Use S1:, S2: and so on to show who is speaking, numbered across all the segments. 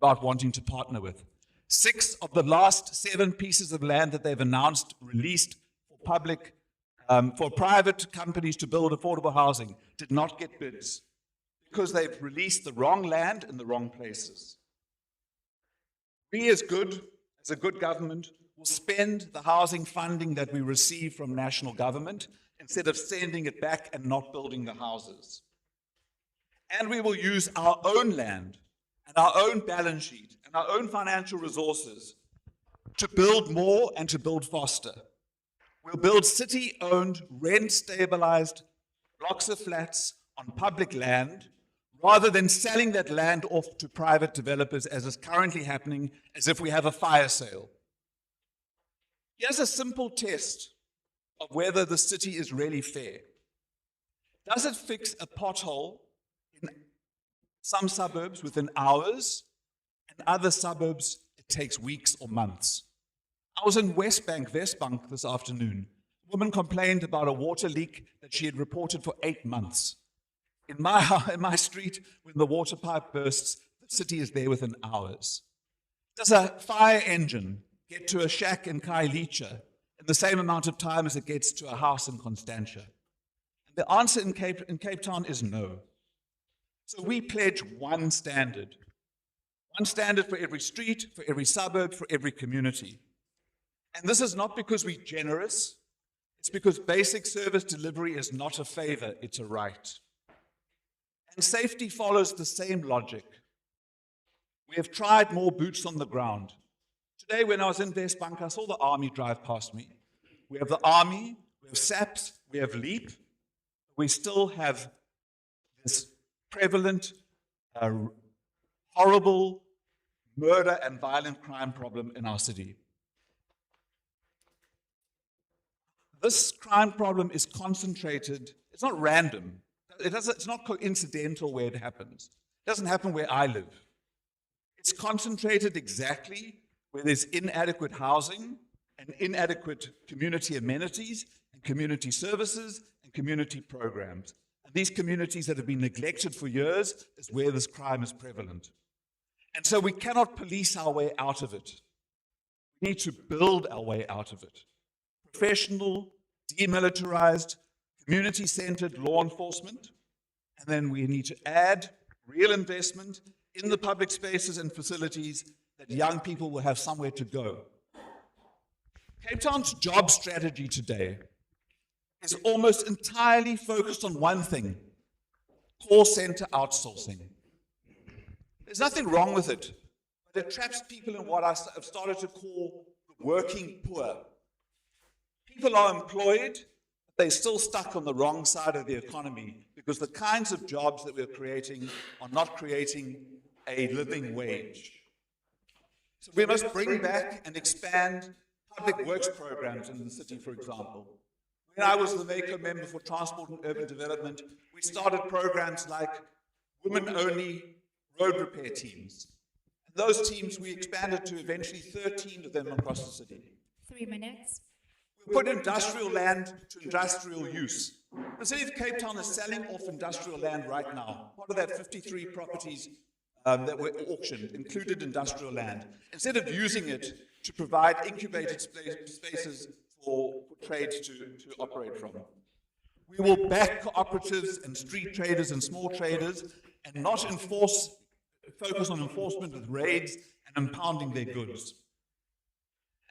S1: about wanting to partner with. 6 of the last 7 pieces of land that they've announced released for private companies to build affordable housing did not get bids because they've released the wrong land in the wrong places. We as a good government will spend the housing funding that we receive from national government instead of sending it back and not building the houses. And we will use our own land and our own balance sheet and our own financial resources to build more and to build faster. We'll build city-owned, rent-stabilized blocks of flats on public land rather than selling that land off to private developers as is currently happening, as if we have a fire sale. Here's a simple test of whether the city is really fair. Does it fix a pothole in some suburbs within hours, and other suburbs it takes weeks or months? I was in Westbank this afternoon. A woman complained about a water leak that she had reported for 8 months. In my street, when the water pipe bursts, the city is there within hours. Does a fire engine get to a shack in Khayelitsha in the same amount of time as it gets to a house in Constantia? And the answer in Cape Town is no. So we pledge one standard for every street, for every suburb, for every community. And this is not because we're generous, it's because basic service delivery is not a favor, it's a right. And safety follows the same logic. We have tried more boots on the ground. Today, when I was in Westbank, I saw the army drive past me. We have the army, we have SAPS, we have LEAP. We still have this prevalent, horrible murder and violent crime problem in our city. This crime problem is concentrated, it's not random. It's not coincidental where it happens. It doesn't happen where I live. It's concentrated exactly where there's inadequate housing and inadequate community amenities and community services and community programs. And these communities that have been neglected for years is where this crime is prevalent. And so we cannot police our way out of it. We need to build our way out of it. Professional, demilitarized, community-centered law enforcement, and then we need to add real investment in the public spaces and facilities that young people will have somewhere to go. Cape Town's job strategy today is almost entirely focused on one thing: call center outsourcing. There's nothing wrong with it, but it traps people in what I have started to call the working poor. People are employed, they're still stuck on the wrong side of the economy because the kinds of jobs that we're creating are not creating a living wage. So we must bring back and expand public works programs in the city, for example. When I was the MACO member for Transport and Urban Development, we started programs like women-only road repair teams. And those teams we expanded to eventually 13 of them across the city.
S2: 3 minutes.
S1: We put industrial land to industrial use. The city of Cape Town is selling off industrial land right now. Part of that 53 properties that were auctioned included industrial land. Instead of using it to provide incubated spaces for trade to operate from. We will back cooperatives and street traders and small traders and not focus on enforcement with raids and impounding their goods.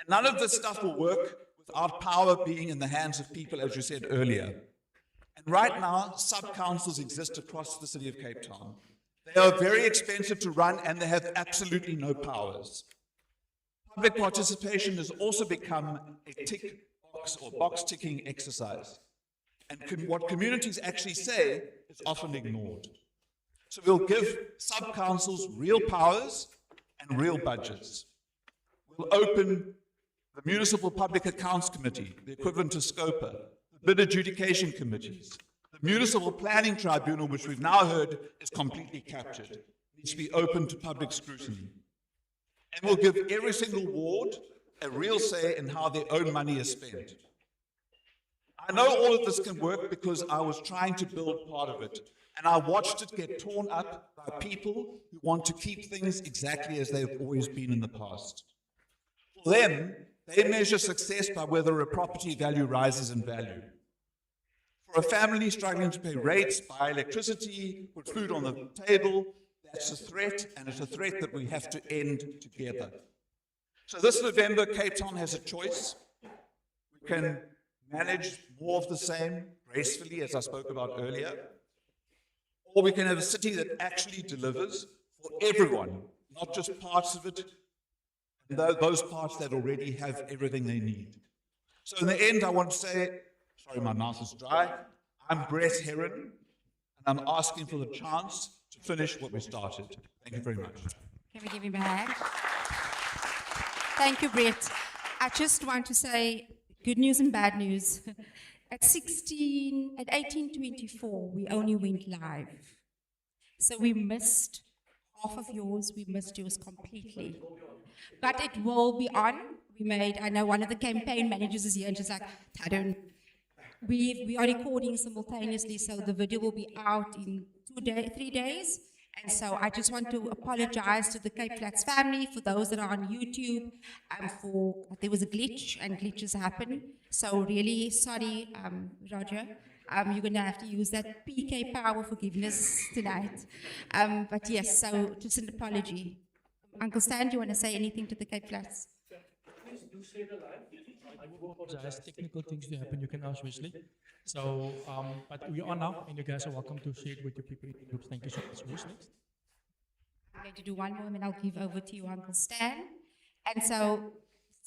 S1: And none of this stuff will work without power being in the hands of people, as you said earlier. And right now, sub-councils exist across the city of Cape Town. They are very expensive to run and they have absolutely no powers. Public participation has also become a tick box or box-ticking exercise. And what communities actually say is often ignored. So we'll give sub-councils real powers and real budgets. We'll open the Municipal Public Accounts Committee, the equivalent to SCOPA, the bid adjudication committees, the Municipal Planning Tribunal, which we've now heard is completely captured, needs to be open to public scrutiny. And we'll give every single ward a real say in how their own money is spent. I know all of this can work because I was trying to build part of it. And I watched it get torn up by people who want to keep things exactly as they've always been in the past. For them, they measure success by whether a property value rises in value. For a family struggling to pay rates, buy electricity, put food on the table, that's a threat, and it's a threat that we have to end together. So this November, Cape Town has a choice. We can manage more of the same gracefully, as I spoke about earlier, or we can have a city that actually delivers for everyone, not just parts of it, and those parts that already have everything they need. So in the end, I want to say, sorry, my mouth is dry, I'm Brett Heron, and I'm asking for the chance to finish what we started. Thank you very much.
S2: Can we give him a hand? Thank you, Brett. I just want to say good news and bad news. At 1824, we only went live. So we missed half of yours, we missed yours completely. But it will be on. I know one of the campaign managers is here and she's like, Tadon, we are recording simultaneously, so the video will be out in 3 days. And so I just want to apologize to the Cape Flats family, for those that are on YouTube, there was a glitch and glitches happen. So really sorry, Roger. You're going to have to use that PK power forgiveness tonight. But yes, so just an apology. Uncle Stan, do you want to say anything to the Cape Flats?
S3: Please do say the line. I will apologize. Technical things to happen. You can ask Wesley. So, but we are now, and you guys are welcome to share it with your people in the groups. Thank you so much. Who's next?
S2: I'm going to do one more, and then I'll give over to you, Uncle Stan. And so,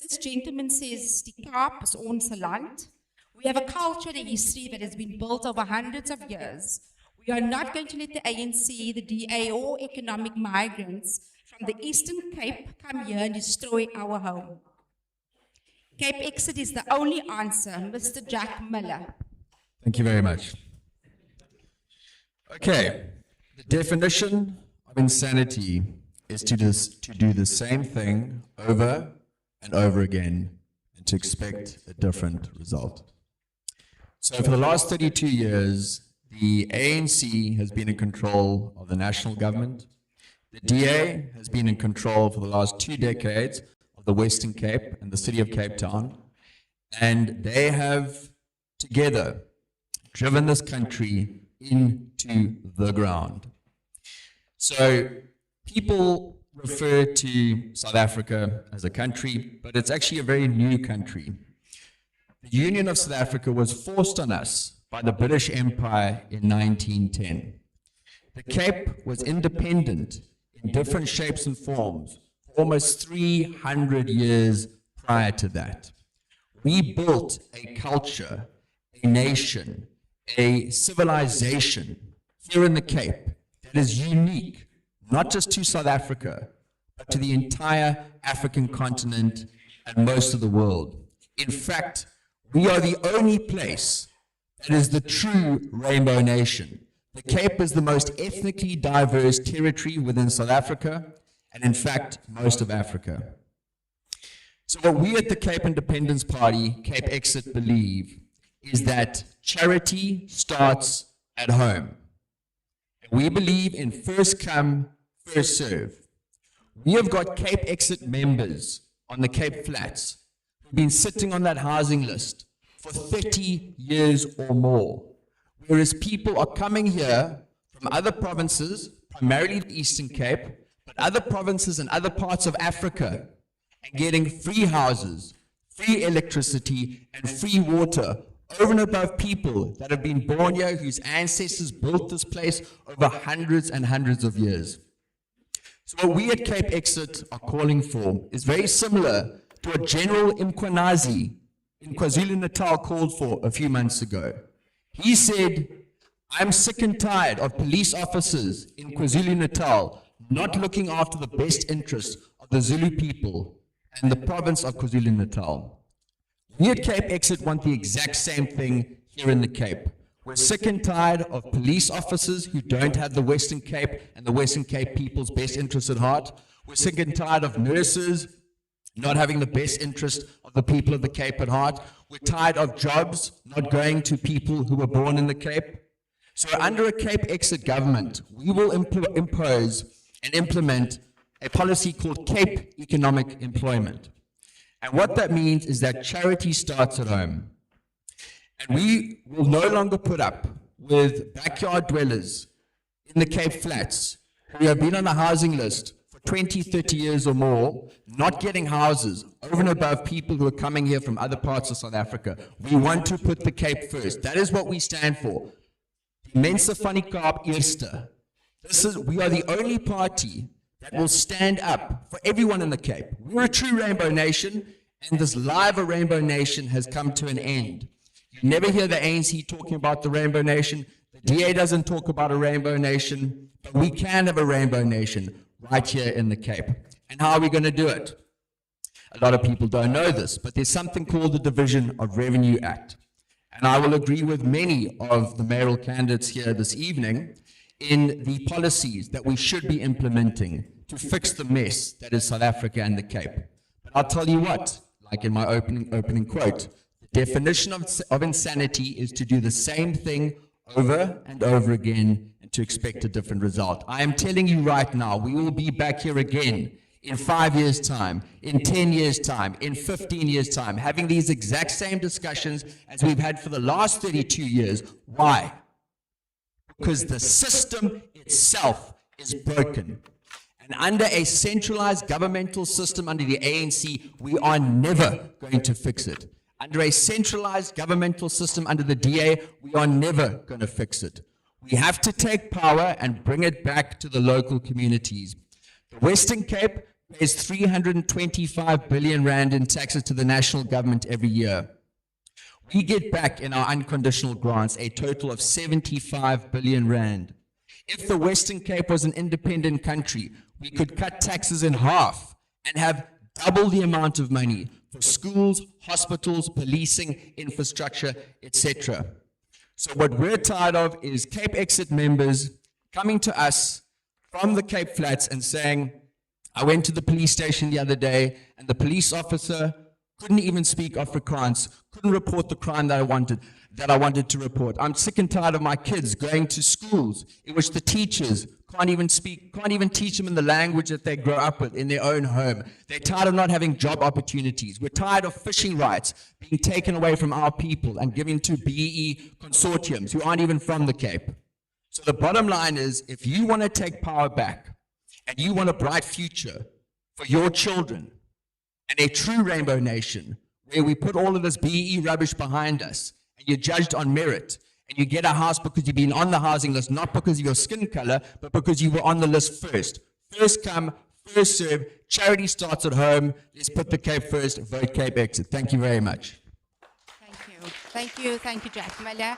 S2: this gentleman says, "Die Kaap is ons land." We have a culture and a history that has been built over hundreds of years. We are not going to let the ANC, the DA, or economic migrants from the Eastern Cape come here and destroy our home. CAPEXIT is the only answer, Mr. Jack Miller.
S4: Thank you very much. Okay, the definition of insanity is to do the same thing over and over again and to expect a different result. So for the last 32 years, the ANC has been in control of the national government. The DA has been in control for the last 2 decades of the Western Cape and the city of Cape Town. And they have together driven this country into the ground. So people refer to South Africa as a country, but it's actually a very new country. The Union of South Africa was forced on us by the British Empire in 1910. The Cape was independent in different shapes and forms for almost 300 years prior to that. We built a culture, a nation, a civilization here in the Cape that is unique, not just to South Africa, but to the entire African continent and most of the world. In fact, we are the only place that is the true rainbow nation. The Cape is the most ethnically diverse territory within South Africa, and in fact, most of Africa. So what we at the Cape Independence Party, CAPEXIT, believe is that charity starts at home. And we believe in first come, first serve. We have got CAPEXIT members on the Cape Flats who've been sitting on that housing list for 30 years or more, whereas people are coming here from other provinces, primarily the Eastern Cape, but other provinces and other parts of Africa, and getting free houses, free electricity, and free water over and above people that have been born here, whose ancestors built this place over hundreds and hundreds of years. So what we at CAPEXIT are calling for is very similar to what General Mkhwanazi in KwaZulu-Natal called for a few months ago. He said, "I'm sick and tired of police officers in KwaZulu-Natal not looking after the best interests of the Zulu people and the province of KwaZulu-Natal." We at CAPEXIT want the exact same thing here in the Cape. We're sick and tired of police officers who don't have the Western Cape and the Western Cape people's best interests at heart. We're sick and tired of nurses not having the best interest of the people of the Cape at heart. We're tired of jobs not going to people who were born in the Cape. So under a CAPEXIT government, we will impose and implement a policy called Cape Economic Employment. And what that means is that charity starts at home. And we will no longer put up with backyard dwellers in the Cape Flats who have been on a housing list for 20, 30 years or more, not getting houses, over and above people who are coming here from other parts of South Africa. We want to put the Cape first. That is what we stand for. Mense van die Kaap eerste. We are the only party that will stand up for everyone in the Cape. We're a true rainbow nation, and this live rainbow nation has come to an end. You never hear the ANC talking about the rainbow nation. The DA doesn't talk about a rainbow nation, but we can have a rainbow nation right here in the Cape. And how are we going to do it? A lot of people don't know this, but there's something called the Division of Revenue Act. And I will agree with many of the mayoral candidates here this evening in the policies that we should be implementing to fix the mess that is South Africa and the Cape. But I'll tell you what, like in my opening quote, the definition of insanity is to do the same thing over and over again and to expect a different result. I am telling you right now, we will be back here again in 5 years' time, in 10 years' time, in 15 years' time, having these exact same discussions as we've had for the last 32 years. Why? Because the system itself is broken. And under a centralized governmental system, under the ANC, we are never going to fix it. Under a centralized governmental system, under the DA, we are never going to fix it. We have to take power and bring it back to the local communities. The Western Cape pays 325 billion rand in taxes to the national government every year. We get back in our unconditional grants a total of 75 billion rand. If the Western Cape was an independent country, we could cut taxes in half and have double the amount of money for schools, hospitals, policing, infrastructure, etc. So what we're tired of is CAPEXIT members coming to us from the Cape Flats and saying, I went to the police station the other day and the police officer couldn't even speak Afrikaans, couldn't report the crime that I wanted to report. I'm sick and tired of my kids going to schools in which the teachers can't even teach them in the language that they grow up with in their own home. They're tired of not having job opportunities. We're tired of fishing rights being taken away from our people and given to BEE consortiums who aren't even from the Cape. So the bottom line is, if you want to take power back and you want a bright future for your children and a true rainbow nation where we put all of this BEE rubbish behind us and you're judged on merit and you get a house because you've been on the housing list, not because of your skin color, but because you were on the list first. First come, first serve. Charity starts at home. Let's put the Cape first. Vote CAPEXIT. Thank you very much.
S2: Thank you, Jack Miller.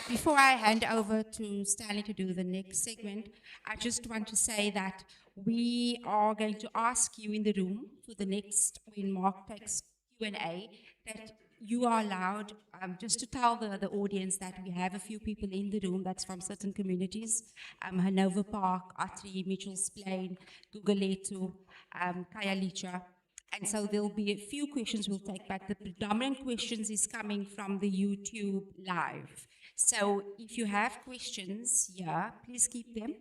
S2: Before I hand over to Stanley to do the next segment, I just want to say that we are going to ask you in the room for the next, when Mark takes Q&A, that you are allowed just to tell the audience that we have a few people in the room that's from certain communities, Hanover Park, Atri, Mitchell's Plain, Gugulethu, Khayelitsha. And so there'll be a few questions we'll take, but the predominant questions is coming from the YouTube live. So if you have questions here, please keep them,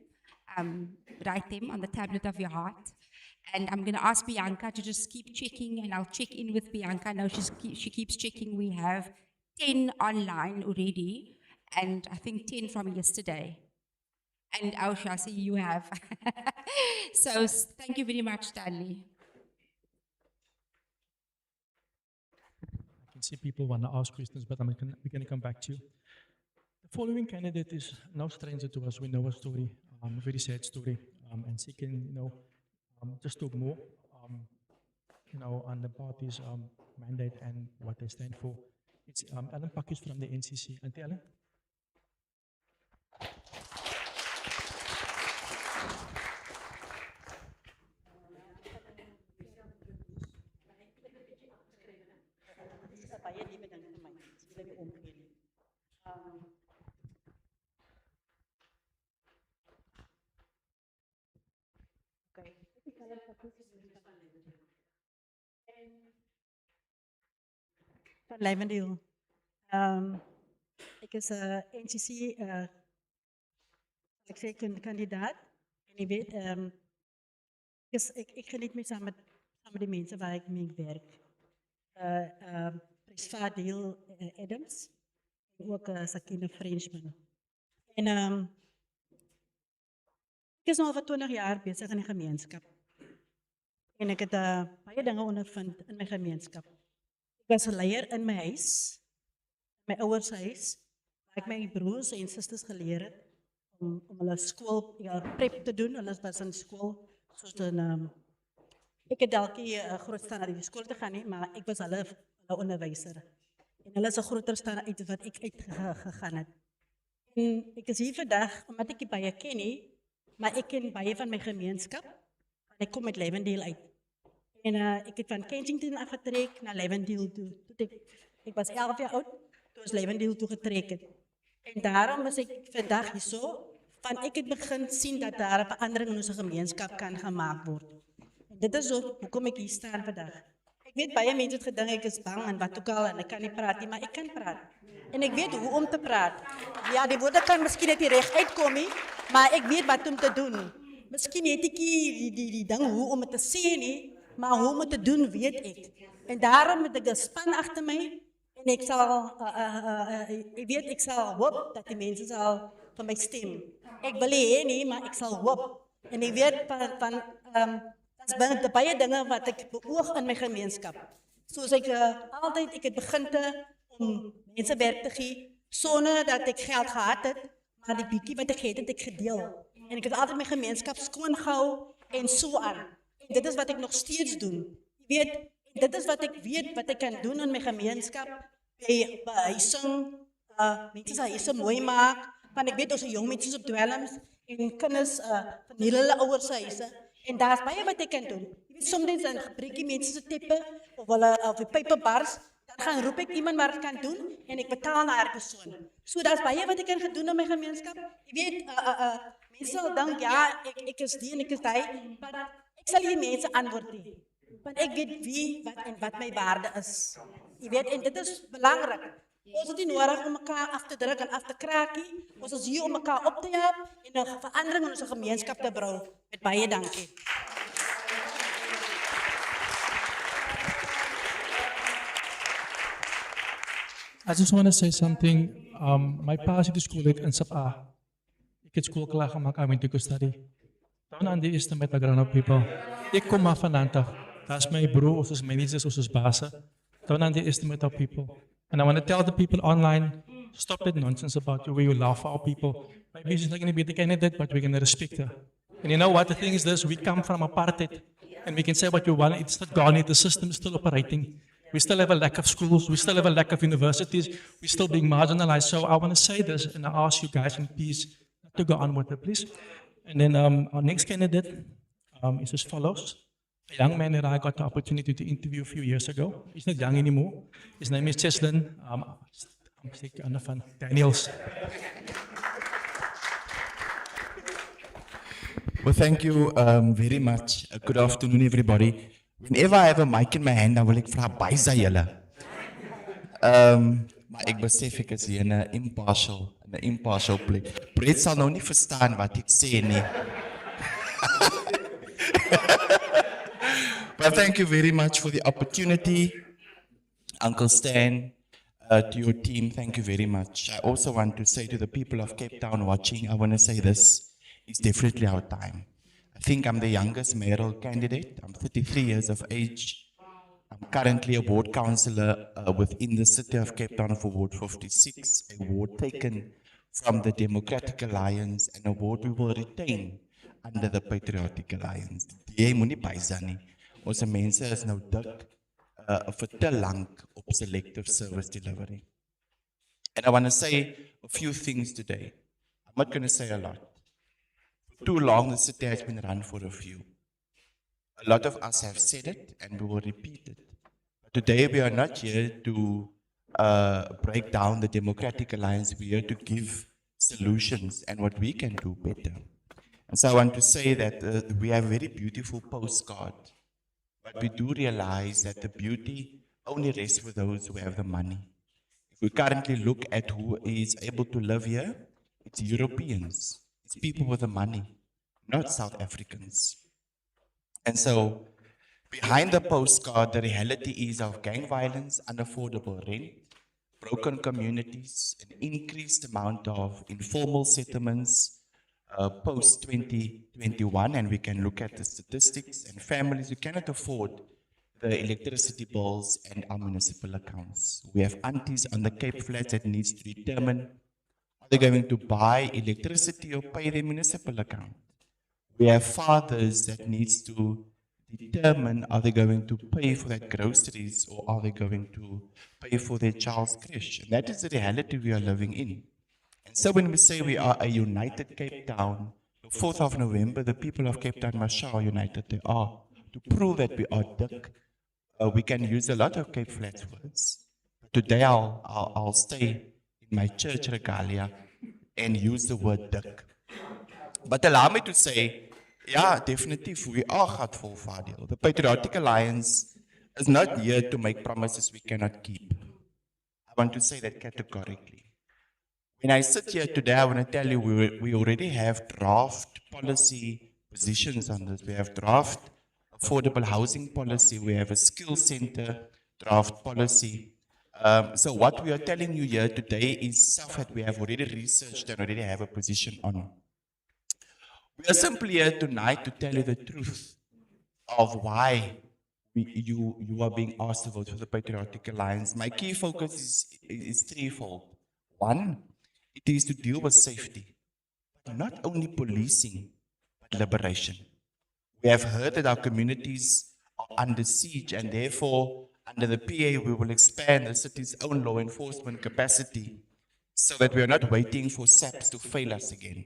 S2: write them on the tablet of your heart. And I'm going to ask Bianca to just keep checking, and I'll check in with Bianca. Now she keeps checking. We have 10 online already, and I think 10 from yesterday. And Ausha, I see you have. So thank you very much, Stanley.
S3: I can see people want to ask questions, but we're going to come back to you. The following candidate is no stranger to us. We know her story, a very sad story, and she can, just talk more, on the party's mandate and what they stand for. It's Ellen Pakkies from the NCC. Auntie Ellen?
S5: Van Lijvendeel. Ik is NCC Ik zei, kandidaat. En je weet, ik geniet mee samen met de mensen waar ik mee werk. Prisva Deel Adams. En ook Sakina Frenchman. En ik is nu al voor 20 jaar bezig in de gemeenschap. En ik heb baie dingen ondervind in mijn gemeenschap. Ik was een leier in mijn huis, mijn ouders huis, waar ik mijn broers en zusters geleerd heb om hulle school prep te doen. Hulle was in school, soos ik heb elke keer groot staan naar die school te gaan, maar ik was hulle onderwijzer. En hulle is een groter staan uit wat ik uitgegaan heb. En ik is hier vandaag, omdat ik die baie ken nie, maar ik ken baie van mijn gemeenschap, en ik kom met Levendeel uit. En ik heb van Kensington afgetrek naar Levendeel toe. Ik was 11 jaar oud, toen is Levendeel toe getrek. En daarom was ik vandaag hier zo, van ik het begin zien dat daar een verandering in onze gemeenschap kan gemaakt worden. En dit is ook hoekom ik hier staan vandaag. Ik weet baie mensen het gedink ik is bang en wat ook al en ik kan niet praten, maar ik kan praten. En ik weet hoe om te praten. Ja, die woorden kan misschien niet recht uitkomen, maar ik weet wat om te doen. Misschien weet ik die ding hoe om het te zien, maar hoe om het te doen weet ik. En daarom heb ik een span achter mij. En ik zal hoop dat die mensen zal van mij stemmen. Ik wil niet, maar ik zal hoop. En ik weet dat is de baie dingen wat ik beoog in mijn gemeenschap. Zoals ik altijd, ik het begin om mensen werk te geven, zonder dat ik geld gehad heb, maar die biekie wat ik heb ik gedeel. En ik heb altijd mijn gemeenschap schoon gehouden en zo aan. En dit is wat ik nog steeds doe. Je weet, dit is wat ik weet, wat ik kan doen in mijn gemeenschap. Bij huising, mensen zijn huizen mooi maken. Want ik weet, onze jonge mensen op dwelms en kinders van hele ouders huizen. En daar is baie wat ik kan doen. Je weet, soms dan gebruik je mensen te tippen of die pijpenbars. Dan gaan roep ik iemand waar het kan doen en ik betaal naar haar persoon. So dat is baie wat ik kan doen in mijn gemeenschap. Je weet, mensen denken, ja, ik is die en ik is die. Maar ik zal die mensen antwoorden. Want ik weet wie en wat mijn waarde is. Je weet, en dit is belangrijk. Ons is niet nodig om elkaar af te drukken en af te kraken. Ons is hier om elkaar op te helpen en een verandering in onze gemeenschap te brengen. Met baie dankie.
S3: I just want to say something. My pa zit in school in Sapa. Ik heb school klaar gemaakt, I went to go study. Don't underestimate the grown-up people. Ik kom maar vandaan toch. Dat is mijn broer, of is managers, of is bazen. Don't underestimate our people. And I want to tell the people online, stop that nonsense about the way you laugh at our people. Maybe she's not going to be the candidate, but we're going to respect her. And you know what? The thing is this, we come from apartheid. And we can say what you want, it's not gone yet, the system is still operating. We still have a lack of schools, we still have a lack of universities, we're still being marginalized. So I want to say this, and I ask you guys in peace to go on with it, please. And then our next candidate is as follows. A young man that I got the opportunity to interview a few years ago. He's not young anymore. His name is Cheslin. I'm van Daniels.
S6: Well, thank you very much. Good afternoon, everybody. Whenever I have a mic in my hand, dan wil ek vra baie julle. Maar ek besef ek is hier in 'n impartial plek. Brett sal nou nie verstaan wat ek sê nie. But thank you very much for the opportunity. Uncle Stan, to your team, thank you very much. I also want to say to the people of Cape Town watching, I want to say this, it's definitely our time. I think I'm the youngest mayoral candidate. I'm 33 years of age. I'm currently a ward councillor within the city of Cape Town for Ward 56, a ward taken from the Democratic Alliance, and a ward we will retain under the Patriotic Alliance. Die moenie bysa nie. Ons mense is nou dik vir te lank op selective service delivery. And I want to say a few things today. I'm not going to say a lot. For too long, the city has been run for a few. A lot of us have said it, and we will repeat it. But today, we are not here to break down the Democratic Alliance. We are here to give solutions and what we can do better. And so I want to say that we have a very beautiful postcard. But we do realize that the beauty only rests with those who have the money. If we currently look at who is able to live here, it's Europeans. It's people with the money, not South Africans. And so, behind the postcard, the reality is of gang violence, unaffordable rent, broken communities, an increased amount of informal settlements post 2021, and we can look at the statistics and families who cannot afford the electricity bills and our municipal accounts. We have aunties on the Cape Flats that needs to determine, are they going to buy electricity or pay their municipal account? We have fathers that needs to determine, are they going to pay for that groceries or are they going to pay for their child's creche? And that is the reality we are living in. And so when we say we are a united Cape Town, the 4th of November, the people of Cape Town must show how united they are. To prove that we are Dick, we can use a lot of Cape Flats words. But today I'll stay in my church regalia and use the word Dick. But allow me to say, yeah, definitely, we are Gatvol Vadeel. The Patriotic Alliance is not here to make promises we cannot keep. I want to say that categorically. When I sit here today, I want to tell you we already have draft policy positions on this. We have draft affordable housing policy. We have a skill center draft policy. So what we are telling you here today is stuff that we have already researched and already have a position on. We are simply here tonight to tell you the truth of why you are being asked to vote for the Patriotic Alliance. My key focus is threefold. One, it is to deal with safety, but not only policing, but liberation. We have heard that our communities are under siege, and therefore, under the PA, we will expand the city's own law enforcement capacity so that we are not waiting for SAPs to fail us again.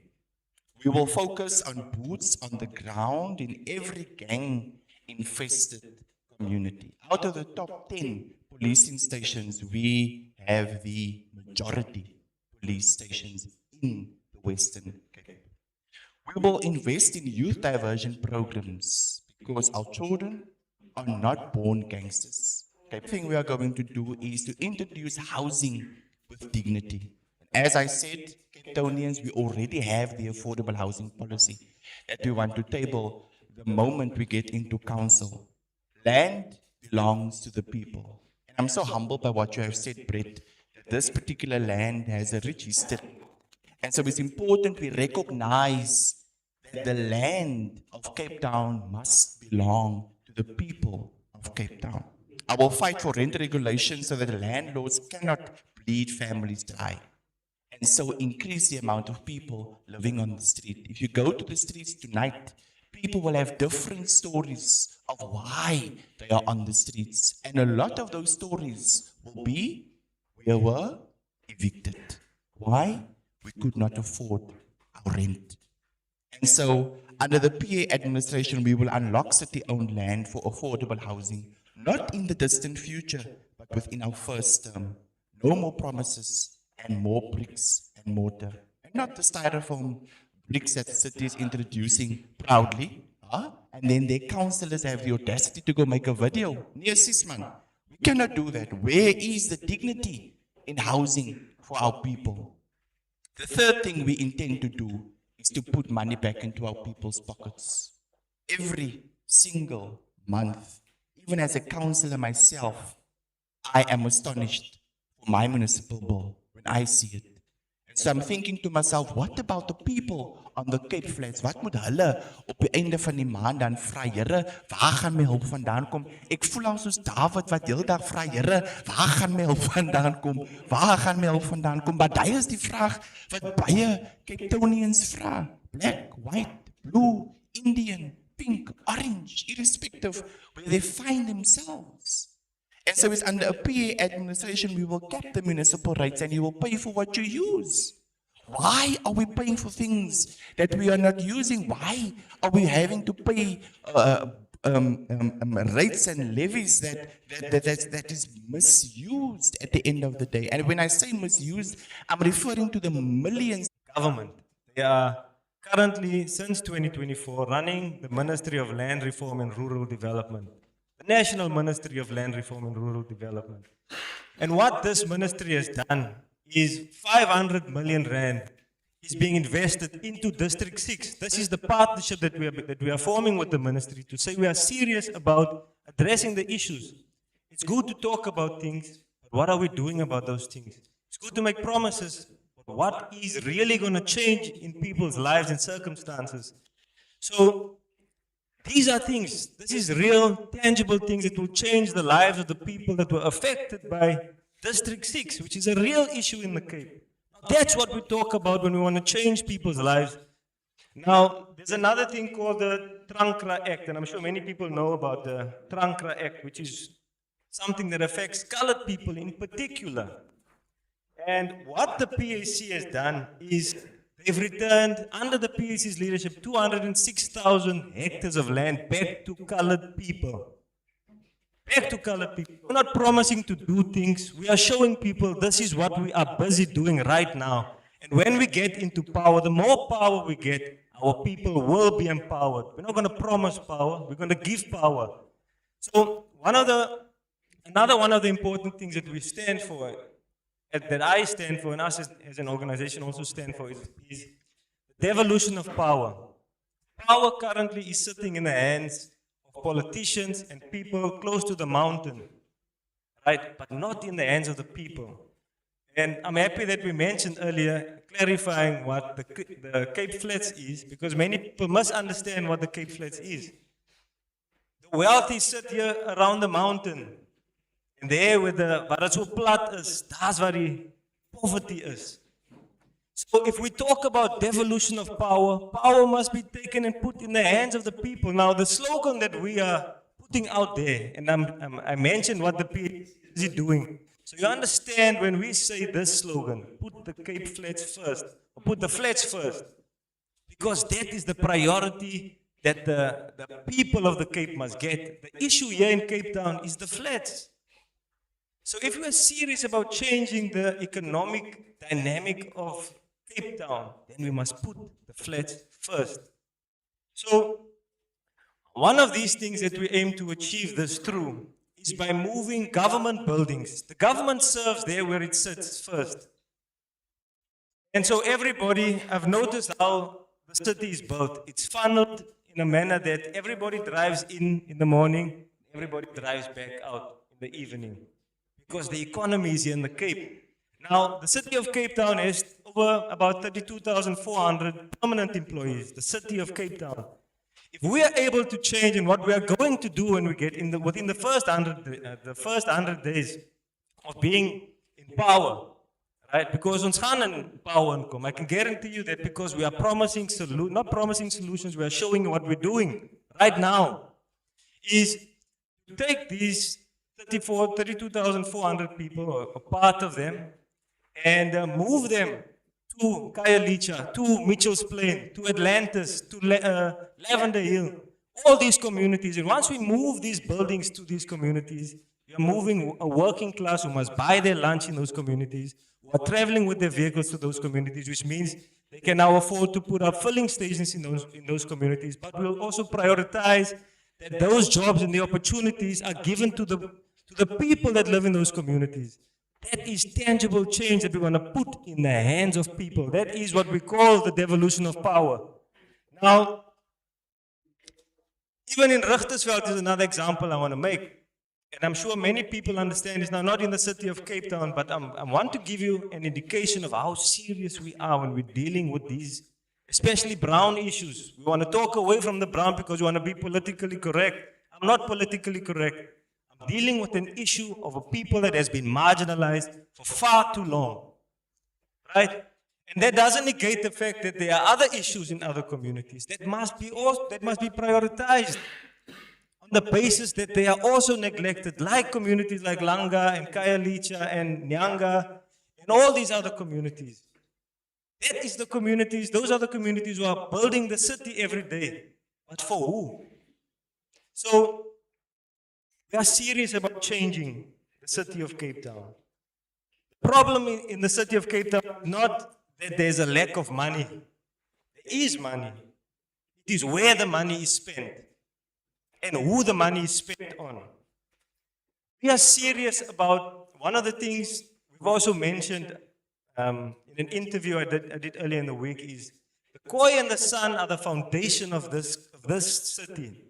S6: We will focus on boots on the ground in every gang-infested community. Out of the top 10 policing stations, we have the majority police stations in the Western Cape. We will invest in youth diversion programs because our children are not born gangsters. The thing we are going to do is to introduce housing with dignity. As I said, Cape Townians, we already have the affordable housing policy that we want to table the moment we get into council. Land belongs to the people. And I'm so humbled by what you have said, Brett, that this particular land has a rich history. And so it's important we recognize that the land of Cape Town must belong to the people of Cape Town. I will fight for rent regulation so that landlords cannot bleed families dry. And so increase the amount of people living on the street. If you go to the streets tonight, people will have different stories of why they are on the streets. And a lot of those stories will be, we were evicted. Why? We could not afford our rent. And so, under the PA administration, we will unlock city-owned land for affordable housing, not in the distant future, but within our first term. No more promises and more bricks and mortar. And not the styrofoam bricks that the city is introducing proudly. And then their councillors have the audacity to go make a video. Near Sisman. We cannot do that. Where is the dignity in housing for our people? The third thing we intend to do is to put money back into our people's pockets. Every single month, even as a councillor myself, I am astonished for my municipal bill when I see it. And so I'm thinking to myself, what about the people on the Cape Flats? Wat moet hulle op die einde van die maand dan vra, Here, waar gaan my hulp vandaan kom? Ek voel al soos David wat die hele dag vra, Here, waar gaan my hulp vandaan kom? Waar gaan my hulp vandaan kom? Maar daai is die vraag wat baie Cape Townians vra. Black, white, blue, Indian, pink, orange, irrespective where they find themselves. And so it's under a PA administration, we will cap the municipal rates and you will pay for what you use. Why are we paying for things that we are not using? Why are we having to pay rates and levies that is misused at the end of the day? And when I say misused, I'm referring to the millions.
S7: Government. They are currently, since 2024, running the Ministry of Land Reform and Rural Development. The National Ministry of Land Reform and Rural Development. And what this ministry has done is 500 million rand is being invested into District 6. This is the partnership that we are forming with the ministry to say we are serious about addressing the issues. It's good to talk about things, but what are we doing about those things? It's good to make promises, but what is really going to change in people's lives and circumstances? So these are things, this is real, tangible things that will change the lives of the people that were affected by District 6, which is a real issue in the Cape. That's what we talk about when we want to change people's lives. Now, there's another thing called the Trankra Act, and I'm sure many people know about the Trankra Act, which is something that affects colored people in particular. And what the PAC has done is they've returned, under the PAC's leadership, 206,000 hectares of land back to colored people. Back to colored people. We're not promising to do things. We are showing people this is what we are busy doing right now. And when we get into power, the more power we get, our people will be empowered. We're not going to promise power. We're going to give power. So another one of the important things that we stand for, that I stand for, and us as an organization also stand for, is the devolution of power. Power currently is sitting in the hands of politicians and people close to the mountain, right? But not in the hands of the people. And I'm happy that we mentioned earlier, clarifying what the Cape Flats is, because many people must understand what the Cape Flats is. The wealthy sit here around the mountain. En there waar het so plat is, that's waar die poverty is. So if we talk about devolution of power, power must be taken and put in the hands of the people. Now the slogan that we are putting out there, and I mentioned what the PAC is doing. So you understand when we say this slogan, put the Cape Flats first, or put the flats first, because that is the priority that the people of the Cape must get. The issue here in Cape Town is the flats. So if we are serious about changing the economic dynamic of Cape Town, then we must put the flats first. So one of these things that we aim to achieve this through is by moving government buildings. The government serves there where it sits first. And so everybody, I've noticed how the city is built. It's funneled in a manner that everybody drives in the morning, everybody drives back out in the evening. Because the economy is here in the Cape. Now, the city of Cape Town has over about 32,400 permanent employees, the city of Cape Town. If we are able to change, and what we are going to do when we get within the first 100 days of being in power, right? Because ons gaan in power inkom. I can guarantee you that, because we are not promising solutions, we are showing what we're doing right now, is to take these 32,400 people, or a part of them, and move them to Khayelitsha, to Mitchell's Plain, to Atlantis, to Lavender Hill, all these communities. And once we move these buildings to these communities, we are moving a working class who must buy their lunch in those communities, who are traveling with their vehicles to those communities, which means they can now afford to put up filling stations in those communities. But we'll also prioritize that those jobs and the opportunities are given to the people that live in those communities. That is tangible change that we want to put in the hands of people. That is what we call the devolution of power. Now, even in Richtersveld is another example I want to make. And I'm sure many people understand this now, not in the city of Cape Town, but I want to give you an indication of how serious we are when we're dealing with these, especially brown issues. We want to talk away from the brown because we want to be politically correct. I'm not politically correct. I'm dealing with an issue of a people that has been marginalized for far too long, right? And that doesn't negate the fact that there are other issues in other communities that must be prioritized on the basis that they are also neglected, like communities like Langa and Khayelitsha and Nyanga and all these other communities. That is the communities, those are the communities who are building the city every day. But for who? So, we are serious about changing the city of Cape Town. The problem in the city of Cape Town is not that there's a lack of money. There is money. It is where the money is spent and who the money is spent on. We are serious about one of the things we've also mentioned in an interview I did earlier in the week is the koi and the sun are the foundation of this city.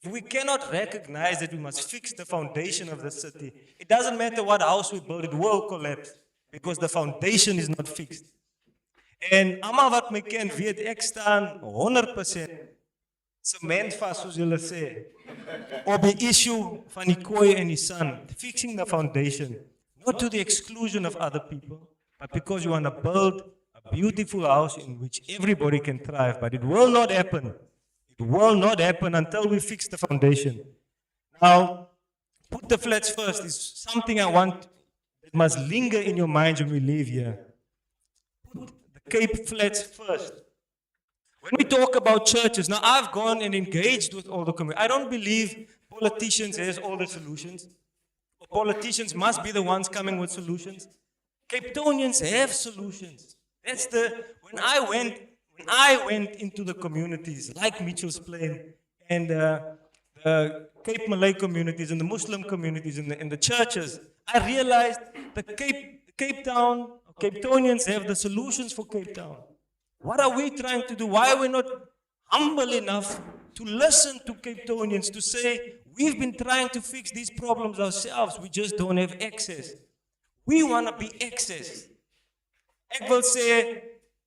S7: If we cannot recognize that we must fix the foundation of the city, it doesn't matter what house we build, it will collapse because the foundation is not fixed. En almal wat my ken weet ek staan 100% cement vas soos julle sê op die issue van die koi en die sun, fixing the foundation, not to the exclusion of other people, but because you want to build a beautiful house in which everybody can thrive. But it will not happen. It will not happen until we fix the foundation. Now, put the flats first is something I want that must linger in your minds when we leave here. Put the Cape Flats first. When we talk about churches, now I've gone and engaged with all the community. I don't believe politicians has all the solutions. Politicians must be the ones coming with solutions. Cape Townians have solutions. That's when I went into the communities like Mitchell's Plain and the Cape Malay communities and the Muslim communities and the churches, I realized the Cape Town, Cape Townians have the solutions for Cape Town. What are we trying to do? Why are we not humble enough to listen to Cape Townians to say, we've been trying to fix these problems ourselves, we just don't have access. We want to be access. Ek wil sê,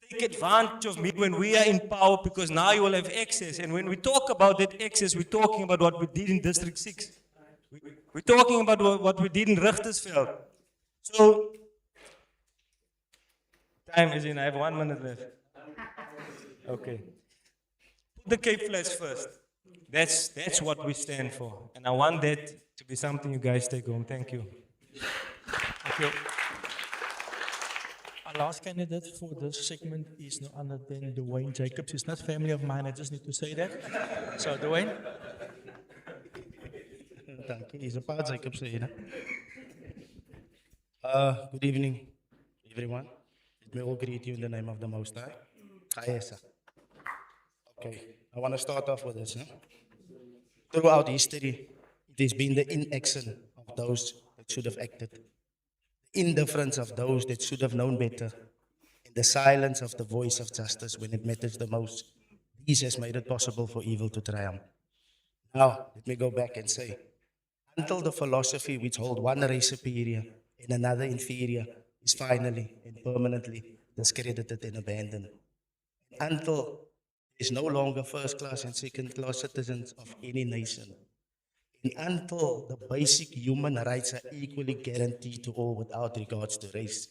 S7: take advantage of me when we are in power because now you will have access. And when we talk about that access, we're talking about what we did in District 6. We're talking about what we did in Richtersveld. So, time is in, I have 1 minute left. Okay. Put the Cape Flats first. That's what we stand for. And I want that to be something you guys take home. Thank you.
S3: Thank you. Our last candidate for this segment is no other than Dwayne Jacobs. He's not family of mine, I just need to say that. So, Dwayne.
S8: Thank you. He's a part Jacobs here. Good evening, everyone. Let me all greet you in the name of the Most High. Kayesa. Okay, I want to start off with this. Throughout history, it has been the inaction of those that should have acted, the indifference of those that should have known better, and the silence of the voice of justice when it matters the most. This has made it possible for evil to triumph. Now, let me go back and say, until the philosophy which hold one race superior and another inferior is finally and permanently discredited and abandoned, until is no longer first-class and second-class citizens of any nation. And until the basic human rights are equally guaranteed to all without regards to race,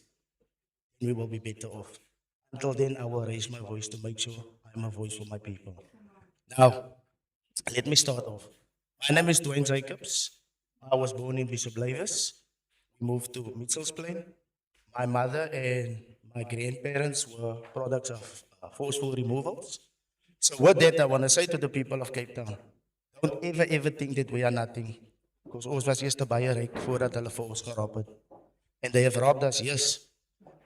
S8: we will be better off. Until then, I will raise my voice to make sure I'm a voice for my people. Now, let me start off. My name is Dwayne Jacobs. I was born in Bishop Lavis. We moved to Mitchell's Plain. My mother and my grandparents were products of forceful removals. So with that, I want to say to the people of Cape Town, don't ever think that we are nothing. Because ons was eerst baie ryk voordat hulle vir ons geroof het. And they have robbed us, yes.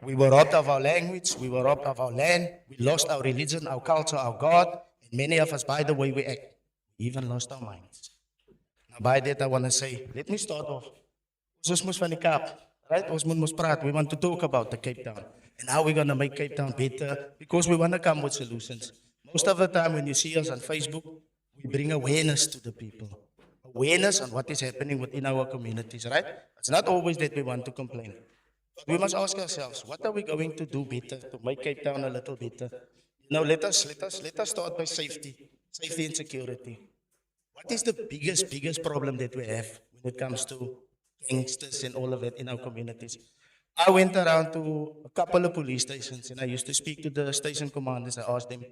S8: We were robbed of our language, we were robbed of our land, we lost our religion, our culture, our God, and many of us, by the way we act, we even lost our minds. Now by that, I want to say, let me start off. Ons moes van die Kaap, right? Ons moet praat. We want to talk about the Cape Town and how we're going to make Cape Town better because we want to come with solutions. Most of the time when you see us on Facebook, we bring awareness to the people. Awareness on what is happening within our communities, right? It's not always that we want to complain. But we must ask ourselves, what are we going to do better to make Cape Town a little better? You know, let us start by safety and security. What is the biggest problem that we have when it comes to gangsters and all of that in our communities? I went around to a couple of police stations and I used to speak to the station commanders. I asked them,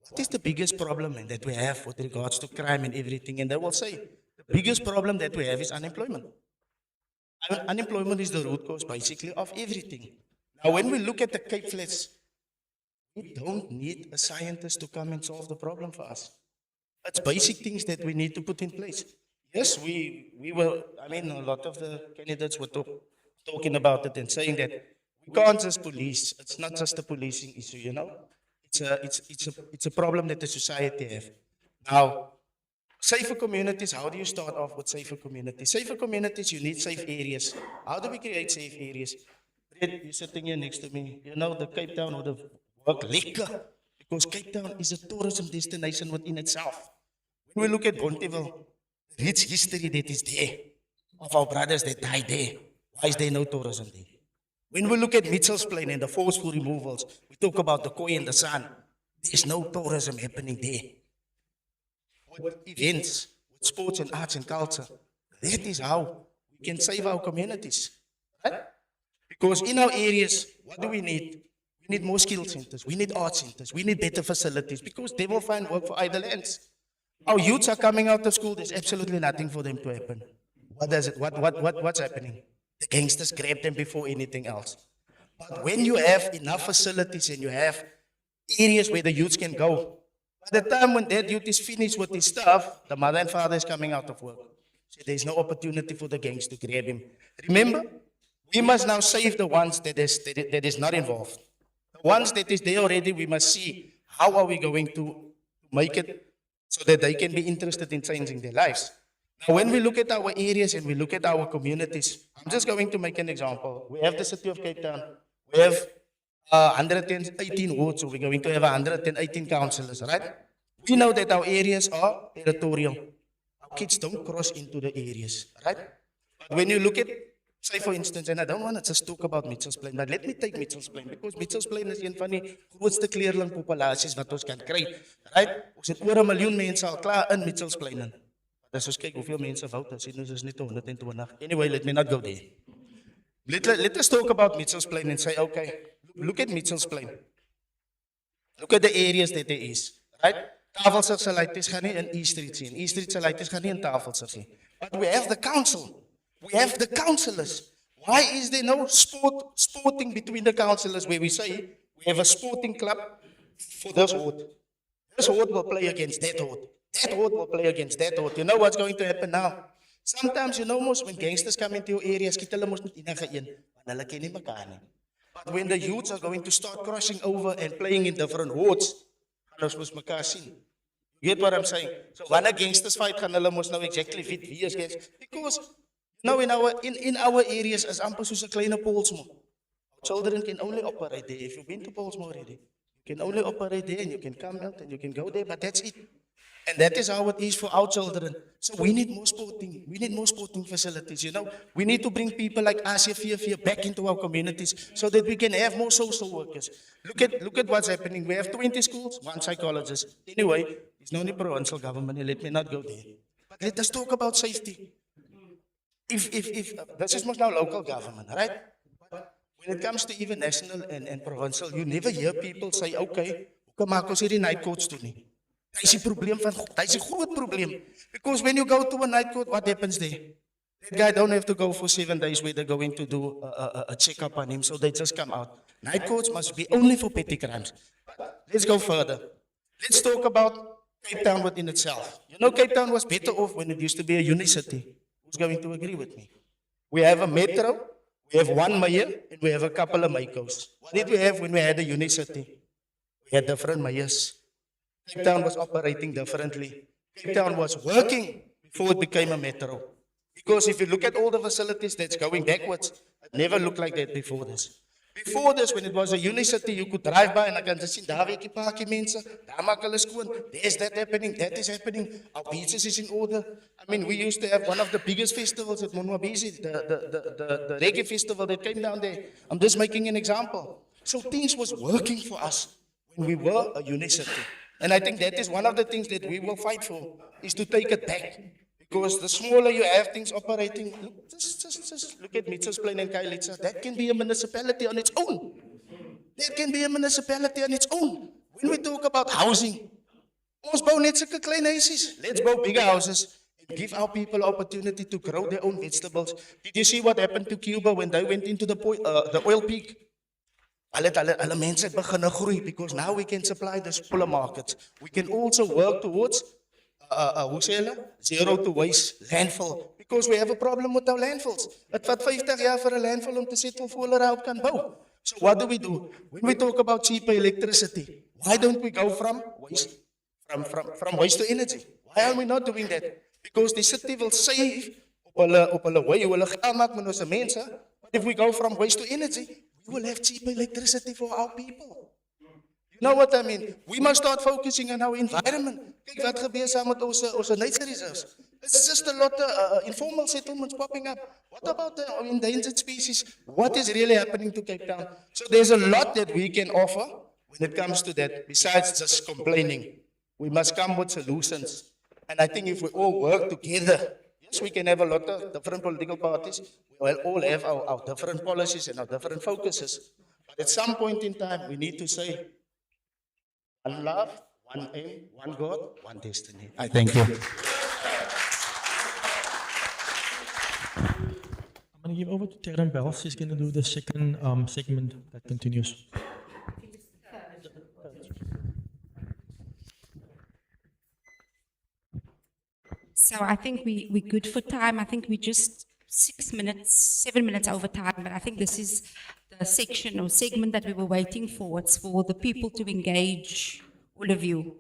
S8: what is the biggest problem that we have with regards to crime and everything? And they will say, the biggest problem that we have is unemployment. Unemployment is the root cause, basically, of everything. Now, when we look at the Cape Flats, we don't need a scientist to come and solve the problem for us. It's basic things that we need to put in place. Yes, we were, a lot of the candidates were talking about it and saying that we can't just police. It's not just a policing issue, you know. It's a problem that the society has. Now, safer communities, how do you start off with safer communities? Safer communities, you need safe areas. How do we create safe areas? Fred, you're sitting here next to me. You know, the Cape Town would have worked lekker because Cape Town is a tourism destination within itself. When we look at Bonteville, the rich history that is there of our brothers that died there, why is there no tourism there? When we look at Mitchell's Plain and the forceful removals, we talk about the Koi and the Sun, there's no tourism happening there. With events, with sports and arts and culture, that is how we can save our communities, right? Because in our areas, what do we need? We need more skill centers, we need art centers, we need better facilities because they will find work for idle hands. Our youths are coming out of school, there's absolutely nothing for them to happen. What's happening? The gangsters grab them before anything else. But when you have enough facilities and you have areas where the youths can go, by the time when that youth is finished with his stuff, the mother and father is coming out of work. So there's no opportunity for the gangs to grab him. Remember, we must now save the ones that is not involved. The ones that is there already, we must see how are we going to make it so that they can be interested in changing their lives. Now, when we look at our areas and we look at our communities, I'm just going to make an example. We have the city of Cape Town. We have 118 wards, so we're going to have 118 councillors, right? We know that our areas are territorial. Our kids don't cross into the areas, right? But when you look at, say for instance, and I don't want to just talk about Mitchell's Plain, but let me take Mitchell's Plain, because Mitchell's Plain is een van die grootste kleerling populaties wat ons kan kry, right? Ons het oor 1 miljoen mense al klaar in Mitchell's Plain in. As ons kyk hoeveel mense woud, dan sien ons is net 120. Anyway, let me not go there. Let us talk about Mitchell's Plain and say, okay, look at Mitchell's Plain. Look at the areas that there is, right? Tafelsig se leites gaan nie in E Street sien. E Street se leites gaan nie in Tafelsig sien. But we have the council. We have the councillors. Why is there no sporting between the councillors where we say we have a sporting club for this ward? This ward will play against that ward. That ward will play against that ward. You know what's going to happen now? Sometimes, you know, most when gangsters come into your area, skiet hulle mos net enige een, want hulle ken nie mekaar nie. But when the youths are going to start crossing over and playing in different wards, gaan ons mos mekaar sien. You get what I'm saying? So wanneer gangsters fight, gaan hulle mos nou exactly fit wie is gangsters. Because, you know, in our areas, as amper soos 'n kleine Polsmoor. Children can only operate there. If you've been to Polsmoor already, you can only operate there and you can come out and you can go there, but that's it. And that is how it is for our children. So we need more sporting facilities, you know. We need to bring people like ACVV back into our communities so that we can have more social workers. Look at what's happening. We have 20 schools, 1 psychologist. Anyway, it's not the provincial government, let me not go there. But let us talk about safety. If this is most now local government, right? But when it comes to even national and provincial, you never hear people say, okay, hoe maak ons hierdie night courts toe nie? That's a problem. That's a groot problem. Because when you go to a night court, what happens there? That guy don't have to go for 7 days where they're going to do a checkup on him, so they just come out. Night courts must be only for petty crimes. But let's go further. Let's talk about Cape Town within itself. You know, Cape Town was better off when it used to be a unicity. Who's going to agree with me? We have a metro, we have 1 mayor, and we have a couple of Maicos. What did we have when we had a unicity? We had different mayors. Cape Town was operating differently. Cape Town was working before it became a metro. Because if you look at all the facilities that's going backwards, it never looked like that before this. Before this, when it was a unicity, you could drive by and I can just see, daar weekie paakie mense, daar maak hulle skoon, there's that happening, that is happening, our beaches is in order. I mean, we used to have one of the biggest festivals at Monwabisi, the reggae festival that came down there. I'm just making an example. So things was working for us when we were a unicity. And I think that is one of the things that we will fight for, is to take it back. Because the smaller you have things operating, look, just look at Mitchell's Plain and Kailitsa, that can be a municipality on its own. That can be a municipality on its own. When we talk about housing, ons bou net sulke klein huisies. Let's build bigger houses and give our people opportunity to grow their own vegetables. Did you see what happened to Cuba when they went into the oil peak? Alle mense het begin groei because now we can supply the smaller markets. We can also work towards zero to waste landfill because we have a problem with our landfills. Het vat 50 jaar vir 'n landfill om te settle voor hulle daarop kan bou. So what do? When we talk about cheaper electricity, why don't we go from waste to energy? Why are we not doing that? Because the city will save op hulle way, hoe hulle geld maak met ons mense, But if we go from waste to energy, we will have cheaper electricity for our people. You know what I mean? We must start focusing on our environment. Kyk wat gebeur saam met ons nature reserves. It's just a lot of informal settlements popping up. What about the endangered species? What is really happening to Cape Town? So there's a lot that we can offer when it comes to that, besides just complaining. We must come with solutions. And I think if we all work together, yes, we can have a lot of different political parties. We will all have our different policies and our different focuses. But at some point in time, we need to say, one love, one aim, one God, one destiny. I thank you.
S3: I'm going to give over to Terran Bells. She's going to do the second segment that continues.
S2: So I think we're good for time. I think we're just 7 minutes over time, but I think this is the section or segment that we were waiting for. It's for the people to engage, all of you.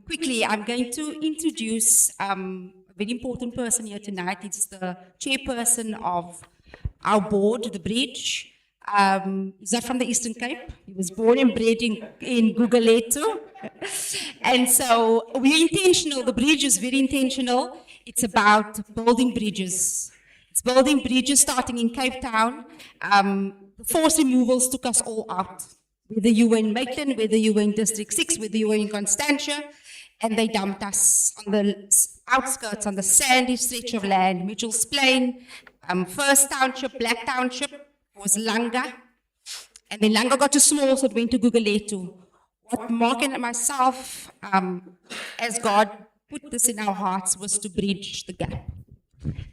S2: Quickly, I'm going to introduce a very important person here tonight. It's the chairperson of our board, the Bridge. He's not from the Eastern Cape. He was born and bred in Gugulethu. And so we're intentional. The Bridge is very intentional. It's about building bridges. It's building bridges starting in Cape Town. The forced removals took us all out. Whether you were in Maitland, whether you were in District 6, whether you were in Constantia, and they dumped us on the outskirts, on the sandy stretch of land, Mitchell's Plain, First Township, Black Township, was Langa, and then Langa got too small, so it went to Gugulethu. What Mark and myself, as God put this in our hearts, was to bridge the gap,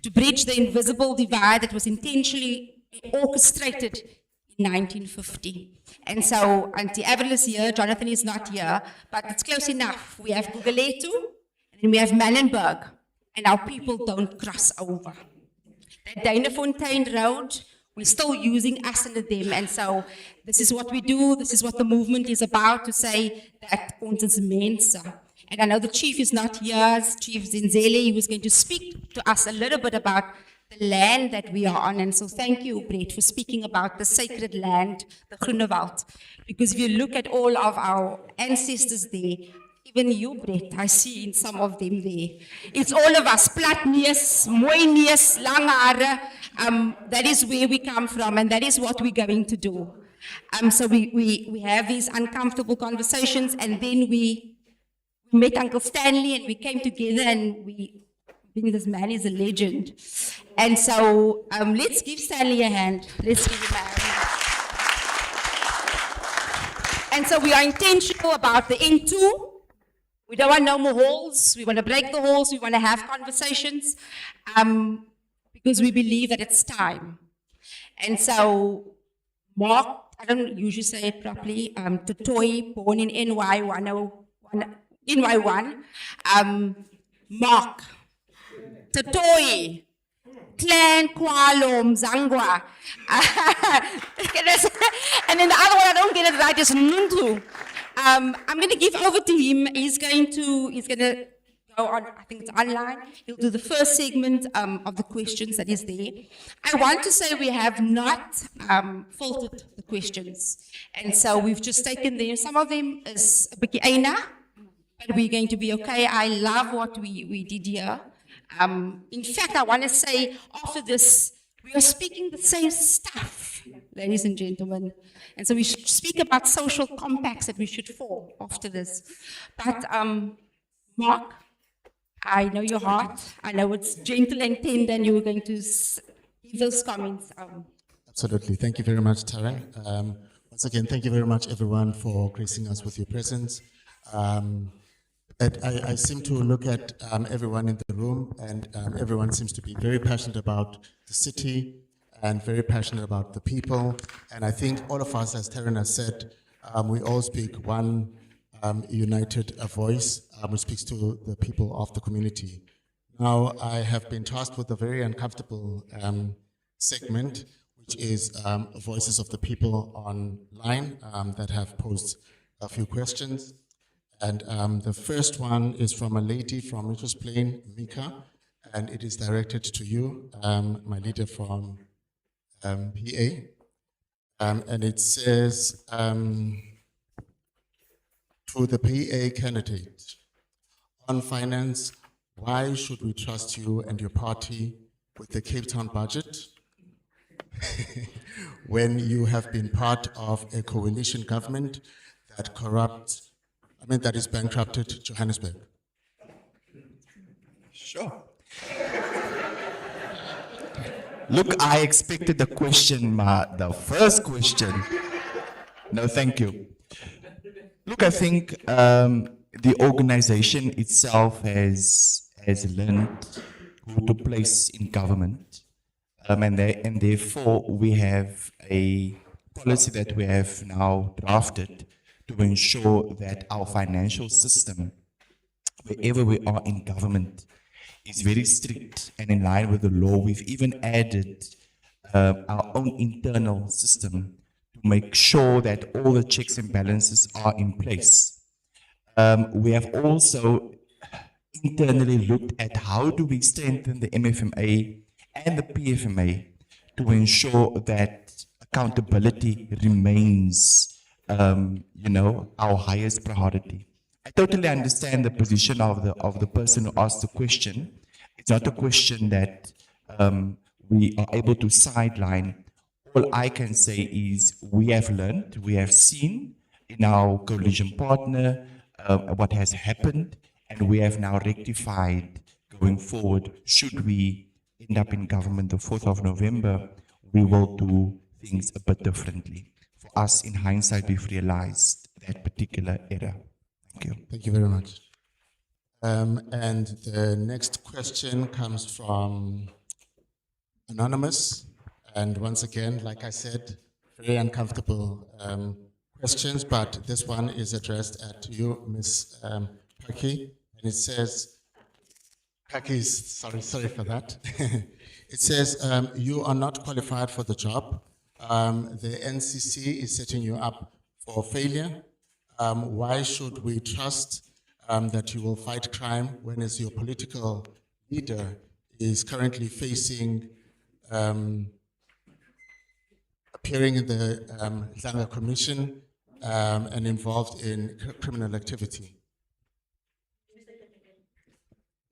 S2: to bridge the invisible divide that was intentionally orchestrated in 1950. And so, Auntie Avril is here, Jonathan is not here, but it's close enough. We have Gugulethu, and then we have Mallenberg, and our people don't cross over. That Danafontein Road, we're still using us and them, and so this is what we do, this is what the movement is about, to say that ons is mense. And I know the chief is not here, Chief Zinzele, he was going to speak to us a little bit about the land that we are on, and so thank you, Brett, for speaking about the sacred land, the Groenewald, because if you look at all of our ancestors there, even you, Brett, I see in some of them there. It's all of us, plat neus, mooi neus, lang hare. That is where we come from, and that is what we're going to do. So we have these uncomfortable conversations, and then we met Uncle Stanley, and we came together, and I think this man is a legend. And so let's give Stanley a hand. Let's give him a hand. And so we are intentional about the N2. We don't want no more halls. We want to break the halls. We want to have conversations because we believe that it's time. And so Mark, I don't usually say it properly, Totoy, born in NY1, Mark, Totoy, Clan, Kwalo, Mzangwa. And then the other one, I don't get it right, is Nuntu. I'm going to give over to him. He's going to go on, I think it's online. He'll do the first segment of the questions that is there. I want to say we have not filtered the questions. And so we've just taken them. Some of them is a bit aina, but we're going to be okay. I love what we did here. In fact, I want to say after this, we are speaking the same stuff, ladies and gentlemen. And so we should speak about social compacts that we should form after this. But Mark, I know your heart. I know it's gentle and tender, and you were going to give those comments.
S9: Absolutely. Thank you very much, Tara. Once again, thank you very much, everyone, for gracing us with your presence. I seem to look at everyone in the room, and everyone seems to be very passionate about the city and very passionate about the people. And I think all of us, as Taryn has said, we all speak one united voice which speaks to the people of the community. Now, I have been tasked with a very uncomfortable segment, which is voices of the people online that have posed a few questions. And the first one is from a lady from Mitchell's Plain, Mika, and it is directed to you, my leader from PA, and it says to the PA candidate on finance, why should we trust you and your party with the Cape Town budget when you have been part of a coalition government that is bankrupted Johannesburg?
S6: Sure. Look, I expected the question, the first question. No, thank you. Look, I think the organization itself has learned who to place in government, and therefore we have a policy that we have now drafted to ensure that our financial system, wherever we are in government, is very strict and in line with the law. We've even added our own internal system to make sure that all the checks and balances are in place. We have also internally looked at how do we strengthen the MFMA and the PFMA to ensure that accountability remains, our highest priority. I totally understand the position of the person who asked the question. It's not a question that we are able to sideline. All I can say is we have learned, we have seen in our coalition partner what has happened, and we have now rectified going forward. Should we end up in government the 4th of November, we will do things a bit differently. For us, in hindsight, we've realized that particular error. Thank you.
S9: Thank you very much. And the next question comes from Anonymous. And once again, like I said, very uncomfortable questions, but this one is addressed to you, Ms. Paki. And it says, Paki is, sorry for that. It says, you are not qualified for the job. The NCC is setting you up for failure. Why should we trust that you will fight crime when as your political leader is currently facing appearing in the Zanga Commission and involved in criminal activity?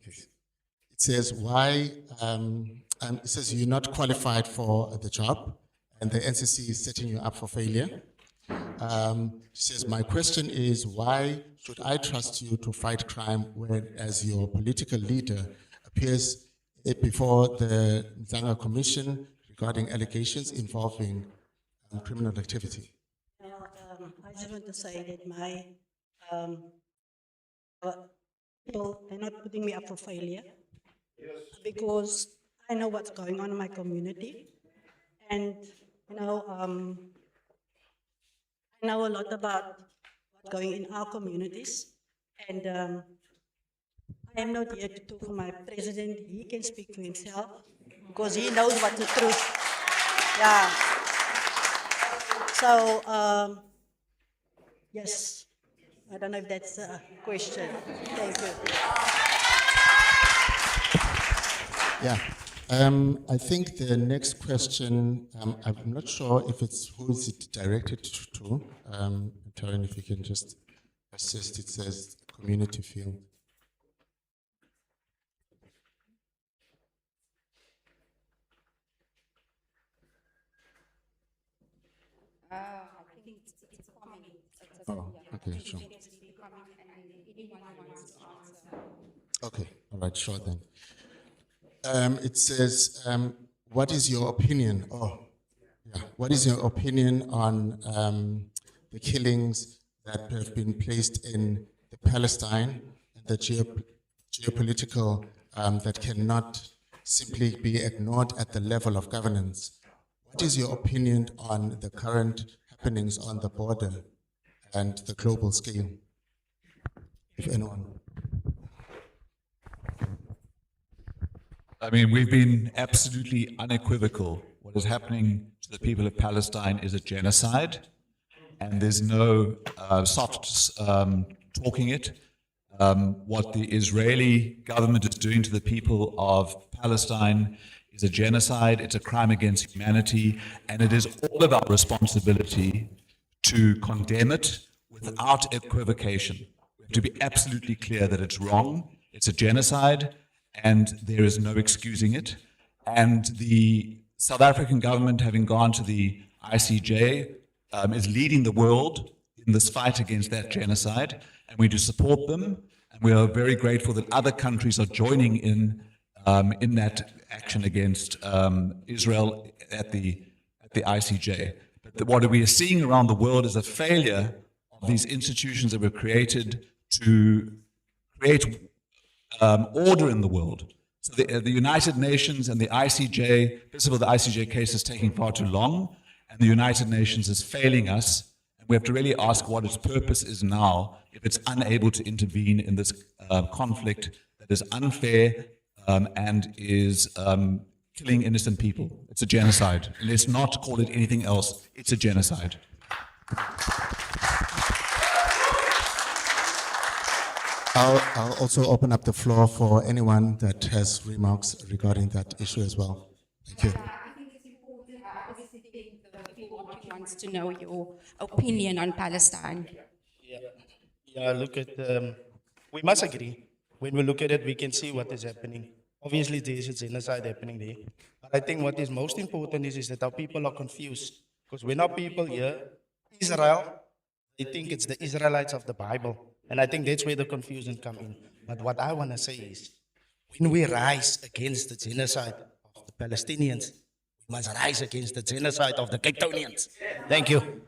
S9: It says it says you're not qualified for the job and the NCC is setting you up for failure. She says, my question is, why should I trust you to fight crime when, as your political leader, appears before the Zanga Commission regarding allegations involving criminal activity?
S5: I just want to say that my people, they're not putting me up for failure because I know what's going on in my community, and I know a lot about what's going in our communities, and I am not here to talk for my president. He can speak for himself because he knows what the truth. Yeah. So, yes, I don't know if that's a question. Thank you.
S9: Yeah. I think the next question, I'm not sure if it's who is it directed to. Taryn, if you can just assist, it says community field.
S2: I think it's a comment.
S9: Oh, okay, sure. Okay, all right, sure then. It says, what is your opinion? What is your opinion on the killings that have been placed in the Palestine, the geopolitical that cannot simply be ignored at the level of governance? What is your opinion on the current happenings on the border and the global scale, if anyone?
S1: I mean, we've been absolutely unequivocal. What is happening to the people of Palestine is a genocide, and there's no soft talking it. What the Israeli government is doing to the people of Palestine is a genocide, it's a crime against humanity, and it is all of our responsibility to condemn it without equivocation. We have to be absolutely clear that it's wrong, it's a genocide, and there is no excusing it. And the South African government, having gone to the ICJ, is leading the world in this fight against that genocide, and we do support them, and we are very grateful that other countries are joining in that action against Israel at the ICJ. But what we are seeing around the world is a failure of these institutions that were created to create order in the world. So the United Nations and the ICJ, first of all, the ICJ case is taking far too long, and the United Nations is failing us. And we have to really ask what its purpose is now if it's unable to intervene in this conflict that is unfair and is killing innocent people. It's a genocide. Let's not call it anything else. It's a genocide.
S9: I'll also open up the floor for anyone that has remarks regarding that issue as well. Thank you.
S2: I think it's important. I obviously think the people wants to know your opinion on Palestine.
S8: Yeah, look at, we must agree. When we look at it, we can see what is happening. Obviously, there is a genocide happening there. But I think what is most important is that our people are confused. Because when our people hear Israel, they think it's the Israelites of the Bible. And I think that's where the confusion comes in. But what I want to say is, when we rise against the genocide of the Palestinians, we must rise against the genocide of the Cape Townians. Thank you.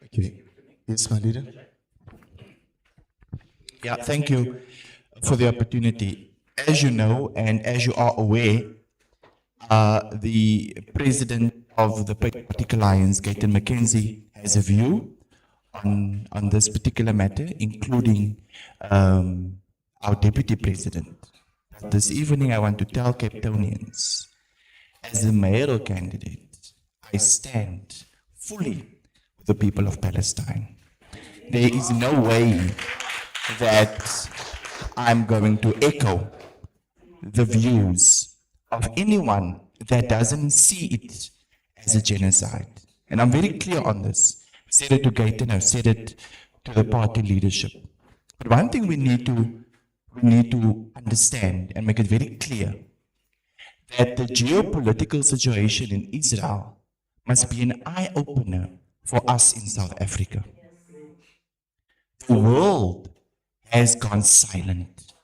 S9: Okay. Yes, my leader.
S6: Yeah, thank you for the opportunity. As you know, and as you are aware, the president of the Patriotic Alliance, Gayton McKenzie, has a view on this particular matter, including our deputy president. This evening, I want to tell Cape Townians, as a mayoral candidate, I stand fully with the people of Palestine. There is no way that I'm going to echo the views of anyone that doesn't see it as a genocide. And I'm very clear on this. I've said it to Gayton, I've said it to the party leadership. But one thing we need to understand and make it very clear, that the geopolitical situation in Israel must be an eye-opener for us in South Africa. The world has gone silent.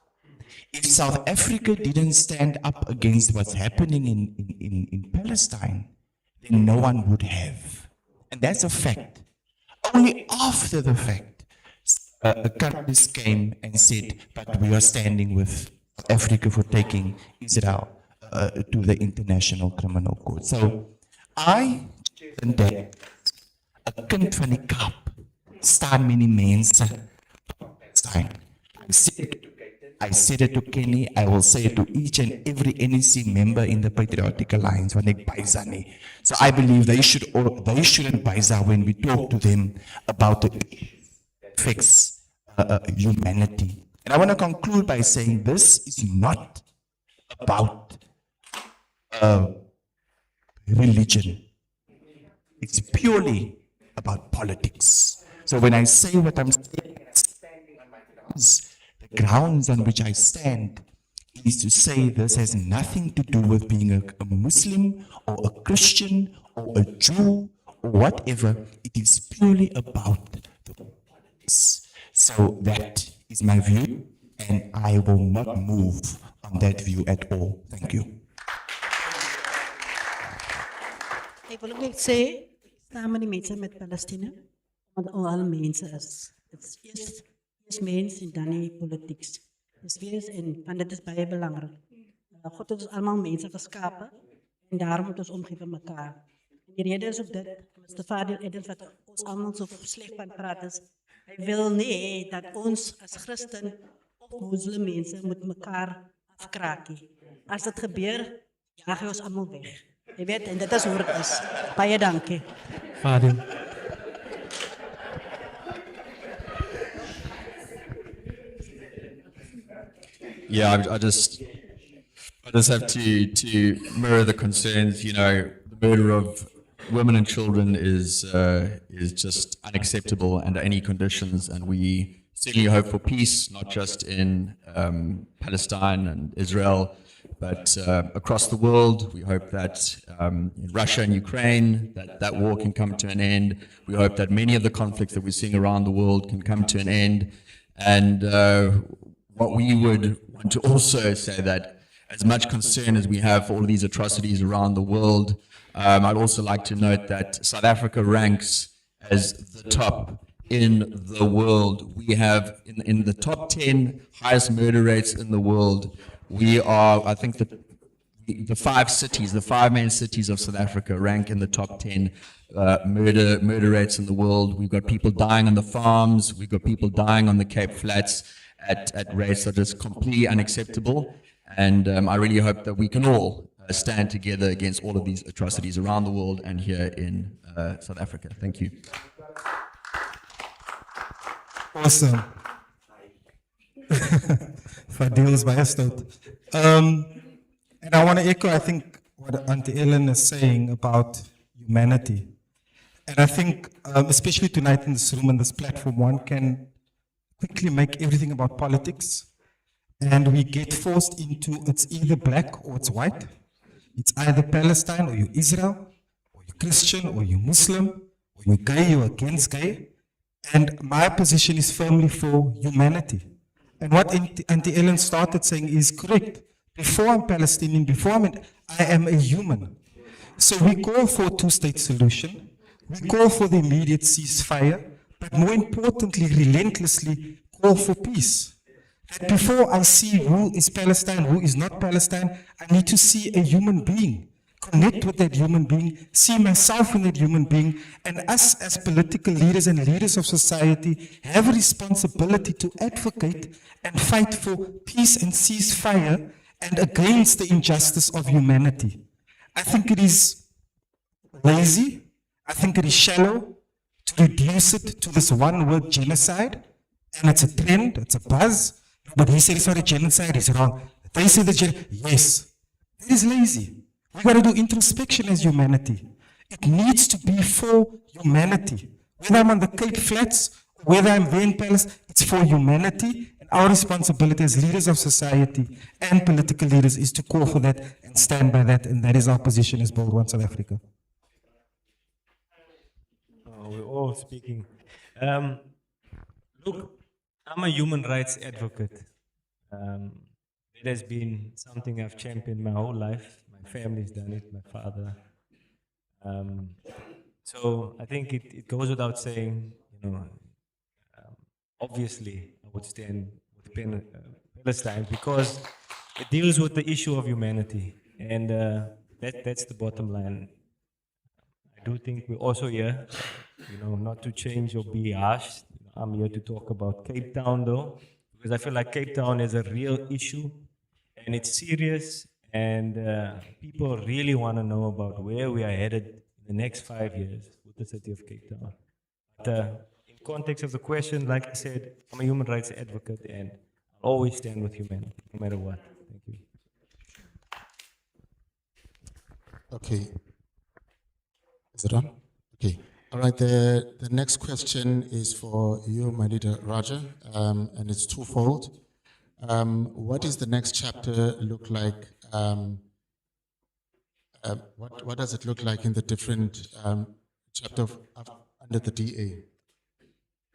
S6: If South Africa didn't stand up against what's happening in Palestine, then no one would have. And that's a fact. Only after the fact, countries came and said, but we are standing with Africa for taking Israel to the International Criminal Court. So, I think that 'n kind van die Kaap staan met die mense Palestine. I said it to Kenny, I will say it to each and every NEC member in the Patriotic Alliance when they baisa nie. So I believe they shouldn't baisa when we talk to them about the affects humanity. And I want to conclude by saying this is not about religion. It's purely about politics. So when I say what I'm saying, the grounds on which I stand is to say this has nothing to do with being a Muslim or a Christian or a Jew or whatever. It is purely about the politics. So that is my view, and I will not move on that view at all. Thank you.
S5: Ek wil ook net sê, saam met die mense met Palestina, want al mense is. Dit's eers mens en dan die politieks. Dis wees en dit is baie belangrik. God het ons almal mense geskape en daarom moet ons omgee vir mekaar. En die rede is ook dit, Mr. Fadil Edens wat ons almal so sleg van praat is, hy wil nie dat ons as Christen of Muslim mense moet mekaar afkrakie. As dit gebeur, jaag hy ons almal weg. Jy weet, en dit is hoe dit is. Baie dankie.
S3: Fadil.
S4: Yeah, I just have to mirror the concerns. You know, the murder of women and children is just unacceptable under any conditions, and we certainly hope for peace, not just in Palestine and Israel, but across the world. We hope that in Russia and Ukraine, that war can come to an end. We hope that many of the conflicts that we're seeing around the world can come to an end. And what we would want to also say that as much concern as we have for all of these atrocities around the world, I'd also like to note that South Africa ranks as the top in the world. We have in the top 10 highest murder rates in the world. We are, I think, the five main cities of South Africa rank in the top 10 murder rates in the world. We've got people dying on the farms. We've got people dying on the Cape Flats at rates that are just completely unacceptable. And I really hope that we can all stand together against all of these atrocities around the world and here in South Africa. Thank you.
S10: Awesome. Fadil's baie stout. And I want to echo, I think, what Auntie Ellen is saying about humanity. And I think, especially tonight in this room and this platform, one can quickly make everything about politics. And we get forced into it's either black or it's white. It's either Palestine or you're Israel, or you're Christian, or you're Muslim, or you're gay, you're against gay. And my position is firmly for humanity. And what Auntie Ellen started saying is correct. Before I'm Palestinian, I am a human. So we call for a two-state solution. We call for the immediate ceasefire, but more importantly, relentlessly call for peace. That before I see who is Palestine, who is not Palestine, I need to see a human being, connect with that human being, see myself in that human being, and us as political leaders and leaders of society have a responsibility to advocate and fight for peace and ceasefire and against the injustice of humanity. I think it is lazy, I think it is shallow to reduce it to this one word genocide, and it's a trend, it's a buzz, but he said it's not a genocide, it's wrong. They say the yes, it is lazy. We got to do introspection as humanity. It needs to be for humanity. Whether I'm on the Cape Flats, whether I'm there in Palace, it's for humanity. And our responsibility as leaders of society and political leaders is to call for that and stand by that. And that is our position as Bold One South Africa.
S7: Oh, we're all speaking. Look, I'm a human rights advocate. It has been something I've championed my whole life. My family's done it, my father. So I think it goes without saying, you know, obviously I would stand with Palestine because it deals with the issue of humanity. And that's the bottom line. I do think we're also here, you know, not to change or be harsh. I'm here to talk about Cape Town though, because I feel like Cape Town is a real issue and it's serious and people really want to know about where we are headed in the next 5 years with the city of Cape Town. But in context of the question, like I said, I'm a human rights advocate and I'll always stand with humanity, no matter what. Thank you.
S9: Okay. Is it on? Okay. All right, the next question is for you, my leader, Roger, and it's twofold. What does the next chapter look like? What does it look like in the different chapter under the DA?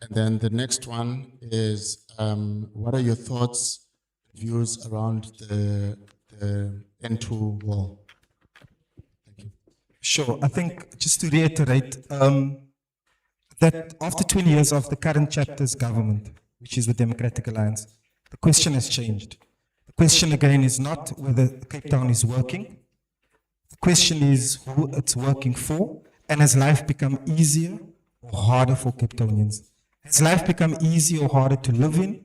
S9: And then the next one is, what are your thoughts, views around the N2 wall?
S10: Sure. I think just to reiterate that after 20 years of the current chapter's government, which is the Democratic Alliance, the question has changed. The question again is not whether Cape Town is working. The question is who it's working for, and has life become easier or harder for Cape Townians? Has life become easier or harder to live in?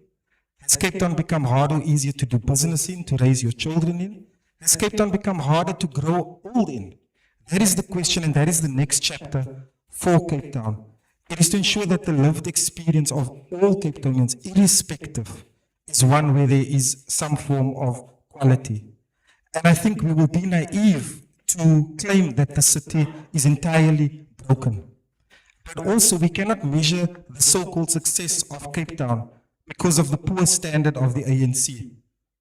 S10: Has Cape Town become harder or easier to do business in, to raise your children in? Has Cape Town become harder to grow old in? That is the question, and that is the next chapter for Cape Town. It is to ensure that the lived experience of all Cape Townians, irrespective, is one where there is some form of quality. And I think we will be naive to claim that the city is entirely broken. But also, we cannot measure the so-called success of Cape Town because of the poor standard of the ANC.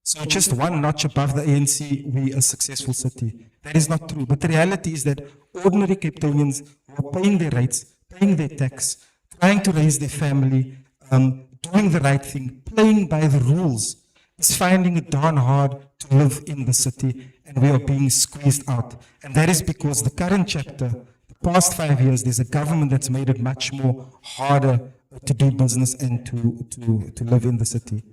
S10: So just one notch above the ANC, we a successful city. That is not true. But the reality is that ordinary Cape Townians who are paying their rates, paying their tax, trying to raise their family, doing the right thing, playing by the rules, is finding it darn hard to live in the city, and we are being squeezed out. And that is because the current chapter, the past 5 years, there's a government that's made it much more harder to do business and to live in the city.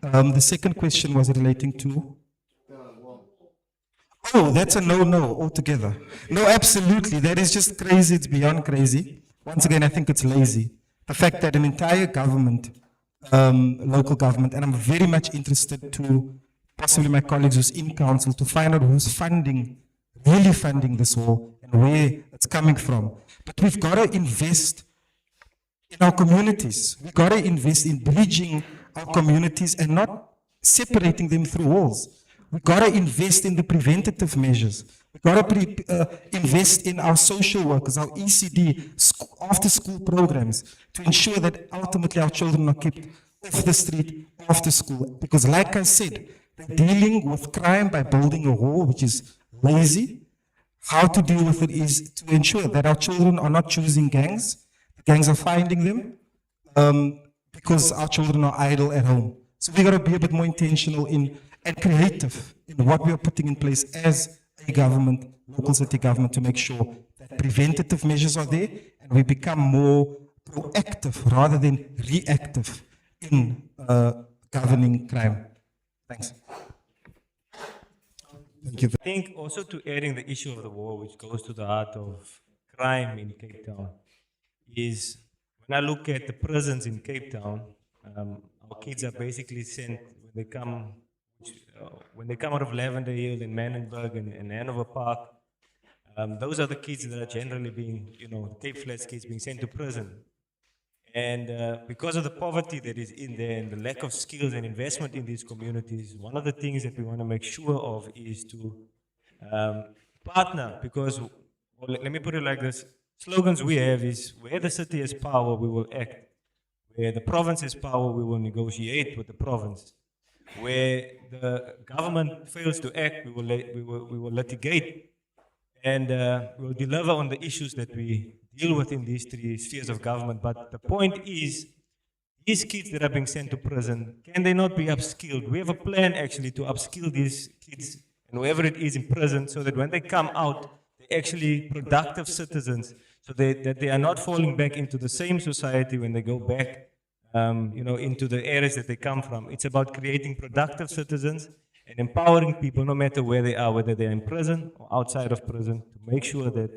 S10: The second question was relating to? Oh, that's a no altogether. No, absolutely. That is just crazy. It's beyond crazy. Once again, I think it's lazy. The fact that an entire government, local government, and I'm very much interested to possibly my colleagues who's in council to find out who's funding, really funding this war and where it's coming from. But we've got to invest in our communities. We've got to invest in bridging our communities and not separating them through walls. We've got to invest in the preventative measures. We've got to invest in our social workers, our ECD, after-school programs, to ensure that ultimately our children are kept off the street after school. Because like I said, they're dealing with crime by building a wall, which is lazy. How to deal with it is to ensure that our children are not choosing gangs. The gangs are finding them because our children are idle at home. So we've got to be a bit more intentional and creative in what we are putting in place as a government, local city government, to make sure that preventative measures are there and we become more proactive rather than reactive in governing crime. Thanks.
S9: Thank you.
S7: I think also to adding the issue of the war, which goes to the heart of crime in Cape Town, is when I look at the prisons in Cape Town, our kids are basically sent when they come out of Lavender Hill in Manenberg and Hanover Park. Those are the kids that are generally being, Cape Flats kids being sent to prison. And because of the poverty that is in there and the lack of skills and investment in these communities, one of the things that we want to make sure of is to partner, because, let me put it like this, slogans we have is, where the city has power, we will act. Where the province has power, we will negotiate with the province. Where the government fails to act, we will litigate, and we will deliver on the issues that we deal with in these three spheres of government. But the point is, these kids that are being sent to prison, can they not be upskilled? We have a plan actually to upskill these kids and whoever it is in prison, so that when they come out, they're actually productive citizens, so that they are not falling back into the same society when they go back into the areas that they come from. It's about creating productive citizens and empowering people, no matter where they are, whether they're in prison or outside of prison, to make sure that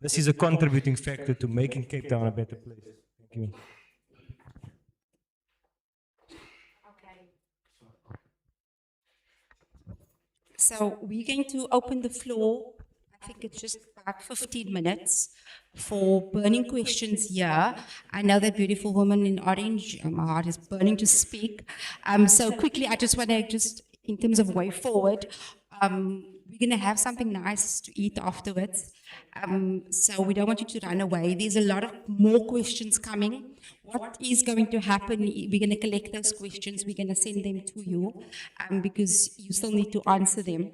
S7: this is a contributing factor to making Cape Town a better place. Thank you.
S2: So we're going to open the floor. I think it's just about 15 minutes for burning questions here. I know that beautiful woman in orange, my heart is burning to speak. So quickly, I just want to in terms of way forward, we're going to have something nice to eat afterwards. So we don't want you to run away. There's a lot of more questions coming. What is going to happen? We're going to collect those questions. We're going to send them to you because you still need to answer them.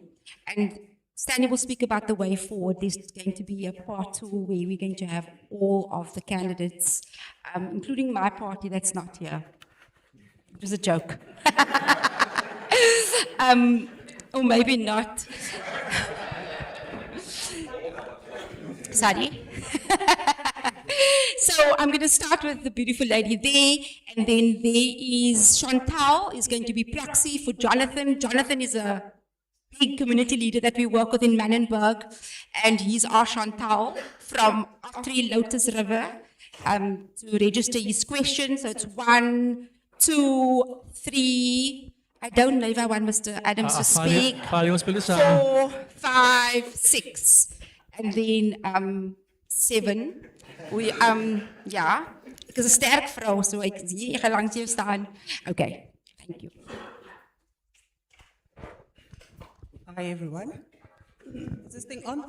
S2: And Stanley will speak about the way forward. There's going to be a part 2 where we're going to have all of the candidates, including my party that's not here. It was a joke. Or maybe not. Sorry. So I'm going to start with the beautiful lady there, and then there is Chantal, is going to be proxy for Jonathan. Jonathan is a big community leader that we work with in Manenberg, and he's our Chantal from Ottery Lotus River to register his questions. So it's 1, 2, 3. I don't know if I want Mr. Adams to speak. 4, 5, 6. And then 7. We, ja, ek is 'n sterk vrou, so ek zie langs jou staan. Okay, thank you.
S11: Hi everyone. Is this thing on?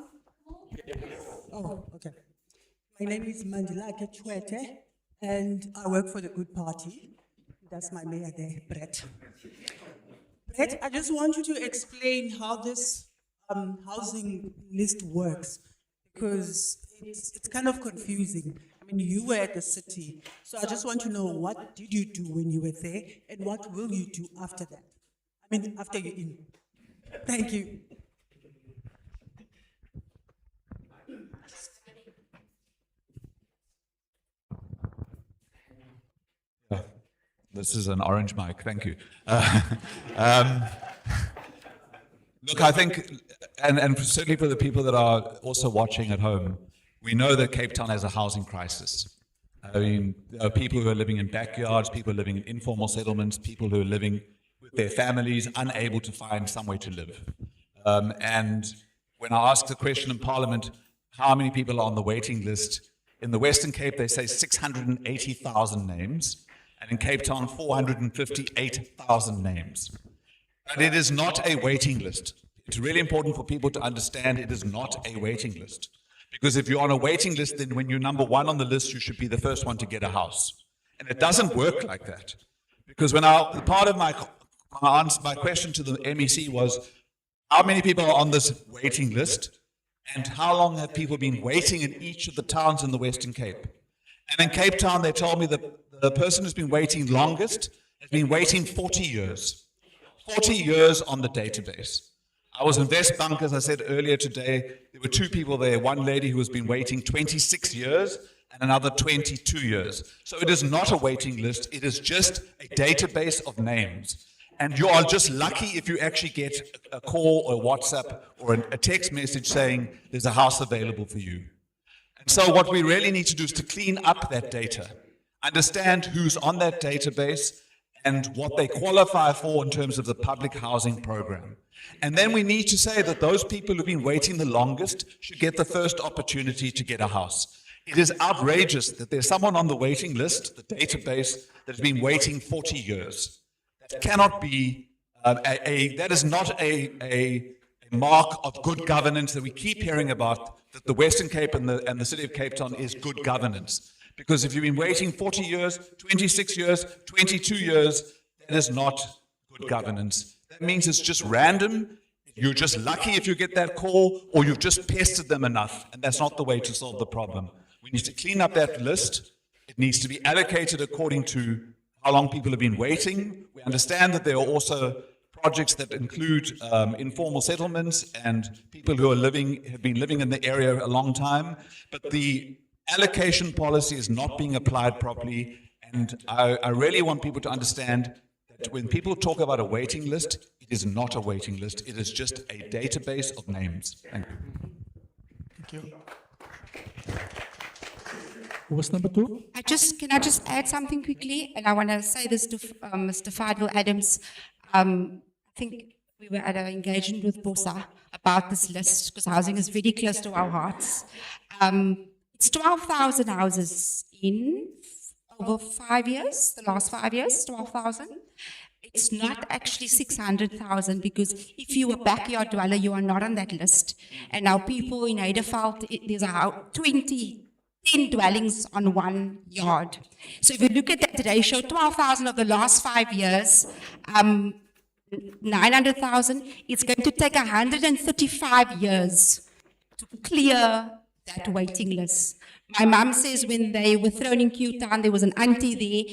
S11: Oh, okay. My name is Mandela Chwete, and I work for the Good Party. That's my mayor there, Brett. Brett, I just want you to explain how this housing list works, because it's kind of confusing. I mean, you were at the city, so I just want to know, what did you do when you were there, and what will you do after that? I mean, after you're in. Thank you.
S1: This is an orange mic, thank you. Look, I think, and certainly for the people that are also watching at home, we know that Cape Town has a housing crisis. I mean, there are people who are living in backyards, people living in informal settlements, people who are living with their families, unable to find somewhere to live. And when I ask the question in Parliament, how many people are on the waiting list? In the Western Cape, they say 680,000 names, and in Cape Town, 458,000 names. But it is not a waiting list. It's really important for people to understand it is not a waiting list. Because if you're on a waiting list, then when you're number one on the list, you should be the first one to get a house. And it doesn't work like that. Because when part of my question to the MEC was, how many people are on this waiting list? And how long have people been waiting in each of the towns in the Western Cape? And in Cape Town, they told me that the person who's been waiting longest has been waiting 40 years. 40 years on the database. I was in Westbank, as I said earlier today. There were two people there, one lady who has been waiting 26 years and another 22 years. So it is not a waiting list, it is just a database of names. And you are just lucky if you actually get a call or WhatsApp or a text message saying there's a house available for you. And so what we really need to do is to clean up that data, understand who's on that database and what they qualify for in terms of the public housing program. And then we need to say that those people who've been waiting the longest should get the first opportunity to get a house. It is outrageous that there's someone on the waiting list, the database, that has been waiting 40 years. That cannot be, that is not a mark of good governance that we keep hearing about, that the Western Cape and the city of Cape Town is good governance. Because if you've been waiting 40 years, 26 years, 22 years, that is not good governance. That means it's just random. You're just lucky if you get that call, or you've just pestered them enough, and that's not the way to solve the problem. We need to clean up that list. It needs to be allocated according to how long people have been waiting. We understand that there are also projects that include informal settlements and people who have been living in the area a long time, but the allocation policy is not being applied properly, and I really want people to understand that when people talk about a waiting list, it is not a waiting list, it is just a database of names. Thank you.
S3: Thank you. Who was number two?
S2: Can I just add something quickly? And I want to say this to Mr. Fadil Adams. I think we were at an engagement with Bosa about this list, because housing is very close to our hearts. It's 12,000 houses in over 5 years, the last 5 years, 12,000. It's not actually 600,000, because if you are a backyard dweller, you are not on that list. And now people in Heideveld, there's 10 dwellings on one yard. So if you look at that ratio, 12,000 of the last 5 years, 900,000, it's going to take 135 years to clear that waiting list. My mum says when they were thrown in Q-Town, there was an auntie there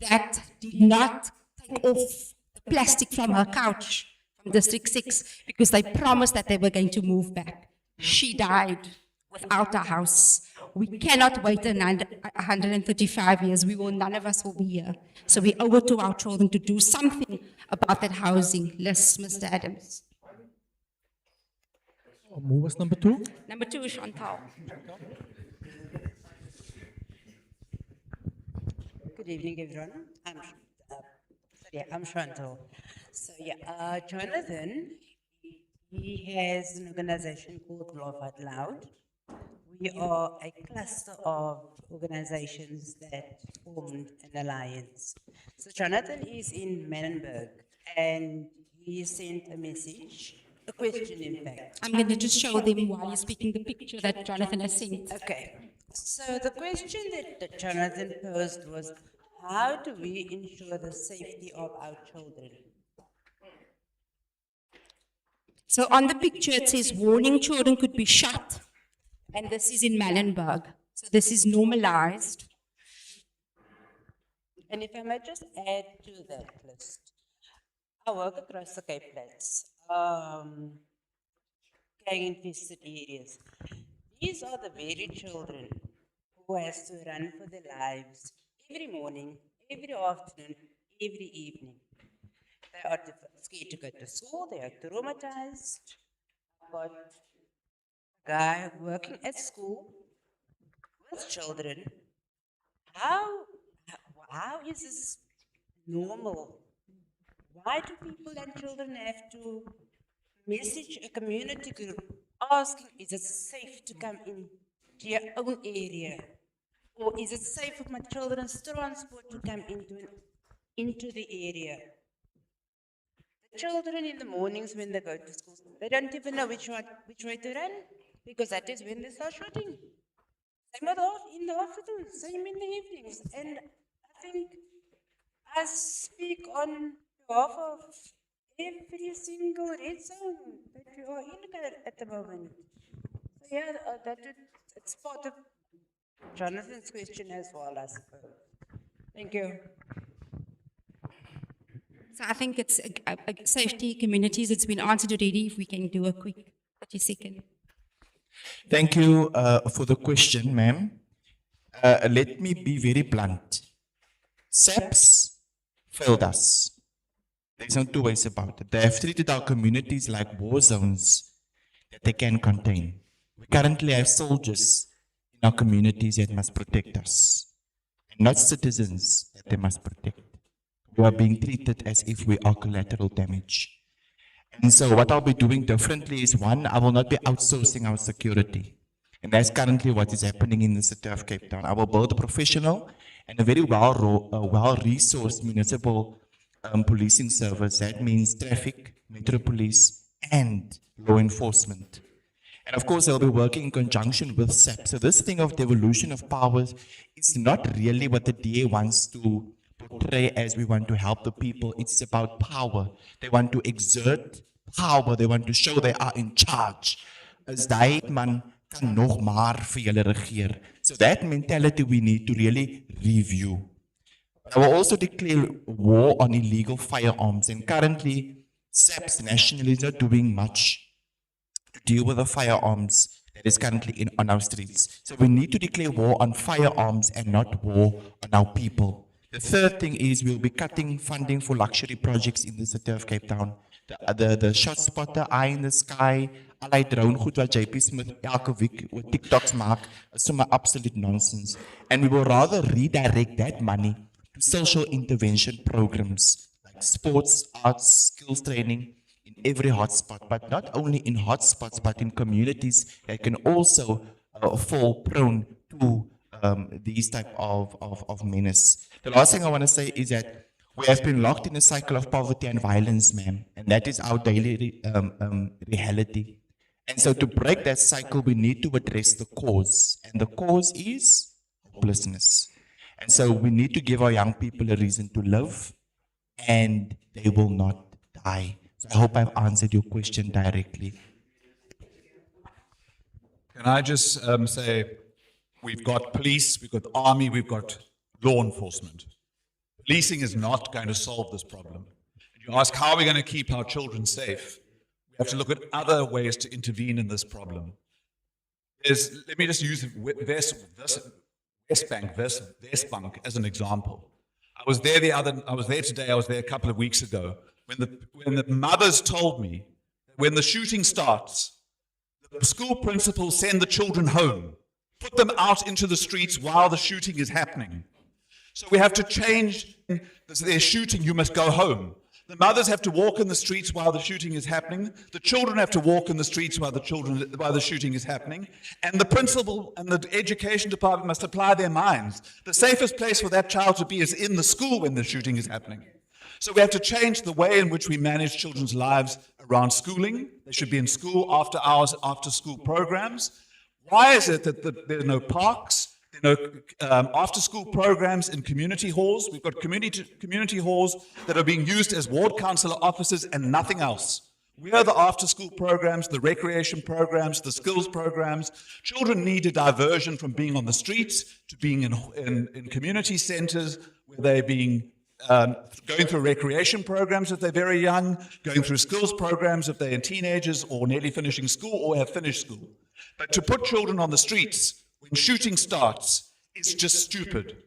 S2: that did not take off the plastic from her couch from District 6 because they promised that they were going to move back. She died without a house. We cannot wait 135 years. None of us will be here. So we owe it to our children to do something about that housing list, Mr. Adams.
S3: Who was number two?
S2: Number 2 is Chantal.
S12: Good evening, everyone. I'm Chantal. So yeah, Jonathan, he has an organization called Laugh Out Loud. We are a cluster of organizations that formed an alliance. So Jonathan is in Menenberg, and he sent a message A question, in fact.
S2: I'm going to just show them while you're speaking the picture that Jonathan has sent.
S12: Okay. So the question that Jonathan posed was, how do we ensure the safety of our children?
S2: So on the picture it says warning children could be shot, and this is in Mallenberg. So this is normalized.
S12: And if I may just add to that list, I work across the Cape Flats, gang-infested areas. These are the very children who has to run for their lives every morning, every afternoon, every evening. They are scared to go to school, they are traumatized. I've got a guy working at school with children. How is this normal? Why do people and children have to message a community group asking, is it safe to come into your own area? Or is it safe for my children's transport to come into the area? The children in the mornings when they go to school, they don't even know which way to run, because that is when they start shooting. Same in the afternoon, same in the evenings. And I think I speak on behalf of every single red zone that we are in at the moment. So yeah, it's part of Jonathan's question as well, I suppose. Thank you.
S2: So I think it's safety communities. It's been answered already. If we can do a quick 30-second.
S6: Thank you for the question, ma'am. Let me be very blunt. SAPS failed us. There's no two ways about it. They have treated our communities like war zones that they can contain. We currently have soldiers in our communities that must protect us, and not citizens that they must protect. We are being treated as if we are collateral damage. And so what I'll be doing differently is, one, I will not be outsourcing our security. And that's currently what is happening in the city of Cape Town. I will build a professional and a very well-resourced municipal policing service. That means traffic, metro police, and law enforcement. And of course, they'll be working in conjunction with SAP. So this thing of devolution of powers is not really what the DA wants to portray as we want to help the people. It's about power. They want to exert power. They want to show they are in charge. As daai man kan nog maar vir julle regeer. So that mentality we need to really review. I will also declare war on illegal firearms, and currently SAPS nationally is not doing much to deal with the firearms that is currently on our streets. So we need to declare war on firearms and not war on our people. The third thing is we'll be cutting funding for luxury projects in the city of Cape Town. The shot spotter, eye in the sky, allerlei drone goed wat JP Smith elke week with TikToks maak, is somewhat absolute nonsense. And we will rather redirect that money to social intervention programs like sports, arts, skills training in every hotspot, but not only in hotspots, but in communities that can also fall prone to these type of menace. The last thing I want to say is that we have been locked in a cycle of poverty and violence, ma'am, and that is our daily reality. And so to break that cycle, we need to address the cause, and the cause is hopelessness. And so we need to give our young people a reason to live, and they will not die. So I hope I've answered your question directly.
S1: Can I just say, we've got police, we've got army, we've got law enforcement. Policing is not going to solve this problem. You ask, how are we going to keep our children safe? We have to look at other ways to intervene in this problem. Let me just use Westbank as an example. I was there today, I was there a couple of weeks ago, when the mothers told me that when the shooting starts, the school principals send the children home, put them out into the streets while the shooting is happening. So we have to change, they're shooting, you must go home. The mothers have to walk in the streets while the shooting is happening. The children have to walk in the streets while the shooting is happening. And the principal and the education department must apply their minds. The safest place for that child to be is in the school when the shooting is happening. So we have to change the way in which we manage children's lives around schooling. They should be in school after hours, after school programs. Why is it that there are no parks? There are no after school programs in community halls? We've got community halls that are being used as ward councillor offices and nothing else. Where are the after school programs, the recreation programs, the skills programs? Children need a diversion from being on the streets to being in community centres where they're being going through recreation programs if they're very young, going through skills programs if they're teenagers or nearly finishing school or have finished school. But to put children on the streets when shooting starts is just stupid.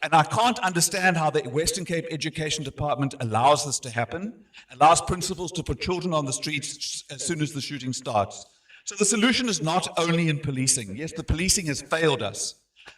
S1: And I can't understand how the Western Cape Education Department allows this to happen, allows principals to put children on the streets as soon as the shooting starts. So the solution is not only in policing. Yes, the policing has failed us.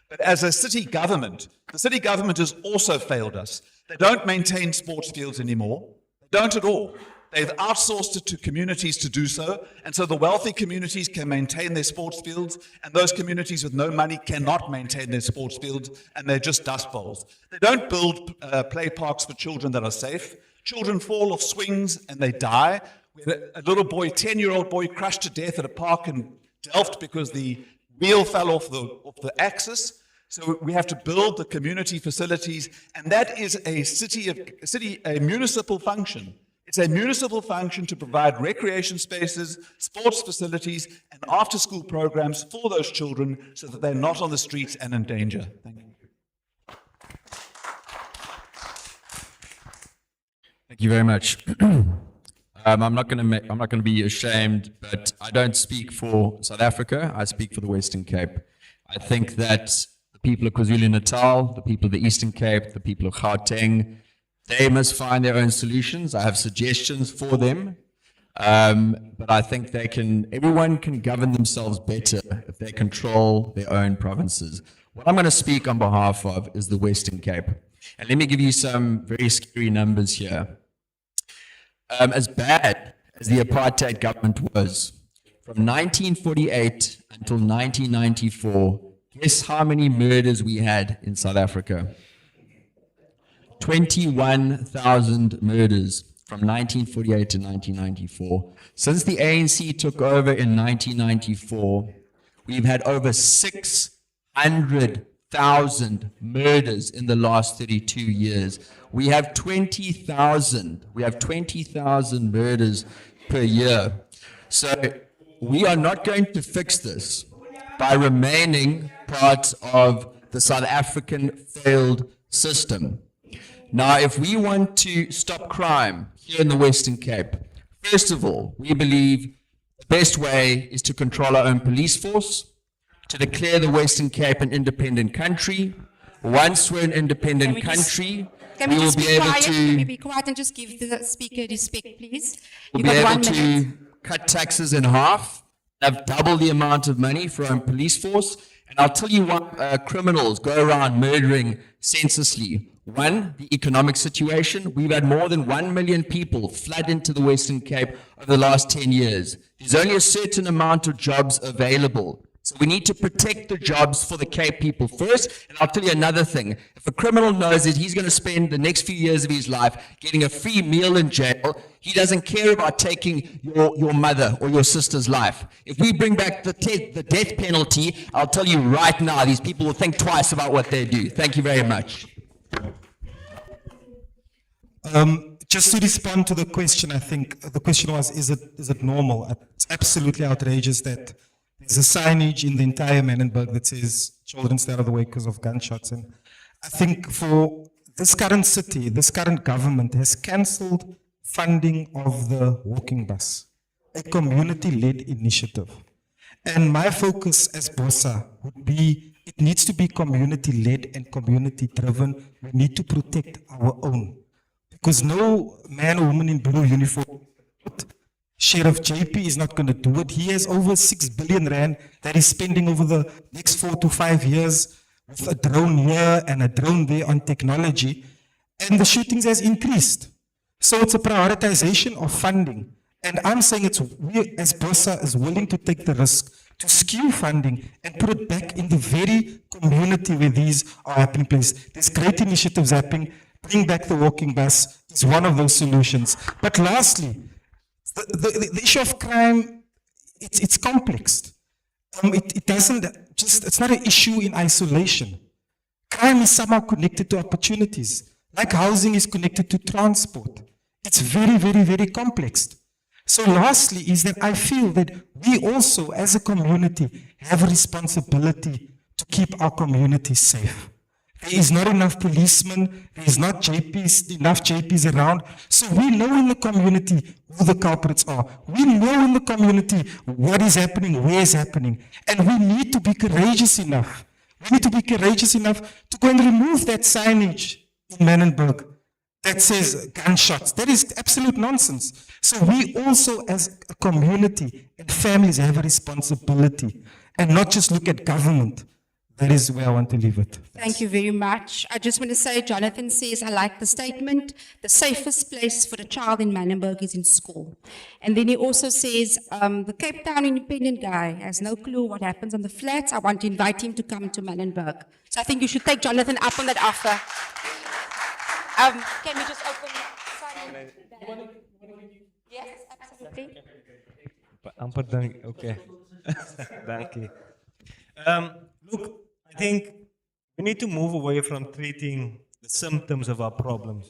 S1: But as a city government, the city government has also failed us. They don't maintain sports fields anymore. They don't at all. They've outsourced it to communities to do so, and so the wealthy communities can maintain their sports fields, and those communities with no money cannot maintain their sports fields, and they're just dust bowls. They don't build play parks for children that are safe. Children fall off swings and they die. We had a little boy, 10-year-old boy, crushed to death at a park in Delft because the wheel fell off the axis. So we have to build the community facilities, and that is a municipal function. It's a municipal function to provide recreation spaces, sports facilities, and after-school programs for those children so that they're not on the streets and in danger. Thank you.
S4: Thank you very much. I'm not going to be ashamed, but I don't speak for South Africa. I speak for the Western Cape. I think that the people of KwaZulu-Natal, the people of the Eastern Cape, the people of Gauteng, they must find their own solutions. I have suggestions for them, but I think everyone can govern themselves better if they control their own provinces. What I'm going to speak on behalf of is the Western Cape. And let me give you some very scary numbers here. As bad as the apartheid government was, from 1948 until 1994, guess how many murders we had in South Africa? 21,000 murders from 1948 to 1994. Since the ANC took over in 1994, we've had over 600,000 murders in the last 32 years. We have 20,000 murders per year. So we are not going to fix this by remaining part of the South African failed system. Now, if we want to stop crime here in the Western Cape, first of all, we believe the best way is to control our own police force, to declare the Western Cape an independent country. Once we're an independent country, we will be able to...
S2: Can we be quiet and just give the speaker respect, please?
S4: We'll be able to cut taxes in half, have double the amount of money for our own police force, and I'll tell you what criminals go around murdering senselessly. One, the economic situation. We've had more than 1 million people flood into the Western Cape over the last 10 years. There's only a certain amount of jobs available. So we need to protect the jobs for the Cape people first. And I'll tell you another thing. If a criminal knows that he's going to spend the next few years of his life getting a free meal in jail, he doesn't care about taking your mother or your sister's life. If we bring back the death penalty, I'll tell you right now, these people will think twice about what they do. Thank you very much.
S10: Just to respond to the question, I think the question was, is it normal? It's absolutely outrageous that there's a signage in the entire Menenberg that says children stay out of the way because of gunshots. And I think for this current city, this current government has cancelled funding of the walking bus, a community-led initiative. And my focus as BOSA would be, it needs to be community-led and community-driven. We need to protect our own. Because no man or woman in blue uniform, Sheriff JP is not going to do it. He has over 6 billion rand that he's spending over the next 4 to 5 years with a drone here and a drone there on technology. And the shootings has increased. So it's a prioritization of funding. And I'm saying we as BOSA is willing to take the risk to skew funding and put it back in the very community where these are happening place. There's great initiatives happening. Bring back the walking bus is one of those solutions. But lastly, The issue of crime, it's complex. It doesn't just, it's not an issue in isolation. Crime is somehow connected to opportunities, like housing is connected to transport. It's very, very, very complex. So lastly is that I feel that we also, as a community, have a responsibility to keep our community safe. There is not enough policemen, there is not enough JPs around. So we know in the community who the culprits are. We know in the community what is happening, where is happening. And we need to be courageous enough. We need to be courageous enough to go and remove that signage in Menenberg that says gunshots. That is absolute nonsense. So we also as a community and families have a responsibility and not just look at government. That is where I want to leave it.
S2: Thank you very much. I just want to say, Jonathan says, I like the statement, the safest place for a child in Manenberg is in school. And then he also says, the Cape Town Independent guy has no clue what happens on the flats. I want to invite him to come to Manenberg. So I think you should take Jonathan up on that offer. Can we just open? Sorry. Yes, absolutely.
S7: Amper dank, okay. Dankie. Look, I think we need to move away from treating the symptoms of our problems.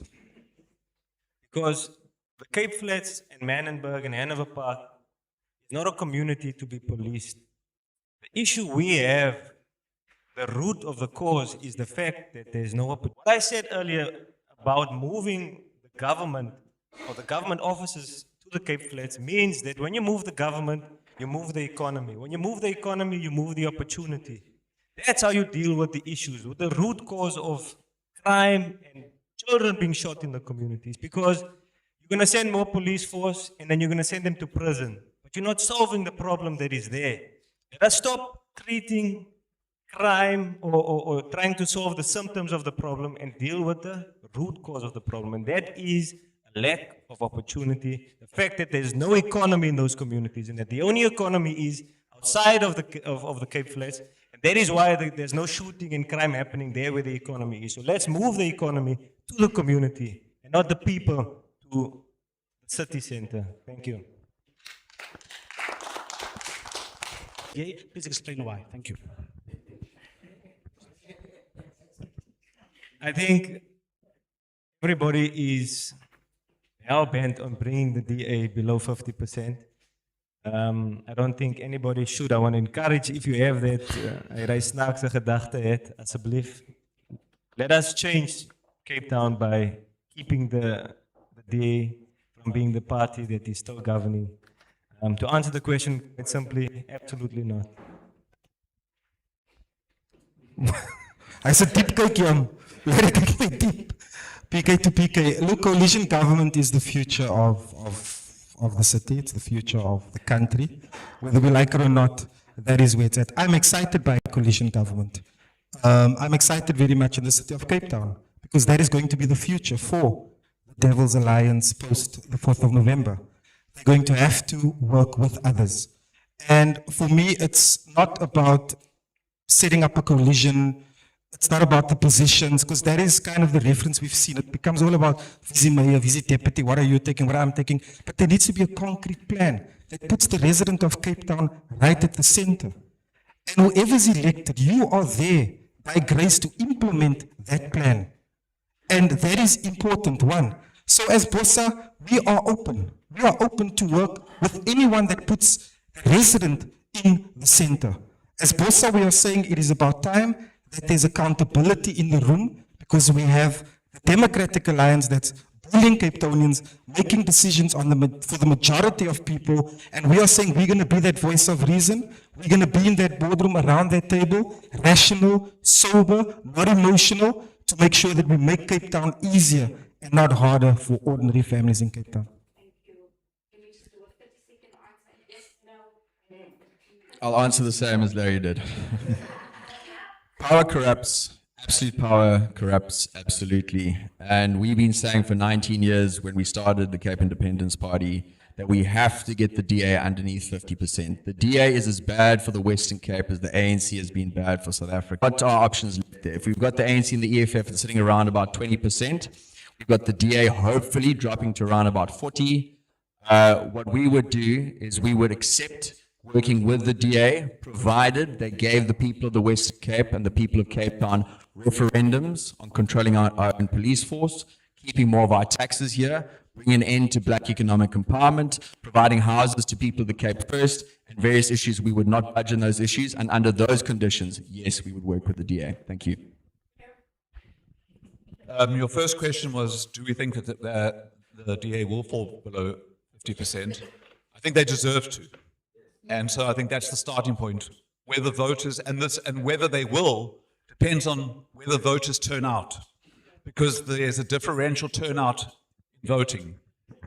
S7: Because the Cape Flats and Manenberg and Hanover Park is not a community to be policed. The issue we have, the root of the cause, is the fact that there's no opportunity. What I said earlier about moving the government or the government offices to the Cape Flats means that when you move the government, you move the economy. When you move the economy, you move the opportunity. That's how you deal with the issues, with the root cause of crime and children being shot in the communities. Because you're going to send more police force and then you're going to send them to prison. But you're not solving the problem that is there. Let us stop treating crime or trying to solve the symptoms of the problem and deal with the root cause of the problem. And that is a lack of opportunity, the fact that there's no economy in those communities and that the only economy is outside of the Cape Flats. And that is why there's no shooting and crime happening there where the economy is. So let's move the economy to the community and not the people to the city center. Thank you.
S8: Yeah, please explain why. Thank you.
S7: I think everybody is hell-bent on bringing the DA below 50%. I don't think anybody should. I want to encourage, if you have that, hy snaakse gedagte het, asseblief, let us change Cape Town by keeping the DA from being the party that is still governing. To answer the question, it's simply, absolutely not.
S10: I said deep cake, Jan. Very deep. PK to PK. Look, coalition government is the future of the city. It's the future of the country. Whether we like it or not, that is where it's at. I'm excited by coalition government. I'm excited very much in the city of Cape Town because that is going to be the future for the Devil's Alliance post the 4th of November. They're going to have to work with others. And for me, it's not about setting up a coalition. It's not about the positions, because that is kind of the reference we've seen. It becomes all about visie mayor, visie deputy, what are you taking, what I'm taking. But there needs to be a concrete plan that puts the resident of Cape Town right at the center. And whoever's elected, you are there by grace to implement that plan. And that is important, one. So as Bossa, we are open. We are open to work with anyone that puts the resident in the center. As Bossa, we are saying it is about time that there's accountability in the room, because we have the Democratic Alliance that's bullying Cape Townians, making decisions on for the majority of people, and we are saying we're going to be that voice of reason. We're going to be in that boardroom around that table, rational, sober, not emotional, to make sure that we make Cape Town easier and not harder for ordinary families in Cape Town.
S4: I'll answer the same as Larry did. Power corrupts. Absolute power corrupts, absolutely. And we've been saying for 19 years when we started the Cape Independence Party that we have to get the DA underneath 50%. The DA is as bad for the Western Cape as the ANC has been bad for South Africa. What are options left there? If we've got the ANC and the EFF sitting around about 20%, we've got the DA hopefully dropping to around about 40%. what we would do is we would accept working with the DA, provided they gave the people of the Western Cape and the people of Cape Town referendums on controlling our own police force, keeping more of our taxes here, bringing an end to black economic empowerment, providing houses to people of the Cape first, and various issues. We would not budge on those issues, and under those conditions, yes, we would work with the DA. Thank you.
S1: Your first question was, do we think that the DA will fall below 50%? I think they deserve to. And so I think that's the starting point. Whether voters, and whether they will, depends on whether voters turn out. Because there's a differential turnout in voting.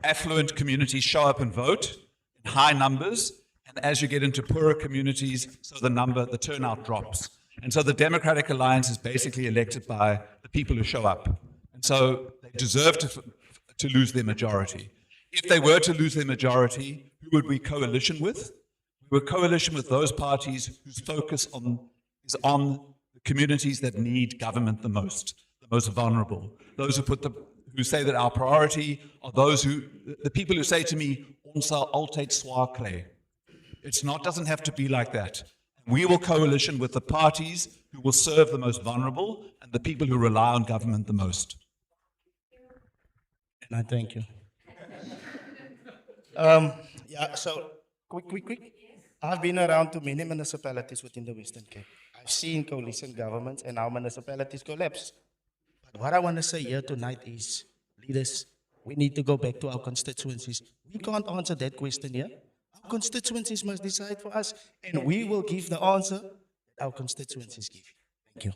S1: Affluent communities show up and vote in high numbers, and as you get into poorer communities, so the turnout drops. And so the Democratic Alliance is basically elected by the people who show up. And so they deserve to lose their majority. If they were to lose their majority, who would we coalition with? We would coalition with those parties whose focus is on the communities that need government the most vulnerable. Those who say that our priority are the people who say to me, onse altyd swaar kry. Doesn't have to be like that. We will coalition with the parties who will serve the most vulnerable and the people who rely on government the most.
S8: And I thank you. Yeah, so quick. I've been around to many municipalities within the Western Cape. I've seen coalition governments and our municipalities collapse. But what I want to say here tonight is, leaders, we need to go back to our constituencies. We can't answer that question here. Our constituencies must decide for us, and we will give the answer that our constituencies give. Thank you.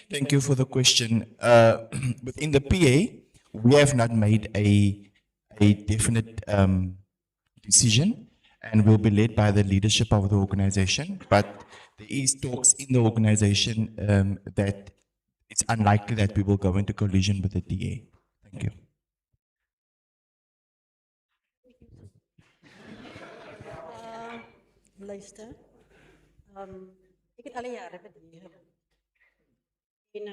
S6: Thank you for the question. Within the PA, we have not made a definite decision, and will be led by the leadership of the organization. But there is talks in the organization that it's unlikely that we will go into collision with the DA. Thank you.
S5: Luister, ek het alle jare bedreig. En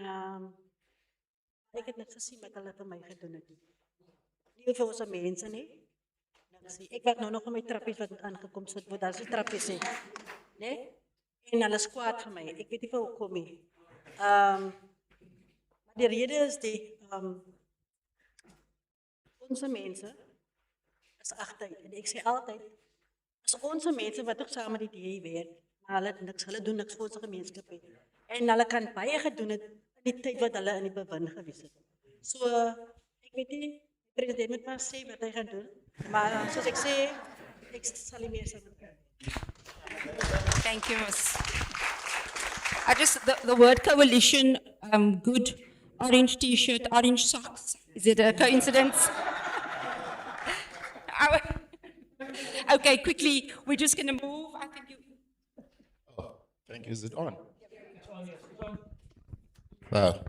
S5: ek het net gesien wat hulle vir my gedoen het. Nie vir ons mense nie. Ek werk nou nog met my trappies wat aangekom sit, want daar is die trappies hè. Nee? En hulle is kwaad vir my. Ek weet nie vir hoekom nie. Maar die rede is onze mense is agter. En ek sê altyd, as onze mense wat ook saam met die DA werk, maar hulle doen niks vir ons gemeenskap het. En hulle kan baie gedoen het in die tyd wat hulle in die bewind gewees het. So, ek weet nie, die president moet maar sê wat hy gaan doen. Maar soos ek sê, ek sal nie meer sê.
S2: Thank you, Miss. The word coalition, good, orange t-shirt, orange socks. Is it a coincidence? Okay, quickly, we're just going to move. I think you.
S13: Oh, thank you. Is it on? Well,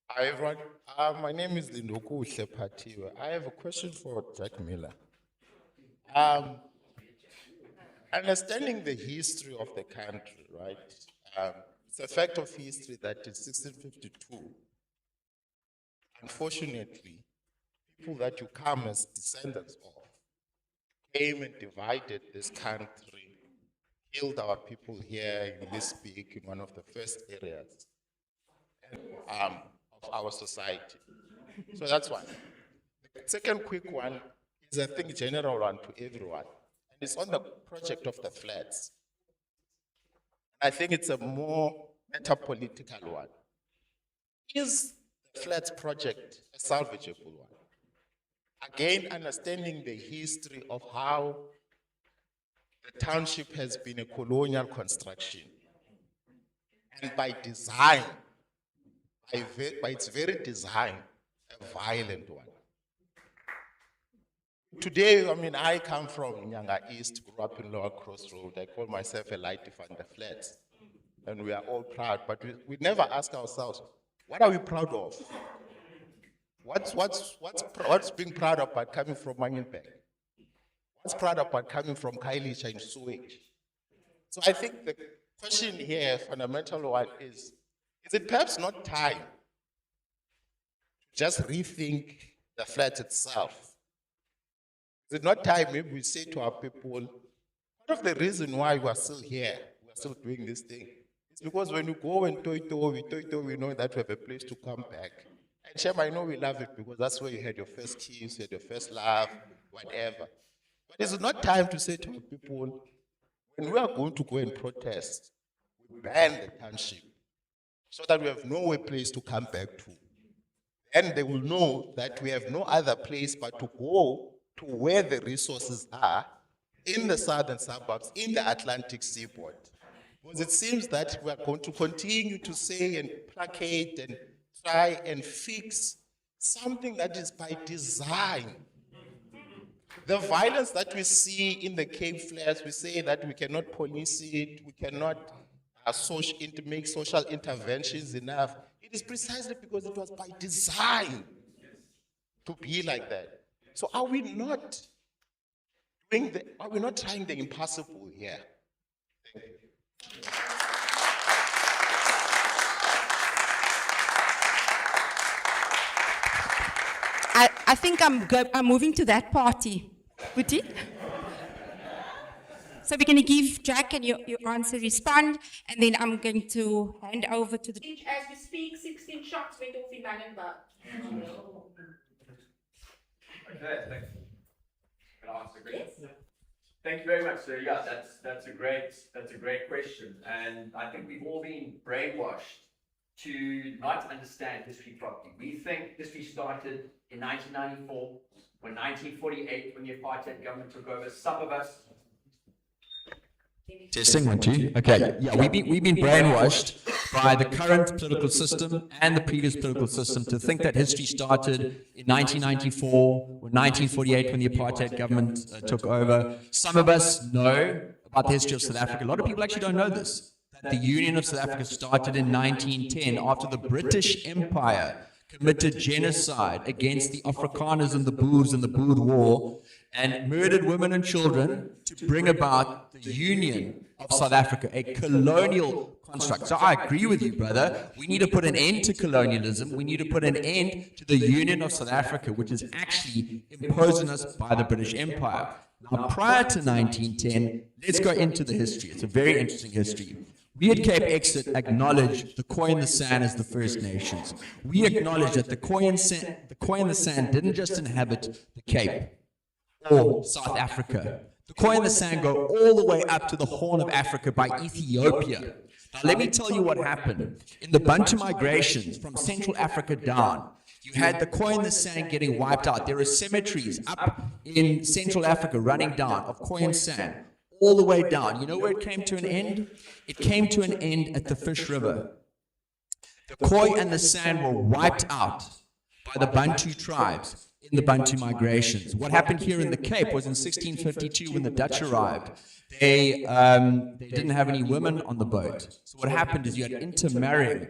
S13: hi everyone. My name is Lindoku Shepatiwe. I have a question for Jack Miller. Understanding the history of the country, right? It's a fact of history that in 1652, unfortunately, people that you come as descendants of came and divided this country, killed our people here in this peak, in one of the first areas of our society. So that's one. The second quick one is, I think, general one to everyone. And it's on the project of the flats. I think it's a more meta-political one. Is the flats project a salvageable one? Again, understanding the history of how the township has been a colonial construction. And by design, by its very design, a violent one. Today, I mean, I come from Nyanga East, grew up in Lower Cross Road. I call myself a light on the flats. And we are all proud, but we never ask ourselves, what are we proud of? What's being proud of by coming from Manyenberg? What's proud of by coming from Khayelitsha and Sewage? So I think the question here, fundamental one, is it perhaps not time to just rethink the flat itself Is it not time maybe we say to our people, part of the reason why we are still here, we are still doing this thing, is because when you go and Toito, we know that we have a place to come back. And Shem, I know we love it because that's where you had your first kiss, you had your first love, whatever. But is it not time to say to our people, when we are going to go and protest, we ban the township so that we have no place to come back to. And they will know that we have no other place but to go to where the resources are in the southern suburbs, in the Atlantic seaboard. Because it seems that we are going to continue to say and placate and try and fix something that is by design. The violence that we see in the Cape flares, we say that we cannot police it, we cannot make social interventions enough. It is precisely because it was by design to be like that. So are we not trying the impossible here? Thank you.
S2: I think I'm moving to that party. Would So we're going to give Jack and your answer respond, and then I'm going to hand over to the... As we speak, 16 shots went off in Manenberg.
S14: Okay, thanks. Can I answer the question? Yes. Thank you very much. So yeah, that's a great question, and I think we've all been brainwashed to not understand history properly. We think history started in 1994, or 1948, when the apartheid government took over. Some of us.
S4: Testing 1, 2. Okay, yeah, we've been brainwashed by the current political system and the previous political system to think that history started in 1994 or 1948 when the apartheid government took over. Some of us know about the history of South Africa. A lot of people actually don't know this. That the Union of South Africa started in 1910 after the British Empire committed genocide against the Afrikaners and the Boers in the Boer War and murdered women and children to bring about the Union of South Africa, a colonial construct. So I agree with you, brother. We need to put an end to colonialism. We need to put an end to the Union of South Africa, which is actually imposed on us by the British Empire. Now, prior to 1910, let's go into the history. It's a very interesting history. We at CAPEXIT acknowledge the Khoi and the San as the First Nations. We acknowledge that the Khoi and the San didn't just inhabit the Cape or South Africa. The Khoi and the San go all the way up to the Horn of Africa by Ethiopia. Now let me tell you what happened. In the Bantu migrations from Central Africa down, you had the Khoi and the San getting wiped out. There are cemeteries up in Central Africa running down of Khoi and San, all the way down. You know where it came to an end? It came to an end at the Fish River. The Khoi and the San were wiped out by the Bantu tribes in the Bantu migrations. What happened here in the Cape was in 1652 when the Dutch arrived. They didn't have any women on the boat. So what happened is you had intermarrying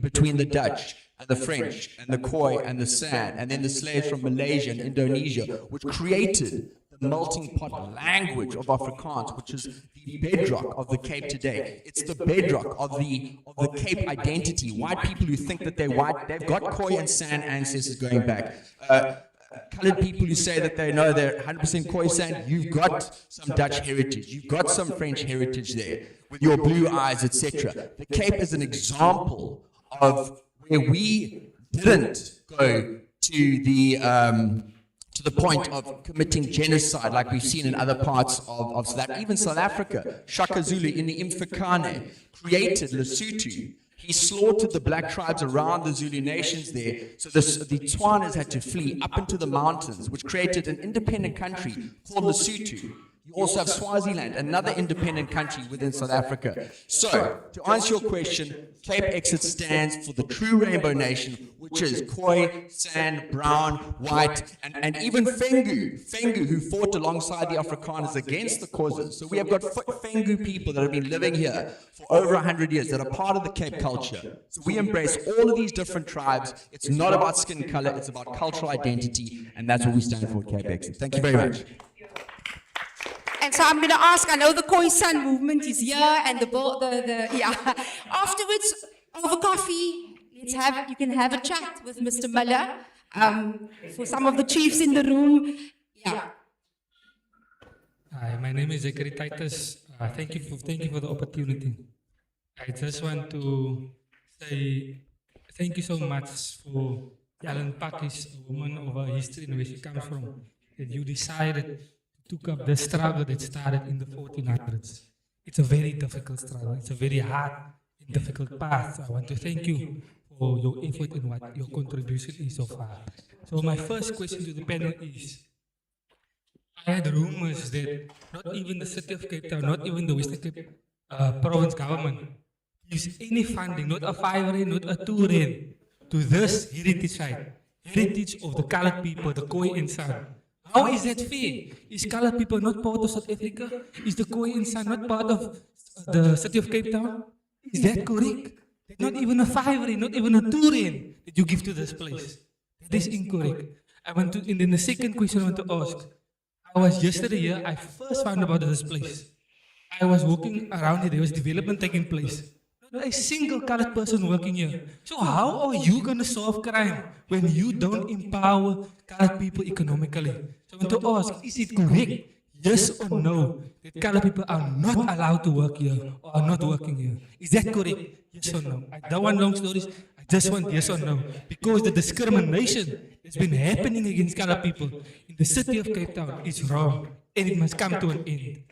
S4: between the Dutch and the French and the Khoi and the San, and then the slaves from Malaysia and Indonesia, which created the melting pot language of Afrikaans, which is the bedrock of the Cape today. It's the bedrock of the Cape identity. White people who think that they're white, they've got Khoi and San ancestors going back. Colored people who say that they know they're 100% Khoi San, you've got some Dutch heritage, you've got some French heritage there, with your blue eyes, etc. The Cape is an example of where we didn't go to the point of committing genocide like we've seen in other parts of South Africa. Even South Africa, Shaka Zulu in the Mfecane created Lesotho. He slaughtered the black tribes around the Zulu nations there. So the Tswanas had to flee up into the mountains, which created an independent country called Lesotho. You also have Swaziland, another independent country within South Africa. So, to answer your question, CAPEXIT stands for the true rainbow nation, which is Khoi, San, Brown, White, and even Fengu, who fought alongside the Afrikaners against the causes. So we have got Fengu people that have been living here for over 100 years that are part of the Cape culture. So we embrace all of these different tribes. It's not about skin color, it's about cultural identity, and that's what we stand for at CAPEXIT. Thank you very much.
S2: And so I'm going to ask, I know the Khoi San movement is here, and yeah. Afterwards, over coffee, you can have a chat with Mr. Muller. For some of the chiefs in the room, yeah.
S15: Hi, my name is Zachary Titus. Thank you for the opportunity. I just want to say thank you so much for Alan Pakis, a woman of our history and where she comes from, that you decided to take up the struggle that started in the 1400s. It's a very difficult struggle. It's a very hard and difficult path. I want to thank you for your effort and what your contribution is so far. So my first question to the panel is, I had rumors that not even the city of Cape Town, not even the Western Cape province government gives any funding, not a 5 rand, not a 2 rand, to this heritage site, heritage of the colored people, the Khoi and San. How is that fair? Is colored people not part of South Africa? Is the Khoi and San not part of the city of Cape Town? Is that correct? That not even a 5 rand, not even a 2 rand that you give to this place. That is incorrect. And then the second question I want to ask, I was yesterday here, I first found about this place. I was walking around here, there was development taking place. Not a single colored person working here. So how are you going to solve crime when you don't empower colored people economically? So I want to ask, is it correct, yes or no, that colored people are not allowed to work here or are not working here? Is that correct, yes or no? I don't want long stories, I just want yes or no. Because the discrimination that's been happening against colored people in the city of Cape Town is wrong and it must come to an end.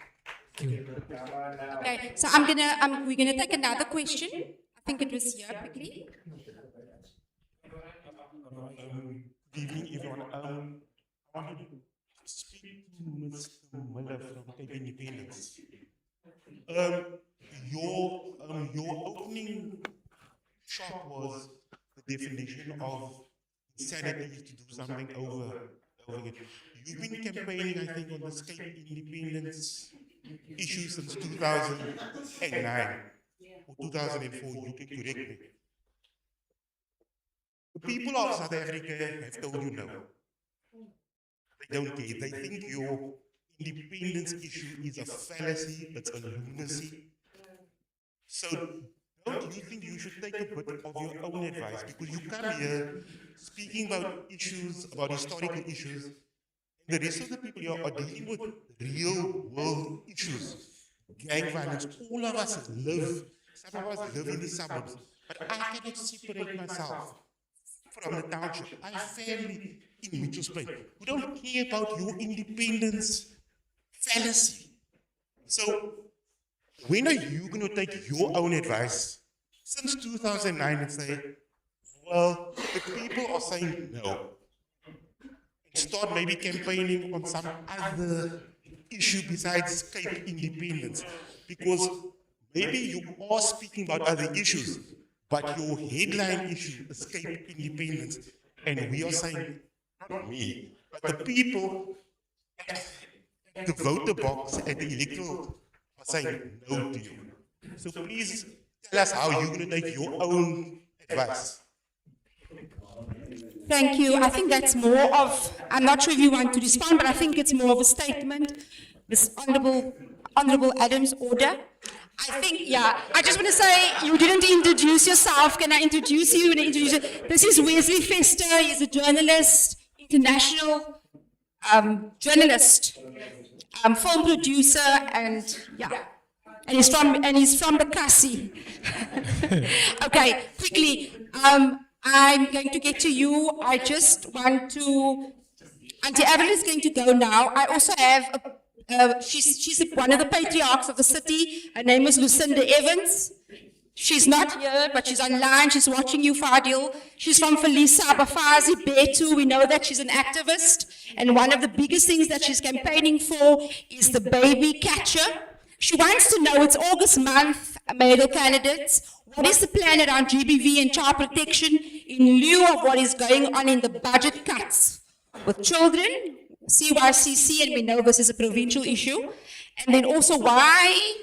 S15: Thank you.
S2: Okay, so we're gonna take another question. I think it was here quickly.
S16: Good evening, everyone. I want to speak to Mr. Miller from Cape Independence. Your opening shot was the definition of insanity to do something over again. You've been campaigning, I think, on this Cape Independence issue since 2009 or 2004. You can correct me. The people of South Africa have told you no. They don't care. They think your independence issue is a fallacy, it's a lunacy. So don't you think you should take a bit of your own advice? Because you come here speaking about issues, about historical issues, and the rest of the people here are dealing with real world issues. Gang violence, all of us live, some of us live in the suburbs, but I cannot separate myself from the township. I have family in Mitchell's Plain who don't care about your independence fallacy. So, when are you going to take your own advice since 2009 and say, well, the people are saying no, and start maybe campaigning on some other issue besides Cape independence? Because maybe you are speaking about other issues, but your headline issue is Cape independence, and we are saying, not me, but the people at the voter box at the electoral are saying no to you. So please tell us how you're going to take your own advice.
S2: Thank you. I think that's more of, I'm not sure if you want to respond, but I think it's more of a statement. This Honorable Adams order. I think, yeah, I just want to say, you didn't introduce yourself. Can I introduce you? And introduce you? This is Wesley Fester. He's a journalist, international journalist, film producer, and yeah. And he's from the Kasi. Okay, quickly. I'm going to get to you. I just want to. Auntie Avril is going to go now. I also have she's one of the patriarchs of the city. Her name is Lucinda Evans. She's not here, but she's online. She's watching you, Fadil. She's from Felisa Abafazi Betu. We know that she's an activist. And one of the biggest things that she's campaigning for is the baby catcher. She wants to know, it's August month, Mayoral candidates, what is the plan around GBV and child protection in lieu of what is going on in the budget cuts with children, CYCC, and we know this is a provincial issue. And then also, why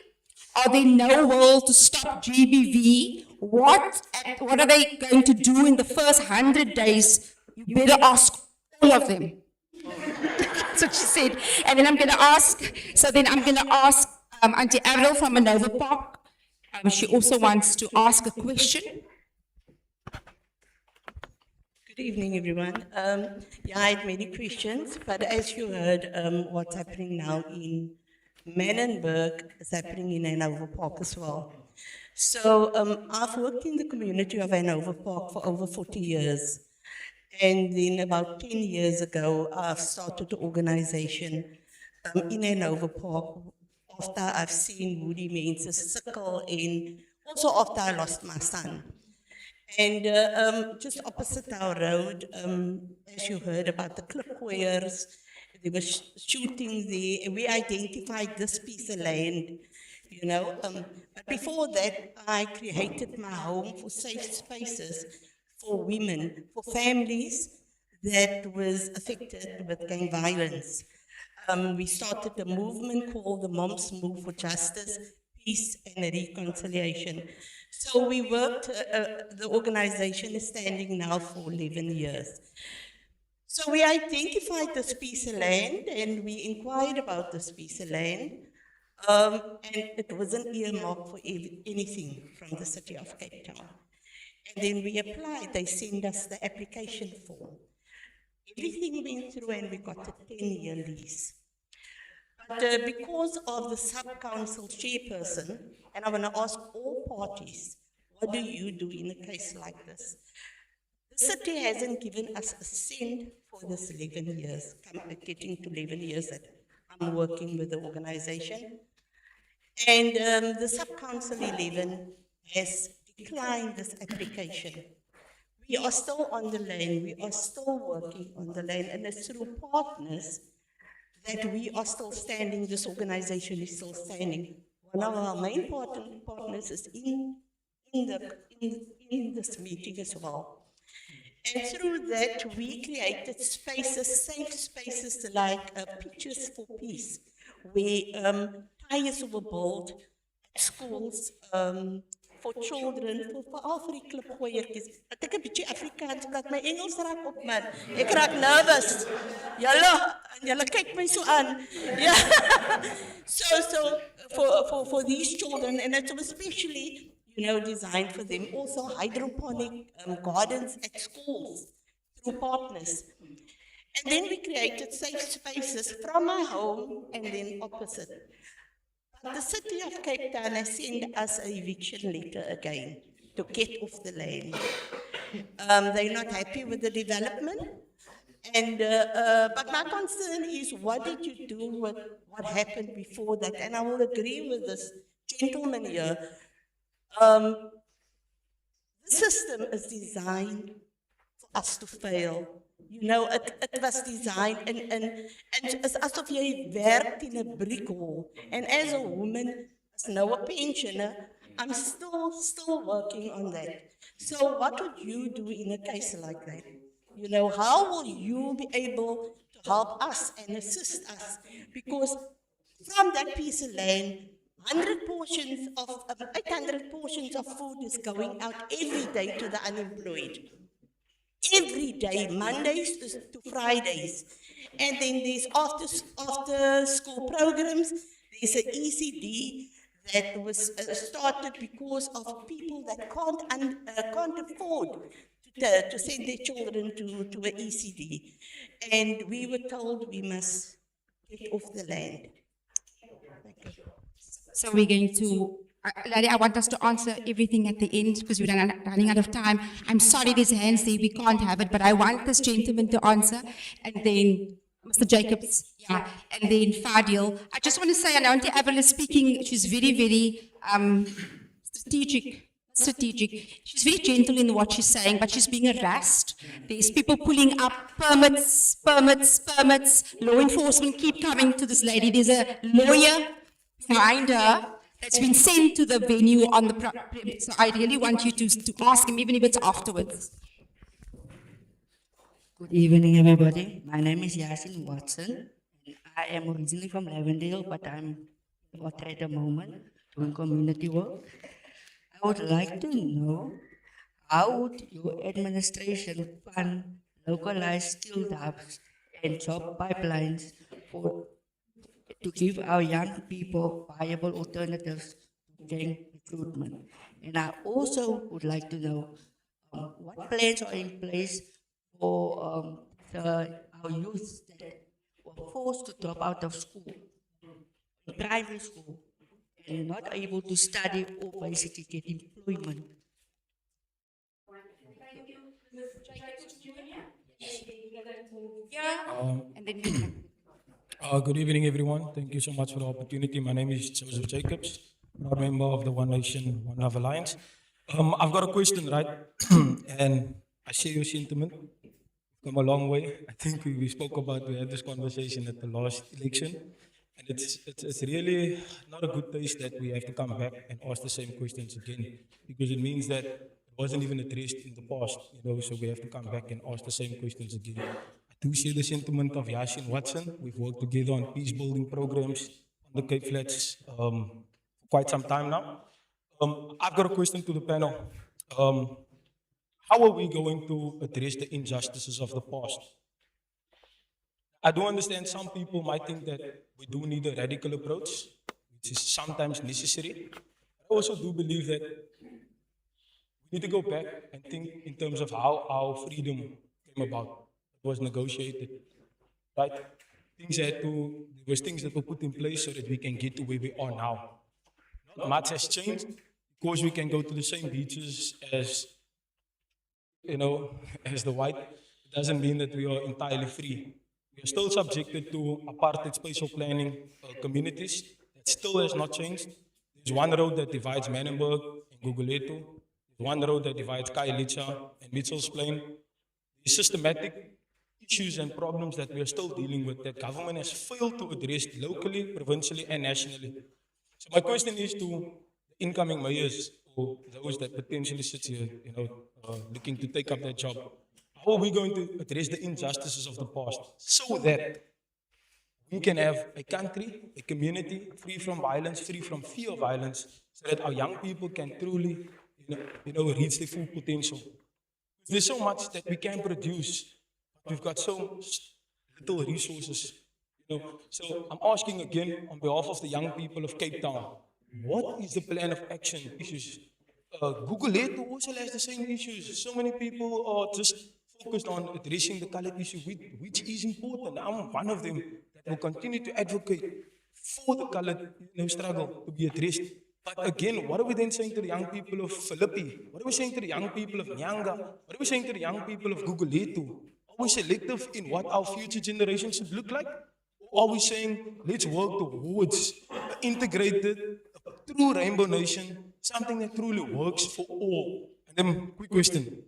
S2: are there no will to stop GBV? What are they going to do in the first 100 days? You better ask all of them. That's what she said. And then I'm going to ask Auntie Avril from Manova Park. She also wants to ask a question.
S17: Good evening, everyone. Yeah, I had many questions, but as you heard, what's happening now in
S11: Menenberg is happening in Hanover Park as well. So I've worked in the community of Hanover Park for over 40 years. And then about 10 years ago, I've started an organization in Hanover Park after I've seen Woody Menses sickle and also after I lost my son. And just opposite our road, as you heard about the clipwears, there was shooting there, and we identified this piece of land, you know. But before that, I created my home for safe spaces for women, for families that was affected with gang violence. We started a movement called the Moms Move for Justice, Peace and Reconciliation. So we worked, the organization is standing now for 11 years. So we identified this piece of land and we inquired about this piece of land, and it wasn't earmarked for anything from the city of Cape Town. And then we applied, they sent us the application form. Everything went through and we got a 10-year lease. But because of the sub-council chairperson, and I want to ask all parties, what do you do in a case like this? The city hasn't given us a cent for this 11 years, getting to 11 years that I'm working with the organization. And the sub-council 11 has declined this application. We are still on the lane, we are still working on the lane, and it's through partners that we are still standing, this organization is still standing. One of our main partners is in this meeting as well. And through that, we created spaces, safe spaces like Pictures for Peace, where tires were built at schools for children, for Afrika klipgooiertjies. Ek het 'n bietjie Afrikaans, dat my Engels raak op man. Ek raak nervous. Julle kyk my so aan. Ja. So for these children, and it was especially, you know, designed for them. Also hydroponic gardens at schools through partners. And then we created safe spaces from my home and then opposite. But the city of Cape Town has sent us an eviction letter again to get off the land. They're not happy with the development. And, but my concern is, what did you do with what happened before that? And I will agree with this gentleman here. The system is designed for us to fail. You know, it was designed, and it's as if you worked in a brick wall. And as a woman, as now a pensioner, I'm still working on that. So what would you do in a case like that? You know, how will you be able to help us and assist us? Because from that piece of land, 800 portions of food is going out every day to the unemployed. Every day, Mondays to Fridays. And then there's after school programs. There's an ECD that was started because of people that can't afford to send their children to an ECD. And we were told we must get off the land. Thank you.
S2: So we're going to, Larry, I want us to answer everything at the end because we're running out of time. I'm sorry there's hands there, we can't have it, but I want this gentleman to answer, and then Mr. Jacobs, yeah, and then Fadil. I just want to say, and Auntie Abel is speaking, she's very, very strategic. She's very gentle in what she's saying, but she's being harassed. There's people pulling up permits. Law enforcement keep coming to this lady. There's a lawyer behind her that's been sent to the venue on the premise. So I really want you to ask him, even if it's afterwards.
S18: Good evening, everybody. My name is Yasin Watson. I am originally from Lavendale, but I'm what at the moment doing community work. I would like to know, how would your administration fund localized skilled hubs and job pipelines to give our young people viable alternatives to gang recruitment? And I also would like to know what plans are in place for our youth that were forced to drop out of school, primary school and not able to study or basically get employment.
S2: And then you can.
S3: Good evening, everyone. Thank you so much for the opportunity. My name is Joseph Jacobs, proud member of the One Nation, One Love Alliance. I've got a question, right? And I share your sentiment. Come a long way. I think we spoke about, we had this conversation at the last election. And it's really not a good taste that we have to come back and ask the same questions again, because it means that it wasn't even addressed in the past, so we have to come back and ask the same questions again. I do share the sentiment of Yasin Watson. We've worked together on peace building programs on the Cape Flats for quite some time now. I've got a question to the panel. How are we going to address the injustices of the past? I do understand some people might think that we do need a radical approach, which is sometimes necessary. I also do believe that we need to go back and think in terms of how our freedom came about. It was negotiated, right? There was things that were put in place so that we can get to where we are now. Not much has changed. Of course, we can go to the same beaches as, as the white. It doesn't mean that we are entirely free. We are still subjected to apartheid spatial planning communities. That still has not changed. There's one road that divides Manenberg and Guguletu. There's one road that divides Khayelitsha and Mitchell's Plain. There's systematic issues and problems that we are still dealing with that government has failed to address locally, provincially, and nationally. So my question is to the incoming mayors or those that potentially sit here, looking to take up that job. How are we going to address the injustices of the past so that we can have a country, a community free from violence, free from fear of violence, so that our young people can truly, reach their full potential? There's so much that we can produce, but we've got so little resources. So I'm asking again on behalf of the young people of Cape Town, what is the plan of action issues? Guguletu also has the same issues. So many people are just focused on addressing the colored issue, which is important. I'm one of them that will continue to advocate for the colored struggle to be addressed. But again, what are we then saying to the young people of Philippi? What are we saying to the young people of Nyanga? What are we saying to the young people of Guguletu? Are we selective in what our future generations should look like? Or are we saying, let's work towards an integrated, a true rainbow nation, something that truly works for all? And then, quick question.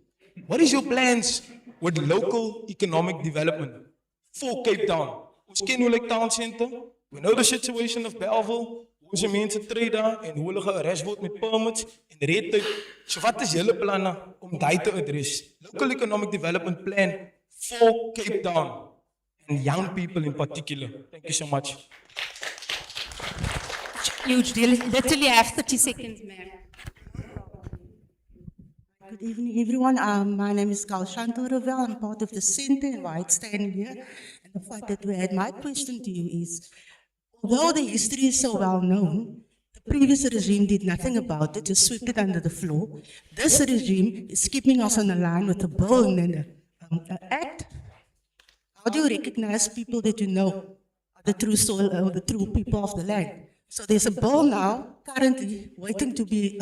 S3: What is your plans with local economic development for Cape Town? Ons ken hoe lyk town center. We know the situation of Belleville. Hoe se mense tree daar en hoe hulle gearrest word met permits en red tape. So wat is julle planne om daai te address? Local economic development plan for Cape Town and young people in particular. Thank you so much.
S2: You literally have 30 seconds, ma'am.
S11: Good evening, everyone. My name is Carl Chantal Ravel. I'm part of the Centre and why it's standing here. And the fact that we had my question to you is, although the history is so well known, the previous regime did nothing about it, just swept it under the floor. This regime is keeping us on the line with a bill and an act. How do you recognize people that you know are the true soil or the true people of the land? So there's a bill now, currently waiting to be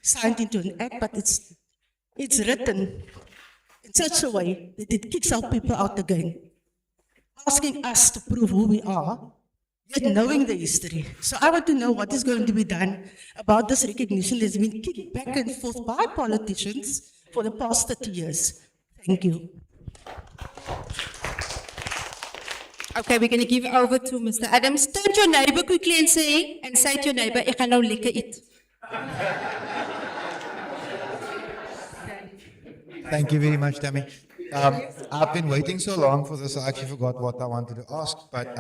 S11: signed into an act, but it's written in such a way that it kicks our people out again, asking us to prove who we are, yet knowing the history. So I want to know what is going to be done about this recognition that's been kicked back and forth by politicians for the past 30 years. Thank you.
S2: Okay, we're going to give over to Mr. Adams. Turn to your neighbor quickly and say to your neighbor, ek gaan nou lekker eet.
S19: Thank you very much, Tammy. I've been waiting so long for this, I actually forgot what I wanted to ask, but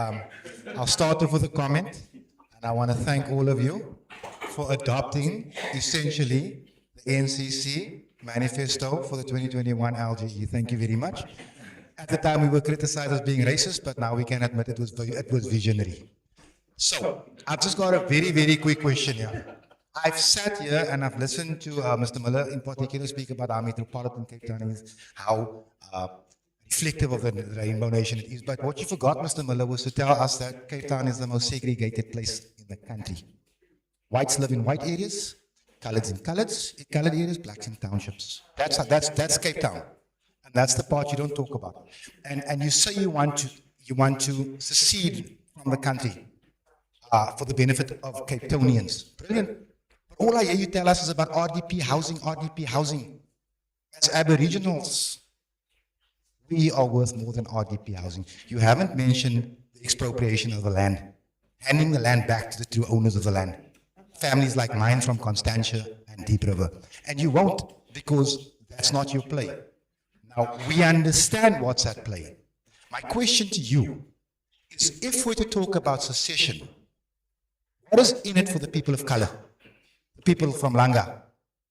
S19: I'll start off with a comment, and I want to thank all of you for adopting, essentially, the NCC manifesto for the 2021 LGE. Thank you very much. At the time, we were criticized as being racist, but now we can admit it was visionary. So, I've just got a very, very quick question here. I've sat here and I've listened to Mr. Miller in particular speak about how metropolitan Cape Town is, how reflective of the rainbow nation it is. But what you forgot, Mr. Miller, was to tell us that Cape Town is the most segregated place in the country. Whites live in white areas, coloreds in colored areas, blacks in townships. That's Cape Town. And that's the part you don't talk about. And you say you want to secede from the country for the benefit of Cape Townians. Brilliant. But all I hear you tell us is about RDP housing. As Aboriginals, we are worth more than RDP housing. You haven't mentioned the expropriation of the land, handing the land back to the true owners of the land. Families like mine from Constantia and Deep River. And you won't, because that's not your play. Now, we understand what's at play. My question to you is, if we're to talk about secession, what is in it for the people of color? The people from Langa,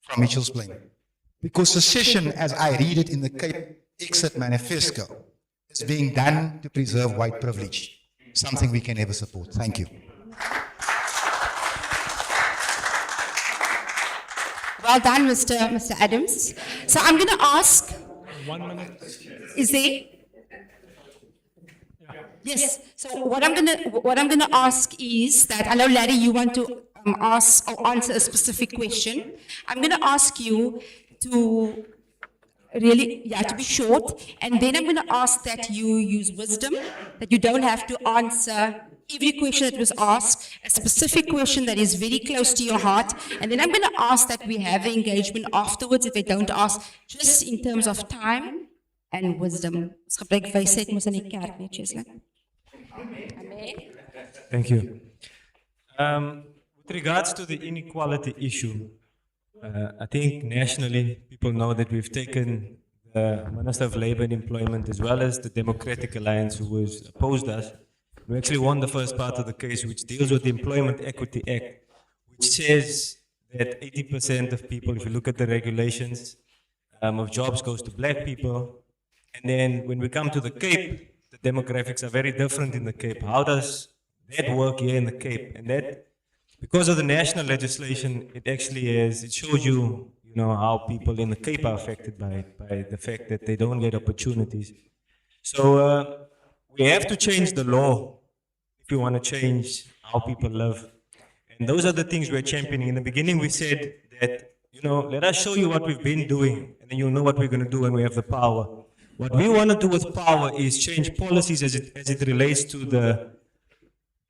S19: from Mitchell's Plain? Because secession, as I read it in the CAPEXIT manifesto, is being done to preserve white privilege, something we can never support. Thank you.
S2: Well done, Mr. Adams. So I'm going to ask.
S3: 1 minute.
S2: Is there? Yes. So what I'm going to ask is that I know, Larry, you want to ask or answer a specific question. I'm going to ask you to really, to be short, and then I'm going to ask that you use wisdom, that you don't have to answer every question that was asked, a specific question that is very close to your heart, and then I'm going to ask that we have an engagement afterwards if they don't ask, just in terms of time and wisdom.
S7: Thank you. With regards to the inequality issue, I think nationally people know that we've taken the Minister of Labour and Employment as well as the Democratic Alliance, who has opposed us. We actually won the first part of the case, which deals with the Employment Equity Act, which says that 80% of people, if you look at the regulations, of jobs goes to black people. And then when we come to the Cape, the demographics are very different in the Cape. How does that work here in the Cape? And that, because of the national legislation, it actually is, it shows you, how people in the Cape are affected by the fact that they don't get opportunities. So we have to change the law if we want to change how people live. And those are the things we're championing. In the beginning, we said that, let us show you what we've been doing, and then you'll know what we're going to do when we have the power. What we want to do with power is change policies as it relates to the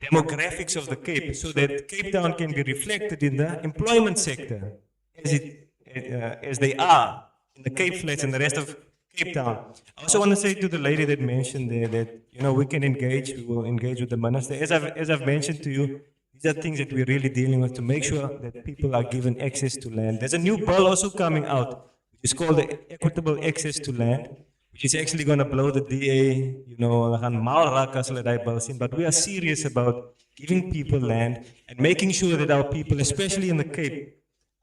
S7: demographics of the Cape, so that Cape Town can be reflected in the employment sector as they are in the Cape Flats and the rest of Cape Town. I also want to say to the lady that mentioned there that we can engage, we will engage with the minister. As I've mentioned to you, these are things that we're really dealing with to make sure that people are given access to land. There's a new bill also coming out, which is called the Equitable Access to Land, which is actually going to blow the DA, but we are serious about giving people land and making sure that our people, especially in the Cape,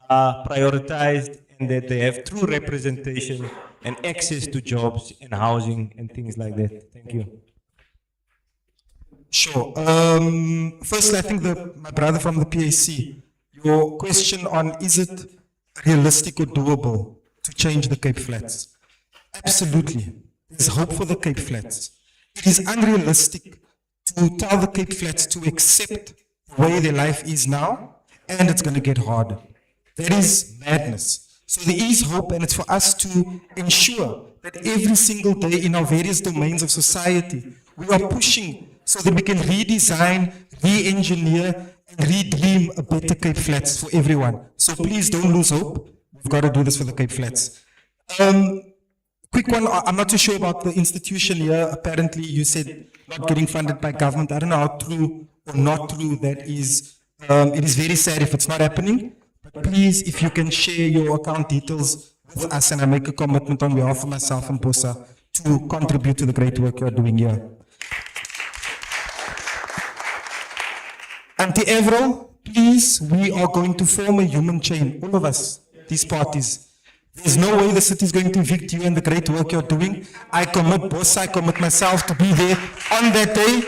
S7: are prioritized and that they have true representation and access to jobs and housing and things like that. Thank you.
S10: Sure. Firstly, I think my brother from the PAC, your question on is it realistic or doable to change the Cape Flats? Absolutely. There's hope for the Cape Flats. It is unrealistic to tell the Cape Flats to accept the way their life is now, and it's going to get harder. That is madness. So there is hope, and it's for us to ensure that every single day in our various domains of society, we are pushing so that we can redesign, re-engineer, and redream a better Cape Flats for everyone. So please don't lose hope. We've got to do this for the Cape Flats. Quick one, I'm not too sure about the institution here. Apparently you said not getting funded by government. I don't know how true or not true that is. It is very sad if it's not happening. But please, if you can share your account details with us, and I make a commitment on behalf of myself and Bosa to contribute to the great work you're doing here. Auntie Avril, please, we are going to form a human chain, all of us, these parties. There's no way the city is going to evict you and the great work you're doing. I commit, Bosa, I commit myself to be there on that day.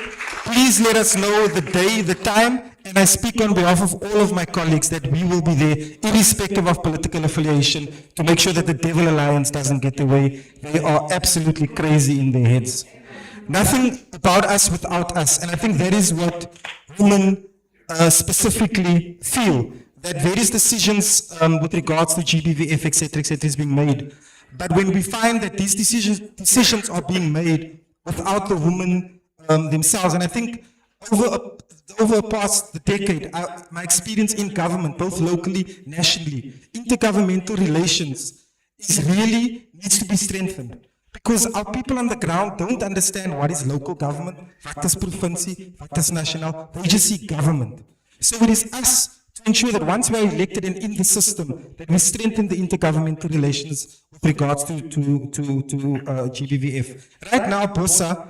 S10: Please let us know the day, the time, And I speak on behalf of all of my colleagues that we will be there, irrespective of political affiliation, to make sure that the Devil Alliance doesn't get away. They are absolutely crazy in their heads. Nothing about us without us. And I think that is what women specifically feel, that various decisions with regards to GBVF, etc., is being made. But when we find that these decisions are being made without the women themselves, and I think over past the decade, my experience in government, both locally, nationally, intergovernmental relations needs to be strengthened. Because our people on the ground don't understand what is local government, what is provincie, what is national. They just see government. So it is us to ensure that once we are elected and in the system, that we strengthen the intergovernmental relations with regards to GBVF. Right now, BOSA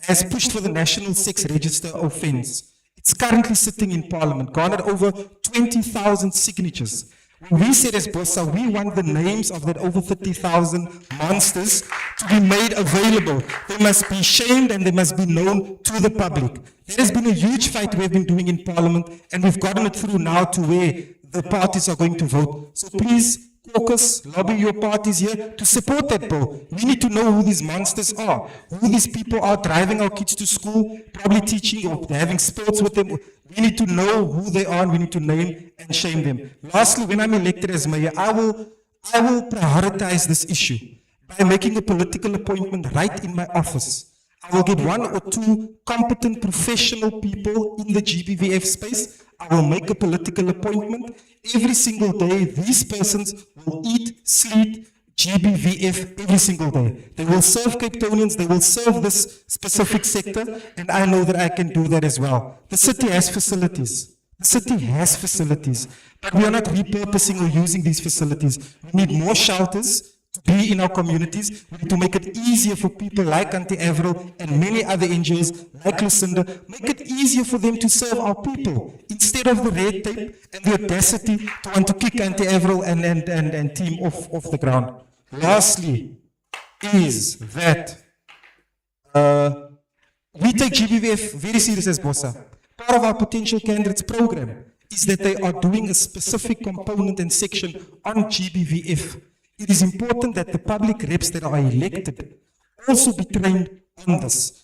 S10: has pushed for the National Sex Register offense. It's currently sitting in Parliament, garnered over 20,000 signatures. We said as BOSA, we want the names of that over 30,000 monsters to be made available. They must be shamed and they must be known to the public. There has been a huge fight we've been doing in Parliament, and we've gotten it through now to where the parties are going to vote. So please, caucus, lobby your parties here to support that bill. We need to know who these monsters are, who these people are driving our kids to school, probably teaching or having sports with them. We need to know who they are, and we need to name and shame them. Lastly, when I'm elected as mayor, I will prioritize this issue by making a political appointment right in my office. I will get 1 or 2 competent professional people in the GBVF space. I will make a political appointment. Every single day, these persons will eat, sleep, GBVF every single day. They will serve Cape Townians, they will serve this specific sector, and I know that I can do that as well. The city has facilities. The city has facilities, but we are not repurposing or using these facilities. We need more shelters to be in our communities. We need to make it easier for people like Auntie Avril and many other NGOs like Lucinda, make it easier for them to serve our people instead of the red tape and the audacity to want to kick Auntie Avril and team off the ground. Lastly, is that we take GBVF very serious as BOSA. Part of our potential candidates program is that they are doing a specific component and section on GBVF. It is important that the public reps that are elected also be trained on this.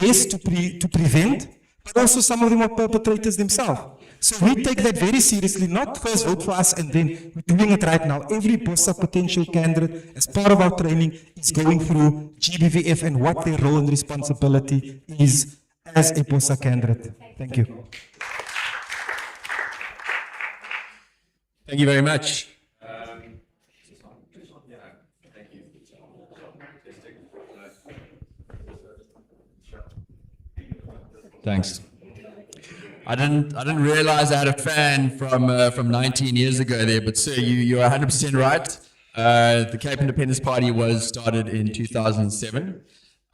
S10: Yes, to prevent, but also some of them are perpetrators themselves. So we take that very seriously, not first vote for us and then we're doing it right now. Every BOSA potential candidate, as part of our training, is going through GBVF and what their role and responsibility is as a BOSA candidate. Thank you.
S4: Thank you very much. Thanks. I didn't realize I had a fan from 19 years ago there, but sir, you're 100% right. The Cape Independence Party was started in 2007,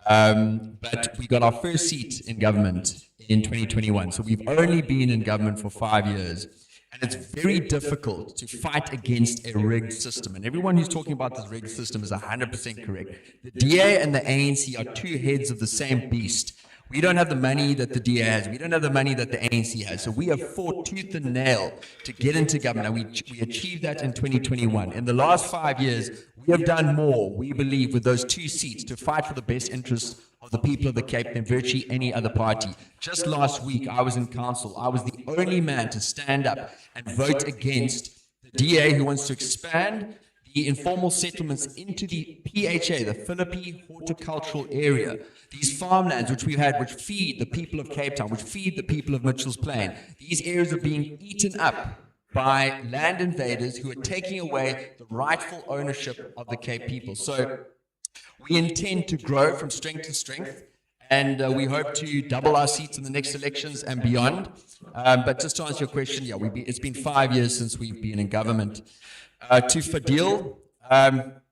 S4: but we got our first seat in government in 2021. So we've only been in government for 5 years. And it's very difficult to fight against a rigged system. And everyone who's talking about this rigged system is 100% correct. The DA and the ANC are two heads of the same beast. We don't have the money that the DA has. We don't have the money that the ANC has. So we have fought tooth and nail to get into government. And we achieved that in 2021. In the last 5 years, we have done more, we believe, with those 2 seats to fight for the best interests of the people of the Cape than virtually any other party. Just last week, I was in council. I was the only man to stand up and vote against the DA who wants to expand the informal settlements into the PHA, the Philippi Horticultural Area. These farmlands which we've had, which feed the people of Cape Town, which feed the people of Mitchell's Plain, these areas are being eaten up by land invaders who are taking away the rightful ownership of the Cape people. So we intend to grow from strength to strength, and we hope to double our seats in the next elections and beyond. But just to answer your question, yeah, it's been 5 years since we've been in government. To Fadil,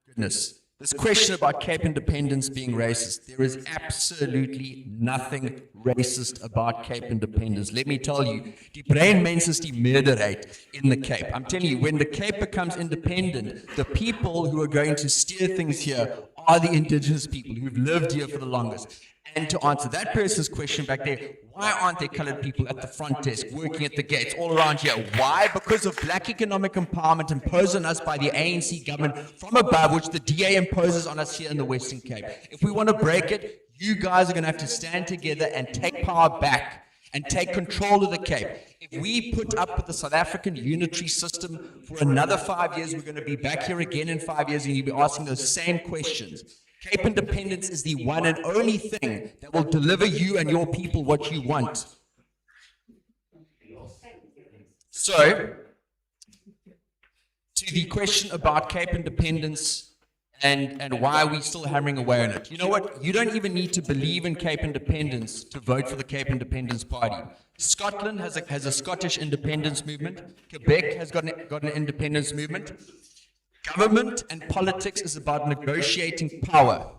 S4: goodness, this question about Cape independence being racist, there is absolutely nothing racist about Cape independence. Let me tell you, die brein mense is die meerderheid in the Cape. I'm telling you, when the Cape becomes independent, the people who are going to steer things here are the indigenous people who've lived here for the longest. And to answer that person's question back there, why aren't there colored people at the front desk, working at the gates, all around here? Why? Because of black economic empowerment imposed on us by the ANC government from above, which the DA imposes on us here in the Western Cape. If we want to break it, you guys are going to have to stand together and take power back and take control of the Cape. If we put up with the South African unitary system for another 5 years, we're going to be back here again in 5 years and you'll be asking those same questions. Cape independence is the one and only thing that will deliver you and your people what you want. So, to the question about Cape independence and why are we still hammering away on it? You know what? You don't even need to believe in Cape independence to vote for the Cape Independence Party. Scotland has a Scottish independence movement. Quebec has got an independence movement. Government and politics is about negotiating power.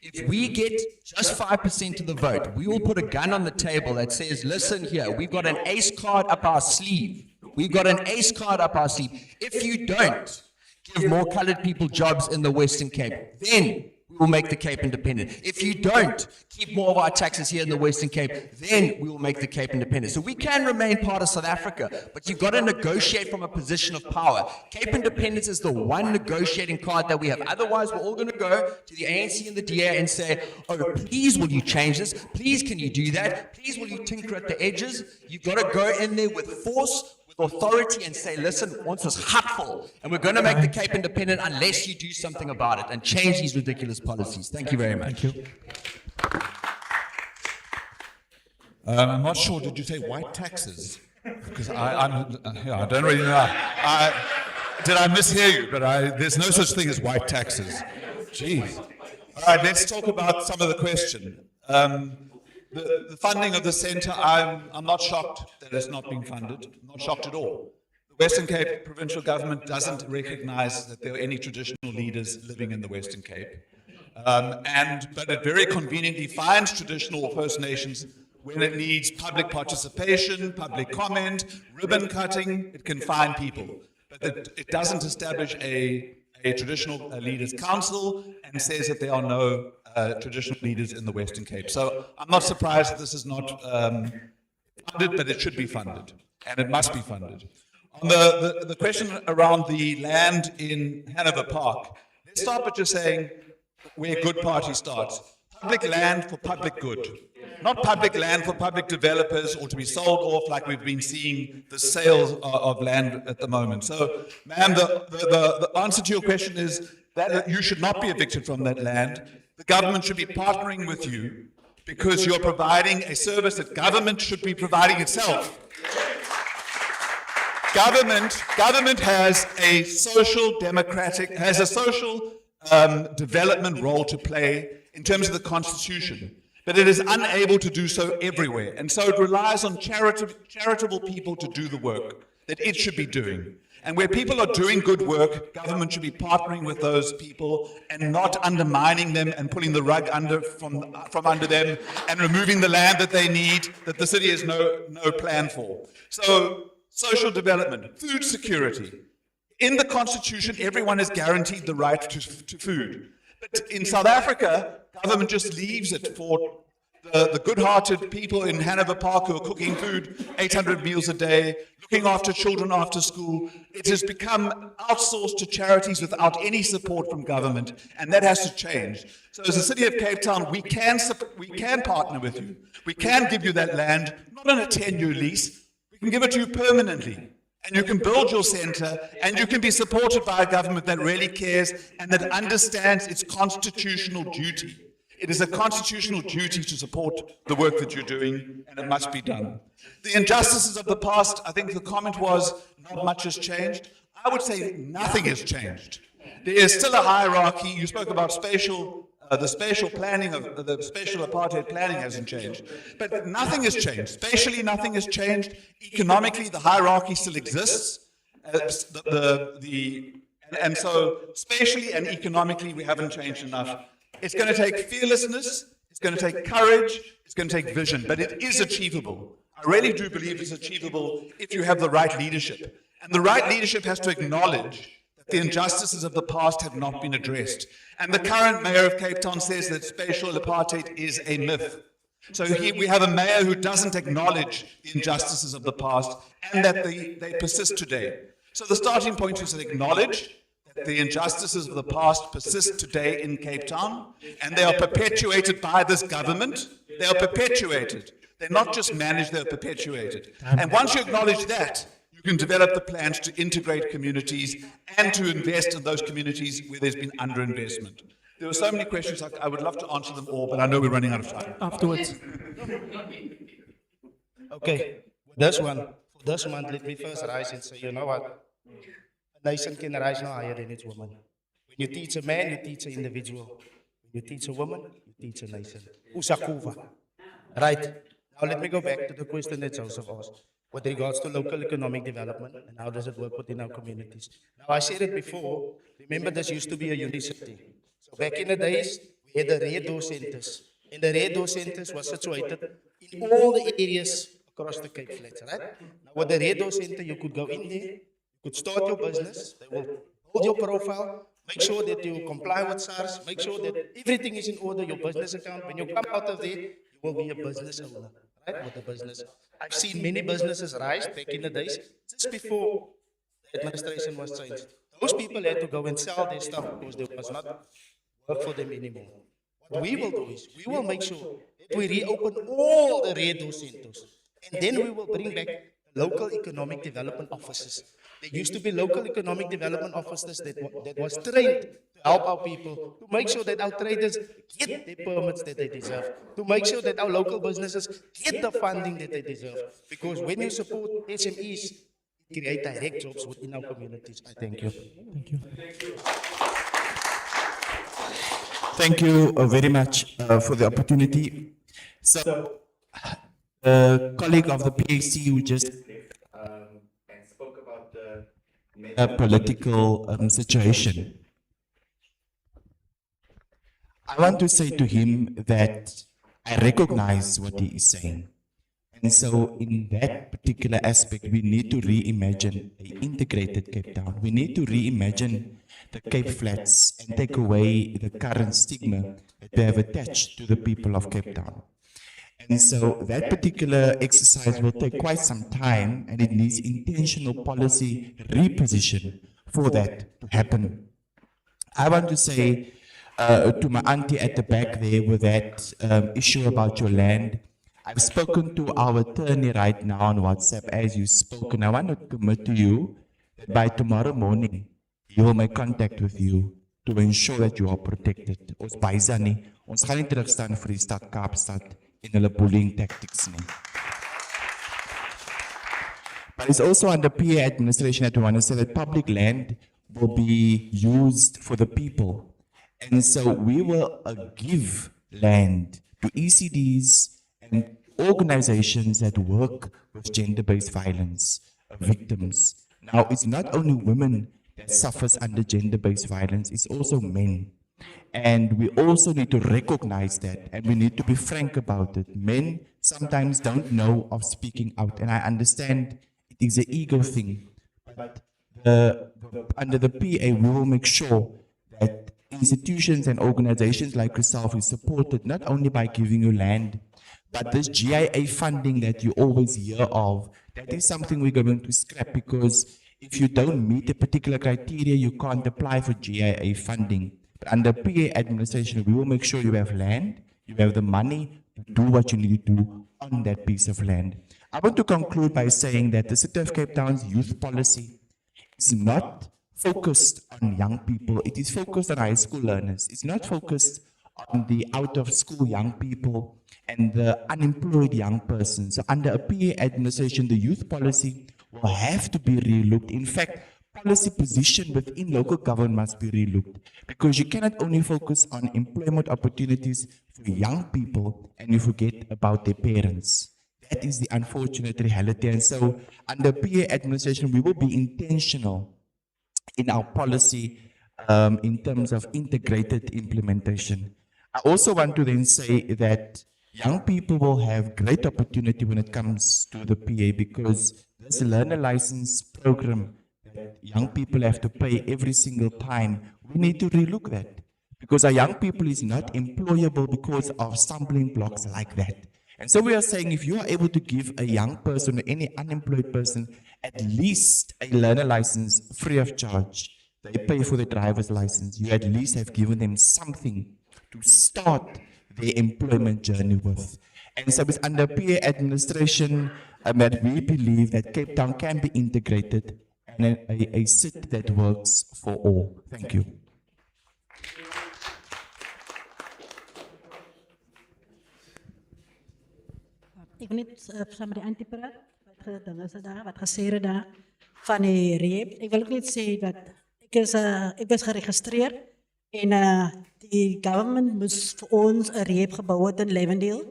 S4: If we get just 5% of the vote, we will put a gun on the table that says, listen here, we've got an ace card up our sleeve. We've got an ace card up our sleeve. If you don't give more colored people jobs in the Western Cape, then we will make the Cape independent. If you don't keep more of our taxes here in the Western Cape, then we will make the Cape independent. So we can remain part of South Africa, but you've got to negotiate from a position of power. Cape independence is the one negotiating card that we have. Otherwise, we're all going to go to the ANC and the DA and say, oh, please will you change this? Please can you do that? Please will you tinker at the edges? You've got to go in there with force, authority, and say, listen, once is hurtful, and we're going to make the Cape independent unless you do something about it and change these ridiculous policies. Thank you very much.
S3: Thank you.
S1: I'm not sure, did you say white taxes? Because I don't really know. Did I mishear you? But there's no such thing as white taxes. Jeez. All right, let's talk about some of the question. The funding of the centre, I'm not shocked that it's not being funded. I'm not shocked at all. The Western Cape provincial government doesn't recognise that there are any traditional leaders living in the Western Cape. But it very conveniently finds traditional or First Nations when it needs public participation, public comment, ribbon cutting. It can find people. But it doesn't establish a traditional leaders council and says that there are no traditional leaders in the Western Cape. So I'm not surprised that this is not funded, but it should be funded, and it must be funded. On the question around the land in Hanover Park, let's start by just saying where Good Party starts. Public land for public good, not public land for public developers or to be sold off like we've been seeing the sales of land at the moment. So, ma'am, the answer to your question is that you should not be evicted from that land. The government should be partnering with you because you're providing a service that government should be providing itself. Government has a social development role to play in terms of the Constitution, but it is unable to do so everywhere. And so it relies on charitable people to do the work that it should be doing. And where people are doing good work, government should be partnering with those people and not undermining them and pulling the rug from under them and removing the land that they need, that the city has no plan for. So, social development, food security. In the Constitution, everyone is guaranteed the right to food. But in South Africa, government just leaves it for the good-hearted people in Hanover Park who are cooking food 800 meals a day, looking after children after school. It has become outsourced to charities without any support from government, and that has to change. So as a city of Cape Town, we can partner with you. We can give you that land, not on a 10-year lease. We can give it to you permanently. And you can build your centre, and you can be supported by a government that really cares and that understands its constitutional duty. It is a constitutional duty to support the work that you're doing, and it must be done. The injustices of the past, I think the comment was, not much has changed. I would say nothing has changed. There is still a hierarchy. You spoke about the spatial planning of the spatial apartheid planning hasn't changed, but nothing has changed. Spatially, nothing has changed. Economically, the hierarchy still exists. And so, spatially and economically, we haven't changed enough. It's going to take fearlessness. It's going to take courage. It's going to take vision, but it is achievable. I really do believe it's achievable if you have the right leadership, and the right leadership has to acknowledge that the injustices of the past have not been addressed. And the current mayor of Cape Town says that spatial apartheid is a myth. So we have a mayor who doesn't acknowledge the injustices of the past and that they persist today. So the starting point is to acknowledge that the injustices of the past persist today in Cape Town, and they are perpetuated by this government. They are perpetuated. They're not just managed, they're perpetuated. And once you acknowledge that, you can develop the plans to integrate communities and to invest in those communities where there's been underinvestment. There were so many questions, I would love to answer them all, but I know we're running out of time.
S3: Afterwards.
S8: Okay, this one, for this month, let me first rise and say, you know what? A nation can rise no higher than its woman. When you teach a man, you teach an individual. When you teach a woman, you teach a nation. Usakuva. Right. Now let me go back to the question that Joseph asked with regards to local economic development and how does it work within our communities. Now I said it before, remember this used to be a university. So back in the days, we had the red door centers. And the red door centers were situated in all the areas across the Cape Flats, right? Now with the red door center, you could go in there, you could start your business, they will hold your profile, make sure that you comply with SARS, make sure that everything is in order, your business account. When you come out of there, you will be a business owner, right? With a business. I've seen many businesses rise back in the days, just before the administration was changed. Those people had to go and sell their stuff because there was not work for them anymore. What we will do is, we will make sure that we reopen all the red door centers, and then we will bring back local economic development officers. There used to be local economic development officers that was trained to help our people, to make sure that our traders get the permits that they deserve, to make sure that our local businesses get the funding that they deserve. Because when you support SMEs, it creates direct jobs within our communities. I thank you.
S3: Thank you.
S6: Thank you very much for the opportunity. So, a colleague of the PAC who just and spoke about the political situation. I want to say to him that I recognize what he is saying. And so in that particular aspect, we need to reimagine an integrated Cape Town. We need to reimagine the Cape Flats and take away the current stigma that we have attached to the people of Cape Town. And so that particular exercise will take quite some time, and it needs intentional policy reposition for that to happen. I want to say to my auntie at the back there with that issue about your land, I've spoken to our attorney right now on WhatsApp as you spoke, and I want to commit to you that by tomorrow morning, he will make contact with you to ensure that you are protected. Ons bysa nie, ons gaan nie terugstaan vir die stad Kaapstad in hulle bullying tactics nie. But it's also under PA administration that we want to say that public land will be used for the people. And so we will give land to ECDs and organizations that work with gender-based violence victims. Now, it's not only women that suffers under gender-based violence, it's also men. And we also need to recognize that, and we need to be frank about it. Men sometimes don't know of speaking out, and I understand it is an ego thing. But under the PA, we will make sure that institutions and organizations like yourself is supported not only by giving you land, but this GIA funding that you always hear of, that is something we're going to scrap, because if you don't meet a particular criteria, you can't apply for GIA funding. But under PA administration, we will make sure you have land, you have the money to do what you need to do on that piece of land. I want to conclude by saying that the City of Cape Town's youth policy is not focused on young people. It is focused on high school learners. It's not focused on the out-of-school young people and the unemployed young persons. So under a PA administration, the youth policy will have to be relooked. In fact, policy position within local government must be relooked, because you cannot only focus on employment opportunities for young people and you forget about their parents. That is the unfortunate reality. And so under PA administration, we will be intentional in our policy in terms of integrated implementation. I also want to then say that young people will have great opportunity when it comes to the PA, because this learner license program that young people have to pay every single time, we need to relook that. Because our young people is not employable because of stumbling blocks like that. And so we are saying if you are able to give a young person or any unemployed person at least a learner license free of charge, they pay for the driver's license, you at least have given them something to start their employment journey with. And so it's under peer administration that we believe that Cape Town can be integrated and a city that works for all. Thank you.
S5: Ek wil net saam met die antie praat, wat gesê het daar van die reep. Ek wil ook net sê dat ek was geregistreer en die government moes vir ons 'n reep gebou het in Lavendale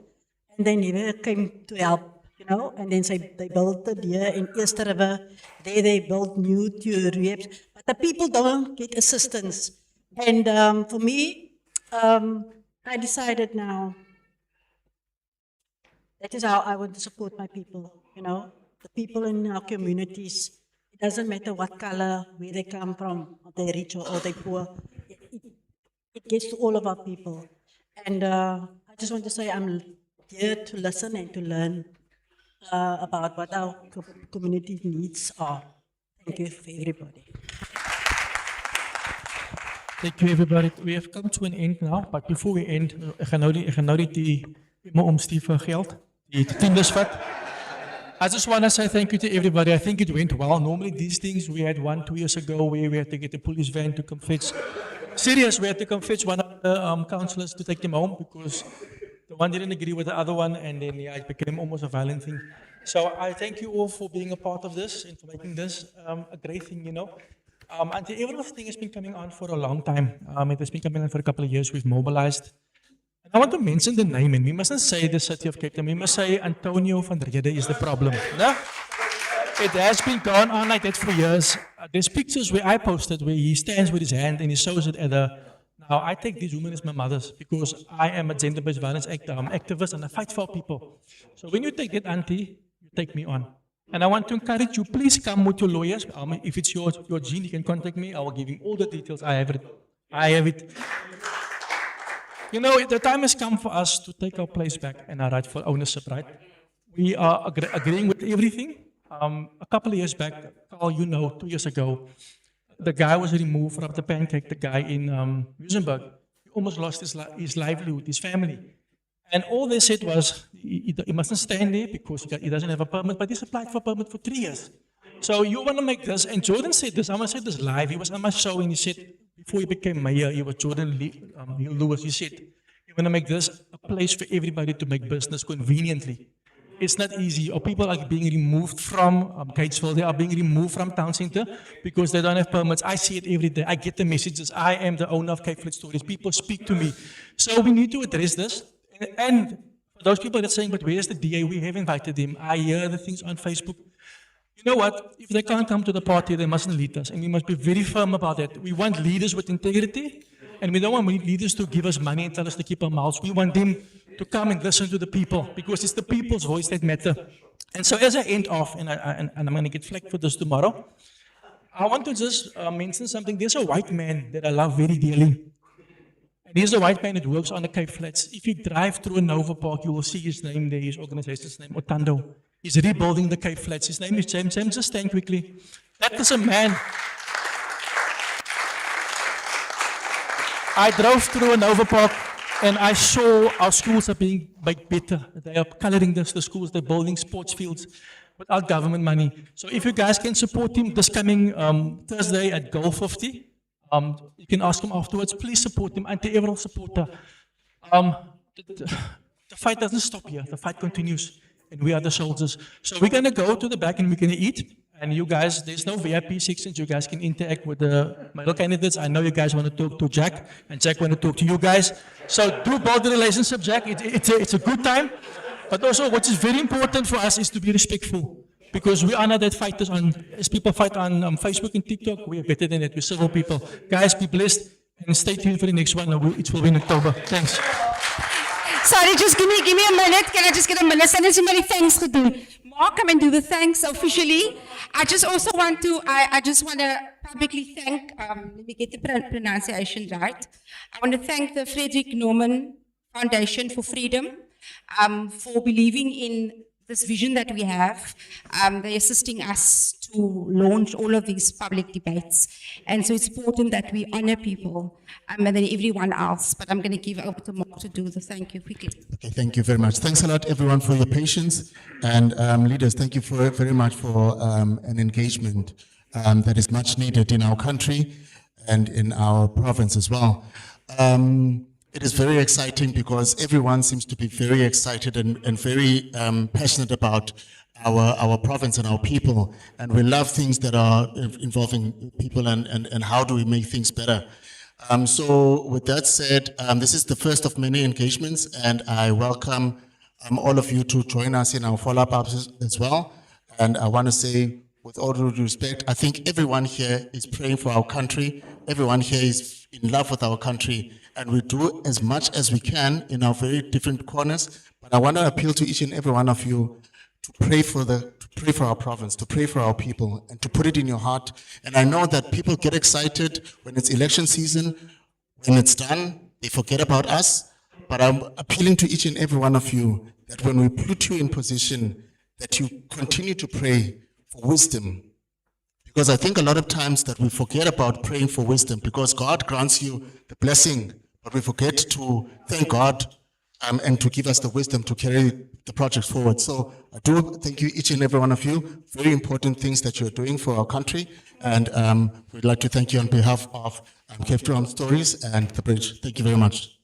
S5: and they never came to help, you know, and then they built it here in East River, there they built new two reeps, but the people don't get assistance. And for me, I decided now, that is how I want to support my people, you know, the people in our communities. It doesn't matter what color, where they come from, or they're rich or they're poor. It gets to all of our people. And I just want to say I'm here to listen and to learn about what our community needs are. Thank you for everybody.
S3: Thank you, everybody. We have come to an end now, but before we end, ek gaan nou die omstieve geld, die tiendes vat. I just want to say thank you to everybody. I think it went well. Normally these things, we had 1-2 years ago where we had to get a police van to come fetch. Serious, we had to come fetch one of the councillors to take them home because the one didn't agree with the other one, and then yeah, it became almost a violent thing. So I thank you all for being a part of this and for making this a great thing, you know. Anti-Everal thing has been coming on for a long time. It has been coming on for a couple of years. We've mobilized. And I want to mention the name, and we mustn't say the city of Cape Town. We must say Antonio van Rede is the problem. No? It has been going on like that for years. There's pictures where I posted where he stands with his hand and he shows it at the... Now, I take these women as my mothers because I am a gender-based violence activist and I fight for people. So when you take that auntie, you take me on. And I want to encourage you, please come with your lawyers. If it's your gene, you can contact me. I will give you all the details. I have it. You know, the time has come for us to take our place back and our rightful ownership, right? We are agreeing with everything. A couple of years back, Carl, you know, 2 years ago, the guy was removed from the pancake, the guy in Muizenberg. He almost lost his livelihood, his family. And all they said was, he mustn't stand there because he doesn't have a permit, but he's applied for a permit for 3 years. So you want to make this, and Jordan said this, I'm going to say this live, he was on my show and he said, before he became mayor, he was Jordan Lewis, he said, you want to make this a place for everybody to make business conveniently. It's not easy, or people are being removed from Gatesville, they are being removed from town center because they don't have permits. I see it every day, I get the messages, I am the owner of Cape Fleet Stories, people speak to me. So we need to address this, and for those people that are saying, but where's the DA, we have invited him, I hear the things on Facebook. You know what, if they can't come to the party, they mustn't lead us, and we must be very firm about that. We want leaders with integrity, and we don't want leaders to give us money and tell us to keep our mouths. We want them to come and listen to the people, because it's the people's voice that matter. And so as I end off, and I'm going to get flagged for this tomorrow, I want to just mention something. There's a white man that I love very dearly. And he's a white man that works on the Cape Flats. If you drive through a Nova Park, you will see his name there, his organization's name, Otando. He's rebuilding the Cape Flats. His name is James. James, just stand quickly. That is a man. I drove through a Nova Park and I saw our schools are being made better. They are coloring the schools, they're building sports fields without government money. So if you guys can support him this coming Thursday at Goal 50, you can ask him afterwards, please support him, anti-Everal supporter. The fight doesn't stop here, the fight continues, and we are the soldiers. So we're gonna go to the back and we're gonna eat, and you guys, there's no VIP sections, you guys can interact with the mayoral candidates. I know you guys want to talk to Jack, and Jack want to talk to you guys. So do build the relationship, Jack, it's a good time, but also what is very important for us is to be respectful. Because we honor that fighters as people fight on Facebook and TikTok, we are better than that, we're civil people. Guys, be blessed and stay tuned for the next one. It will be in October. Thanks.
S2: Sorry, just give me a minute. Can I just get a minute? And it's many thanks gedoen. Mark come and do the thanks officially. I just also want to, I just want to publicly thank, let me get the pronunciation right. I want to thank the Frederick Norman Foundation for Freedom for believing in this vision that we have. They're assisting us to launch all of these public debates. And so it's important that we honor people and then everyone else. But I'm going to give over to Mark to do the thank you quickly.
S9: Okay, thank you very much. Thanks a lot, everyone, for your patience. And leaders, thank you very much for an engagement that is much needed in our country and in our province as well. It is very exciting because everyone seems to be very excited and very passionate about our province and our people. And we love things that are involving people and how do we make things better. So with that said, this is the first of many engagements, and I welcome all of you to join us in our follow-up as well. And I want to say, with all due respect, I think everyone here is praying for our country. Everyone here is in love with our country, and we do as much as we can in our very different corners. But I want to appeal to each and every one of you to pray for our province, to pray for our people, and to put it in your heart. And I know that people get excited when it's election season. When it's done, they forget about us. But I'm appealing to each and every one of you that when we put you in position, that you continue to pray for wisdom. Because I think a lot of times that we forget about praying for wisdom, because God grants you the blessing, but we forget to thank God and to give us the wisdom to carry the project forward. So I do thank you, each and every one of you. Very important things that you're doing for our country. And we'd like to thank you on behalf of Cape Town Stories and the Bridge. Thank you very much.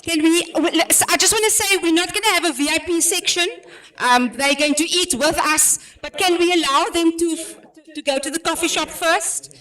S2: Can we, I just want to say we're not going to have a VIP section. They're going to eat with us, but can we allow them to go to the coffee shop first?